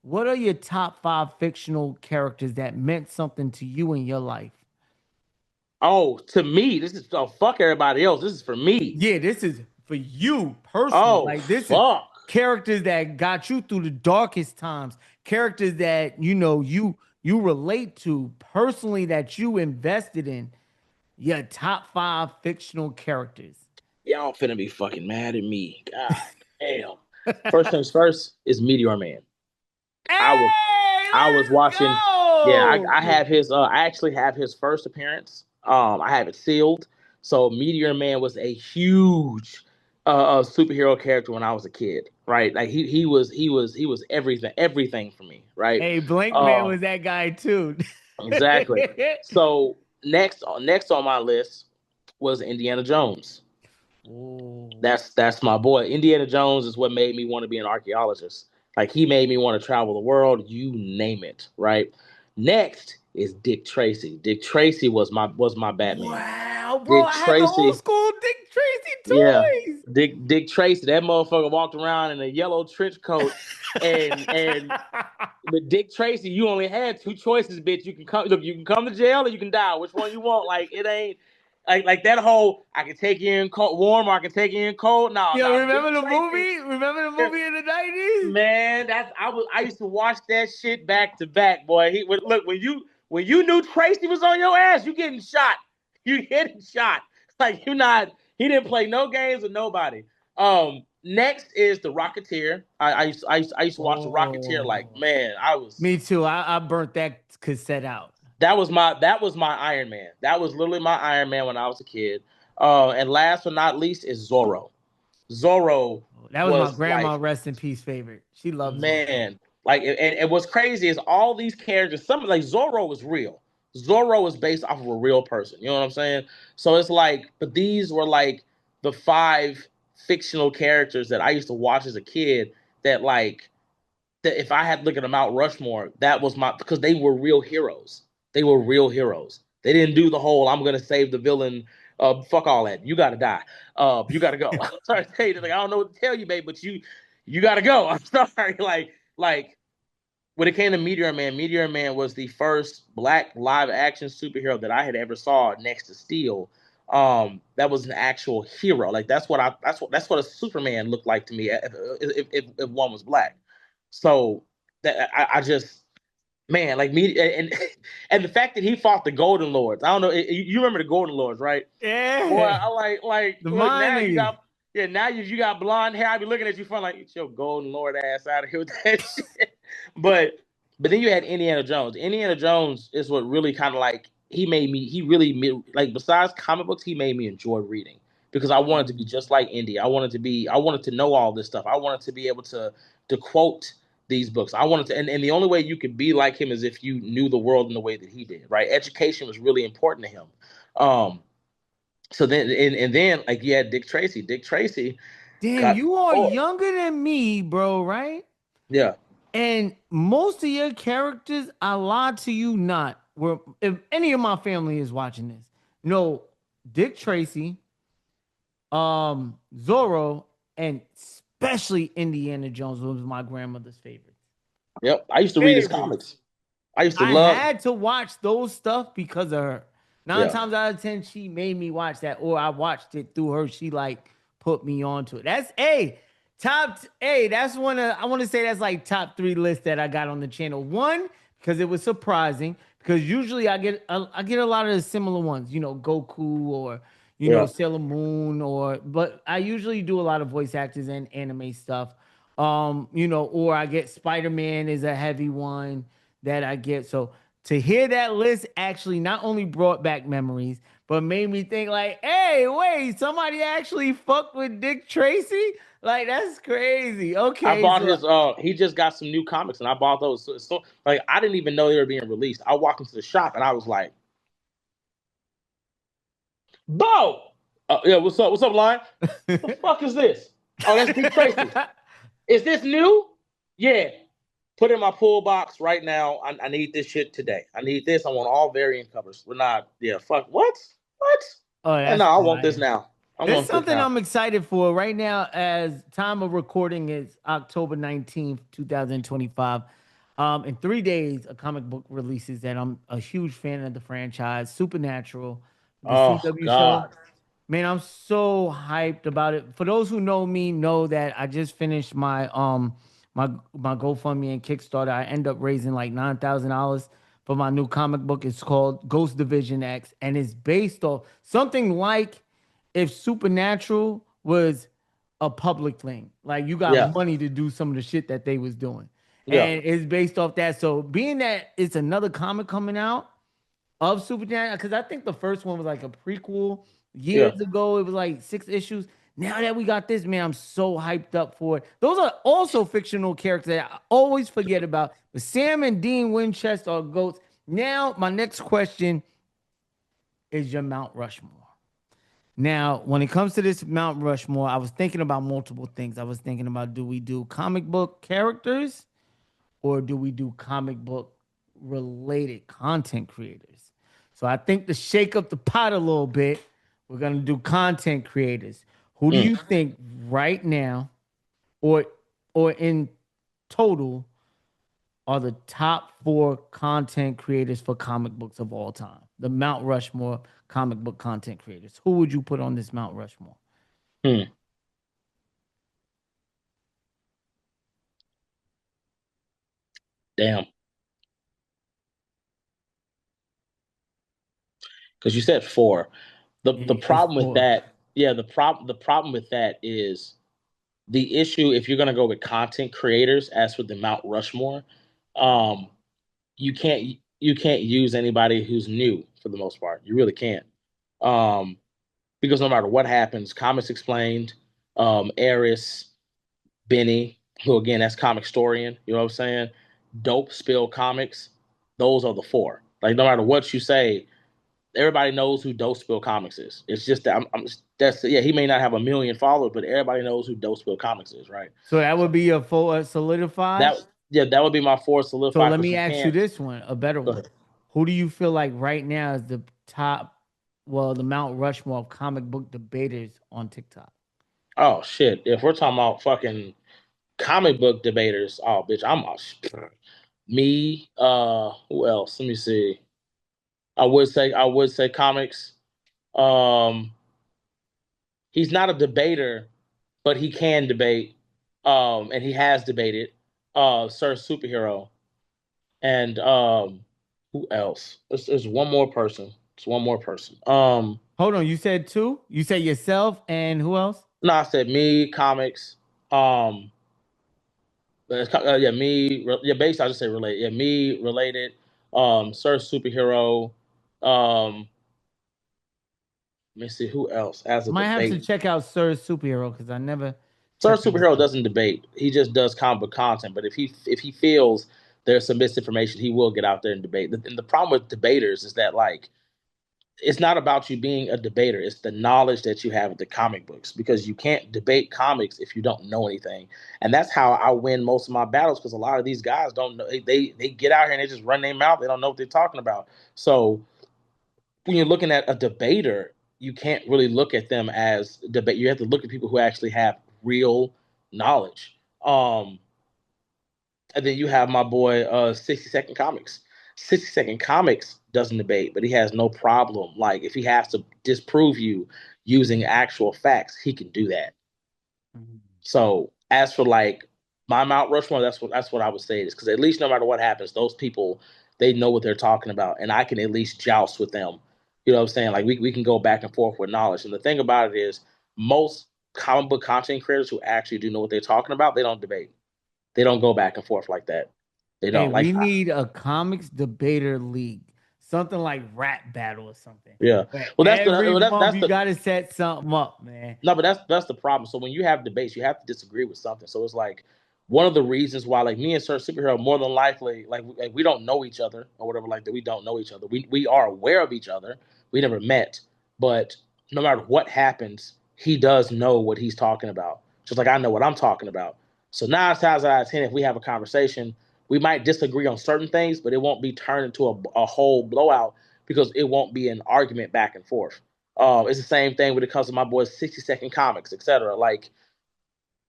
Speaker 6: What are your top 5 fictional characters that meant something to you in your life?
Speaker 7: Oh, to me, this is fuck everybody else. This is for me.
Speaker 6: Yeah, this is for you personally.
Speaker 7: Oh,
Speaker 6: Like this is
Speaker 7: fuck.
Speaker 6: characters that got you through the darkest times, characters that you relate to personally, that you invested in. Your top 5 fictional characters.
Speaker 7: Y'all finna be fucking mad at me. God damn. First things first is Meteor Man.
Speaker 6: Hey,
Speaker 7: I was watching.
Speaker 6: go!
Speaker 7: Yeah, I have his. I actually have his first appearance. I have it sealed. So Meteor Man was a huge superhero character when I was a kid. Right, like he was everything for me. Right.
Speaker 6: Hey, Blank Man was that guy too.
Speaker 7: Exactly. So next on my list was Indiana Jones.
Speaker 6: Ooh.
Speaker 7: That's my boy. Indiana Jones is what made me want to be an archaeologist. Like he made me want to travel the world, you name it, right? Next is Dick Tracy. Dick Tracy was my Batman.
Speaker 6: Wow, bro,
Speaker 7: Dick
Speaker 6: I had the
Speaker 7: Tracy,
Speaker 6: old school Dick Tracy
Speaker 7: yeah.
Speaker 6: toys.
Speaker 7: Dick Tracy, that motherfucker walked around in a yellow trench coat and but Dick Tracy, you only had 2 choices, bitch. You can come to jail or you can die. Which one you want? Like it ain't like that whole I can take you in cold, warm or I can take you in cold. No,
Speaker 6: Yo,
Speaker 7: no.
Speaker 6: remember
Speaker 7: Dick
Speaker 6: the
Speaker 7: Tracy,
Speaker 6: movie? Remember the movie in the 90s?
Speaker 7: man, I used to watch that shit back to back, boy. Look when you knew Tracy was on your ass, you getting shot. You getting shot. Like he didn't play no games with nobody. Next is the Rocketeer. I used to watch the Rocketeer. Like man,
Speaker 6: Me too. I burnt that cassette out.
Speaker 7: That was my Iron Man. That was literally my Iron Man when I was a kid. And last but not least is Zorro. Zorro.
Speaker 6: That was my grandma, like, rest in peace, favorite. She loved
Speaker 7: man. Zorro. Like and what's crazy is all these characters. Some like Zorro was real. Zorro is based off of a real person. You know what I'm saying? So it's like, but these were like the 5 fictional characters that I used to watch as a kid. That if I had to look at Mount Rushmore, that was because they were real heroes. They were real heroes. They didn't do the whole "I'm gonna save the villain." Fuck all that. You gotta die. You gotta go. I'm sorry to tell you, like I don't know what to tell you, babe, but you gotta go. I'm sorry. Like when it came to Meteor Man was the first Black live action superhero that I had ever saw next to Steel. That was an actual hero. Like that's what a Superman looked like to me if one was Black. So that I just. Man, like me, and the fact that he fought the Golden Lords. I don't know. You remember the Golden Lords, right?
Speaker 6: Yeah.
Speaker 7: Boy, I like
Speaker 6: the
Speaker 7: look,
Speaker 6: now
Speaker 7: you got now you got blonde hair. I be looking at you fun like get your Golden Lord ass out of here with that shit. But then you had Indiana Jones. Indiana Jones is what really kind of like he really like besides comic books, he made me enjoy reading because I wanted to be just like Indy. I wanted to know all this stuff. I wanted to be able to quote these books. I wanted to, and the only way you could be like him is if you knew the world in the way that he did, right? Education was really important to him. So then, and then, like you had Dick Tracy. Dick Tracy.
Speaker 6: Damn, you are younger than me, bro, right?
Speaker 7: Yeah.
Speaker 6: And most of your characters, I lied to you not. If any of my family is watching this, Dick Tracy, Zorro, and especially Indiana Jones was my grandmother's favorite.
Speaker 7: Yep. I used to read his comics. I used to love.
Speaker 6: had to watch those stuff because of her. Nine
Speaker 7: Yeah.
Speaker 6: times out of 10, she made me watch that, or I watched it through her. She like put me onto it. That's that's one of, I want to say that's like top 3 lists that I got on the channel. One, because it was surprising, because usually I get a lot of the similar ones, Goku or
Speaker 7: Yeah.
Speaker 6: Sailor Moon, but I usually do a lot of voice actors and anime stuff. Or I get Spider-Man is a heavy one that I get. So to hear that list actually not only brought back memories, but made me think like, hey, wait, somebody actually fucked with Dick Tracy? Like, that's crazy. Okay.
Speaker 7: I bought his he just got some new comics and I bought those. So like I didn't even know they were being released. I walked into the shop and I was like, Bo! Yeah, what's up? What's up, Lion? What the fuck is this? Oh, that's Dick Tracy. Is this new? Yeah. Put it in my pull box right now. I need this shit today. I need this. I want all variant covers. We're not, fuck. What?
Speaker 6: Oh, that's
Speaker 7: no, I want this now.
Speaker 6: It's something I'm excited for right now. As time of recording is October 19th, 2025. In 3 days, a comic book releases that I'm a huge fan of the franchise, Supernatural, the CW show. Man, I'm so hyped about it. For those who know me, know that I just finished my my GoFundMe and Kickstarter. I end up raising like $9,000 for my new comic book. It's called Ghost Division X, and it's based off something like if Supernatural was a public thing. Like you got money to do some of the shit that they was doing.
Speaker 7: Yeah.
Speaker 6: And it's based off that. So being that it's another comic coming out of Supernatural, because I think the first one was like a prequel years ago. It was like 6 issues. Now that we got this, man, I'm so hyped up for it. Those are also fictional characters that I always forget about. But Sam and Dean Winchester are goats. Now, my next question is your Mount Rushmore. Now, when it comes to this Mount Rushmore, I was thinking about multiple things. I was thinking about, do we do comic book characters or do we do comic book related content creators? So I think to shake up the pot a little bit, we're going to do content creators. Who do you think right now or in total are the top 4 content creators for comic books of all time? The Mount Rushmore comic book content creators. Who would you put on this Mount Rushmore?
Speaker 7: Damn. Because you said 4. The problem with that, the problem with that is the issue. If you're gonna go with content creators, as for the Mount Rushmore, you can't use anybody who's new for the most part. You really can't, because no matter what happens, Comics Explained, Eris, Benny, who again that's Comic Storian, you know what I'm saying? Dope Spill Comics, those are the 4. Like no matter what you say, everybody knows who Dope Spill Comics is. It's just that he may not have a million followers, but everybody knows who Dope Spill Comics is, right?
Speaker 6: So that would be a full solidified.
Speaker 7: That would be my 4 solidified.
Speaker 6: So let me ask you this one, a better one. Who do you feel like right now is the top, the Mount Rushmore of comic book debaters on TikTok?
Speaker 7: Oh shit! If we're talking about fucking comic book debaters, oh bitch, I'm me. Who else? Let me see. I would say comics. He's not a debater, but he can debate. And he has debated. Sir Superhero, and who else? There's one more person. It's one more person.
Speaker 6: Hold on, you said 2? You said yourself and who else?
Speaker 7: No, I said me, comics. Me. Basically, I just say related. Yeah, me, related. Sir Superhero. Let me see who else as a
Speaker 6: Might
Speaker 7: debate.
Speaker 6: have to check out Sir Superhero because I never.
Speaker 7: Sir Superhero doesn't debate. He just does comic book content. But if he feels there's some misinformation, he will get out there and debate. And the problem with debaters is that like it's not about you being a debater. It's the knowledge that you have of the comic books, because you can't debate comics if you don't know anything. And that's how I win most of my battles, because a lot of these guys don't know. They get out here and they just run their mouth. They don't know what they're talking about. So when you're looking at a debater, you can't really look at them as debate. You have to look at people who actually have real knowledge. And then you have my boy 60 Second Comics. 60 Second Comics doesn't debate, but he has no problem. Like if he has to disprove you using actual facts, he can do that. So as for like my Mount Rushmore, that's what I would say is because at least no matter what happens, those people they know what they're talking about, and I can at least joust with them. You know what I'm saying? Like we can go back and forth with knowledge. And the thing about it is, most comic book content creators who actually do know what they're talking about, they don't debate. They don't go back and forth like that. They
Speaker 6: Hey,
Speaker 7: don't like.
Speaker 6: we need a comics debater league, something like rap battle or something.
Speaker 7: Yeah.
Speaker 6: Where
Speaker 7: Well,
Speaker 6: every month
Speaker 7: that's
Speaker 6: you
Speaker 7: the
Speaker 6: got to set something up, man.
Speaker 7: no, but that's the problem. So when you have debates, you have to disagree with something. So it's like one of the reasons why, like me and Sir Superhero, more than likely, like we don't know each other or whatever, like that. We don't know each other. We are aware of each other. We never met, but no matter what happens, he does know what he's talking about. Just like I know what I'm talking about. So 9 times out of 10, if we have a conversation, we might disagree on certain things, but it won't be turned into a whole blowout because it won't be an argument back and forth. It's the same thing when it comes to my boys 60 Second Comics, etc. Like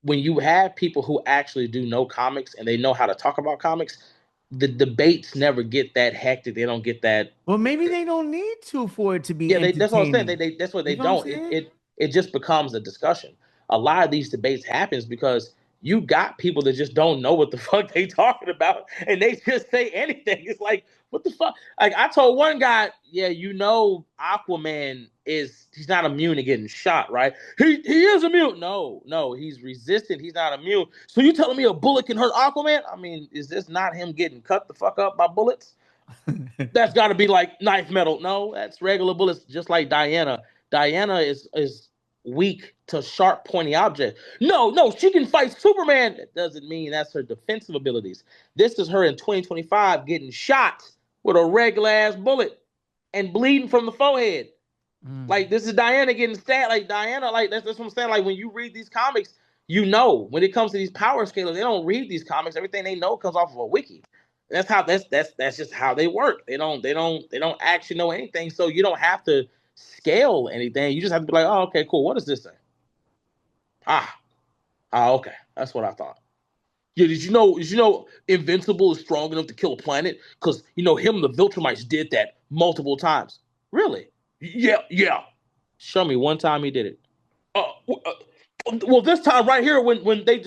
Speaker 7: when you have people who actually do know comics and they know how to talk about comics, the debates never get that hectic. They don't get that.
Speaker 6: Well, maybe they don't need to for it to be
Speaker 7: Yeah, that's what I'm saying.
Speaker 6: entertaining.
Speaker 7: That's what they
Speaker 6: You know what
Speaker 7: don't.
Speaker 6: I'm saying?
Speaker 7: It just becomes a discussion. A lot of these debates happens because you got people that just don't know what the fuck they talking about, and they just say anything. It's like, what the fuck? Like I told one guy, yeah, you know, Aquaman he's not immune to getting shot, right? He is immune. No, he's resistant. He's not immune. So you telling me a bullet can hurt Aquaman? I mean, is this not him getting cut the fuck up by bullets? That's got to be like knife metal. No, that's regular bullets. Just like Diana. Diana is weak to sharp, pointy objects. No, she can fight Superman. That doesn't mean that's her defensive abilities. This is her in 2025 getting shot with a regular ass bullet and bleeding from the forehead. Like this is Diana getting stabbed. Like Diana, like that's what I'm saying. Like when you read these comics, you know when it comes to these power scalers, they don't read these comics. Everything they know comes off of a wiki. That's just how they work. They don't actually know anything. So you don't have to scale anything. You just have to be like, oh, okay, cool. What does this say? Okay. That's what I thought. Yeah, did you know Invincible is strong enough to kill a planet? Because him and the Viltrumites did that multiple times. Really? Yeah. Show me one time he did it. Well, this time right here when they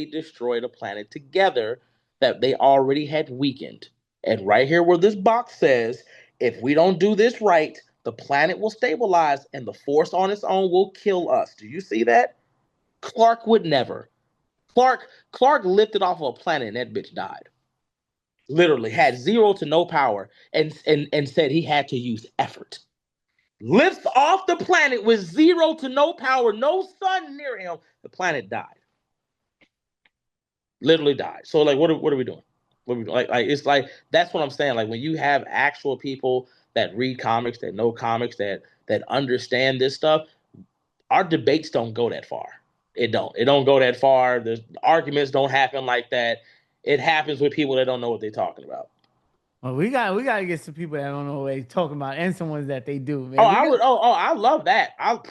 Speaker 7: destroyed a planet together that they already had weakened. And right here where this box says, if we don't do this right, the planet will stabilize and the force on its own will kill us. Do you see that? Clark would never. Clark lifted off of a planet and that bitch died. Literally had zero to no power and said he had to use effort. Lifts off the planet with zero to no power, no sun near him. The planet died. Literally died. So like, what are we doing? What are we doing? Like it's like that's what I'm saying. Like when you have actual people that read comics, that know comics, that understand this stuff, our debates don't go that far. It don't go that far. The arguments don't happen like that. It happens with people that don't know what they're talking about.
Speaker 6: Well, we got to get some people that don't know what they're talking about, and some ones that they do, man.
Speaker 7: I love that. I love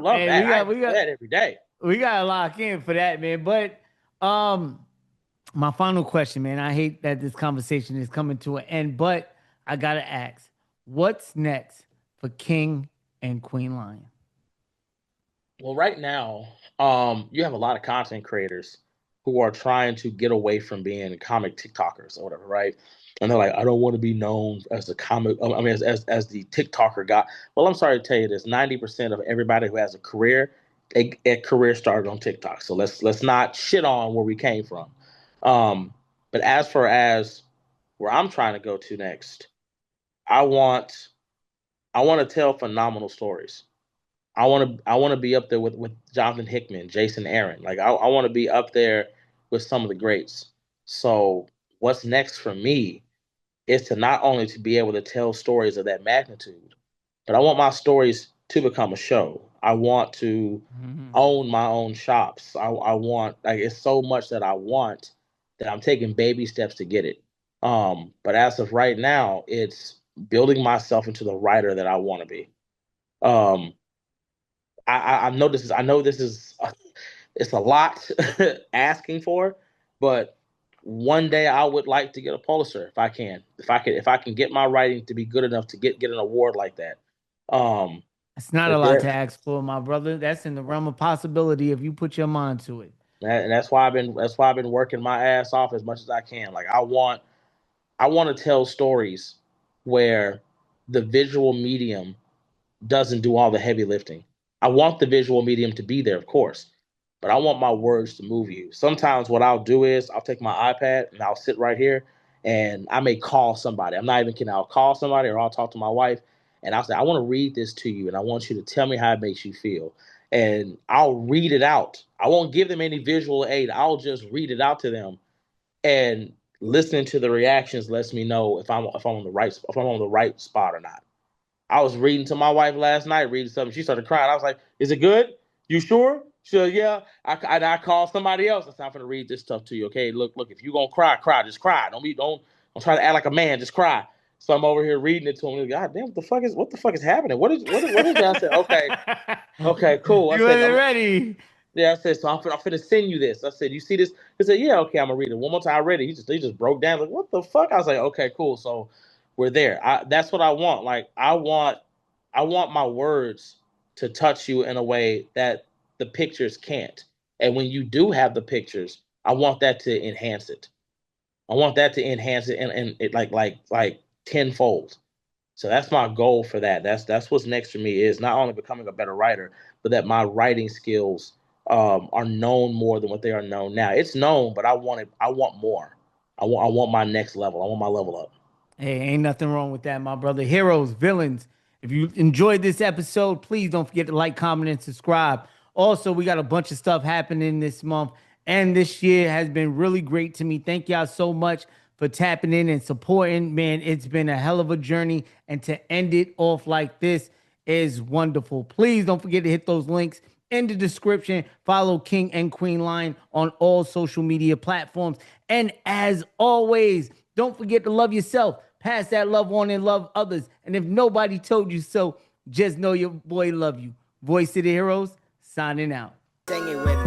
Speaker 7: that. I do that every day.
Speaker 6: We gotta lock in for that, man. But my final question, man. I hate that this conversation is coming to an end, but I gotta ask, what's next for King and Queen Lion?
Speaker 7: Well, right now, you have a lot of content creators who are trying to get away from being comic TikTokers or whatever, right? And they're like, I don't want to be known as the comic, I mean, as the TikToker guy. Well, I'm sorry to tell you this: 90% of everybody who has a career, a career started on TikTok. So let's not shit on where we came from. But as far as where I'm trying to go to next, I want to tell phenomenal stories. I want to be up there with Jonathan Hickman, Jason Aaron. Like I want to be up there with some of the greats. So what's next for me is to not only to be able to tell stories of that magnitude, but I want my stories to become a show. I want to own my own shops. I want, like, it's so much that I want that I'm taking baby steps to get it. But as of right now, it's building myself into the writer that I want to be. I know this is it's a lot asking for, but one day I would like to get a Pulitzer if I can. If I can get my writing to be good enough to get an award like that.
Speaker 6: It's not a
Speaker 7: If
Speaker 6: lot
Speaker 7: there,
Speaker 6: to ask for, my brother. That's in the realm of possibility if you put your mind to it.
Speaker 7: and that's why I've been working my ass off as much as I can. Like I want to tell stories where the visual medium doesn't do all the heavy lifting. I want the visual medium to be there, of course, but I want my words to move you. Sometimes what I'll do is I'll take my iPad and I'll sit right here and I may call somebody. I'm not even kidding. I'll call somebody or I'll talk to my wife and I'll say, I want to read this to you and I want you to tell me how it makes you feel. And I'll read it out. I won't give them any visual aid. I'll just read it out to them, and listening to the reactions lets me know if I'm on the right spot or not. I was reading to my wife last night, reading something. She started crying. I was like, "Is it good? You sure?" She said, "Yeah." I called somebody else. I said, "I'm gonna read this stuff to you. Okay, look. If you gonna cry, cry. Just cry. Don't try to act like a man. Just cry." So I'm over here reading it to him. God damn, what the fuck is happening? What is that? I said, okay, cool. I
Speaker 6: You
Speaker 7: said,
Speaker 6: wasn't ready.
Speaker 7: yeah, I said, so I'm finna send you this. I said, you see this? He said, yeah, okay, I'm gonna read it. One more time, I read it. He just broke down, like, what the fuck? I was like, okay, cool. So we're there. That's what I want. Like, I want my words to touch you in a way that the pictures can't. And when you do have the pictures, I want that to enhance it. I want that to enhance it and it like tenfold. So that's my goal for that. That's what's next for me is not only becoming a better writer, but that my writing skills are known more than what they are known now. It's known, but I want it. I want more. I want my next level. I want my level up.
Speaker 6: Hey, ain't nothing wrong with that, my brother. Heroes, villains. If you enjoyed this episode, please don't forget to like, comment, and subscribe. Also, we got a bunch of stuff happening this month, and this year has been really great to me. Thank y'all so much for tapping in and supporting. Man, it's been a hell of a journey, and to end it off like this is wonderful. Please don't forget to hit those links in the description. Follow King and Queen Line on all social media platforms. And as always, don't forget to love yourself. Pass that love on and love others. And if nobody told you so, just know your boy love you. Voice of the Heroes, signing out.
Speaker 2: Sing it with me.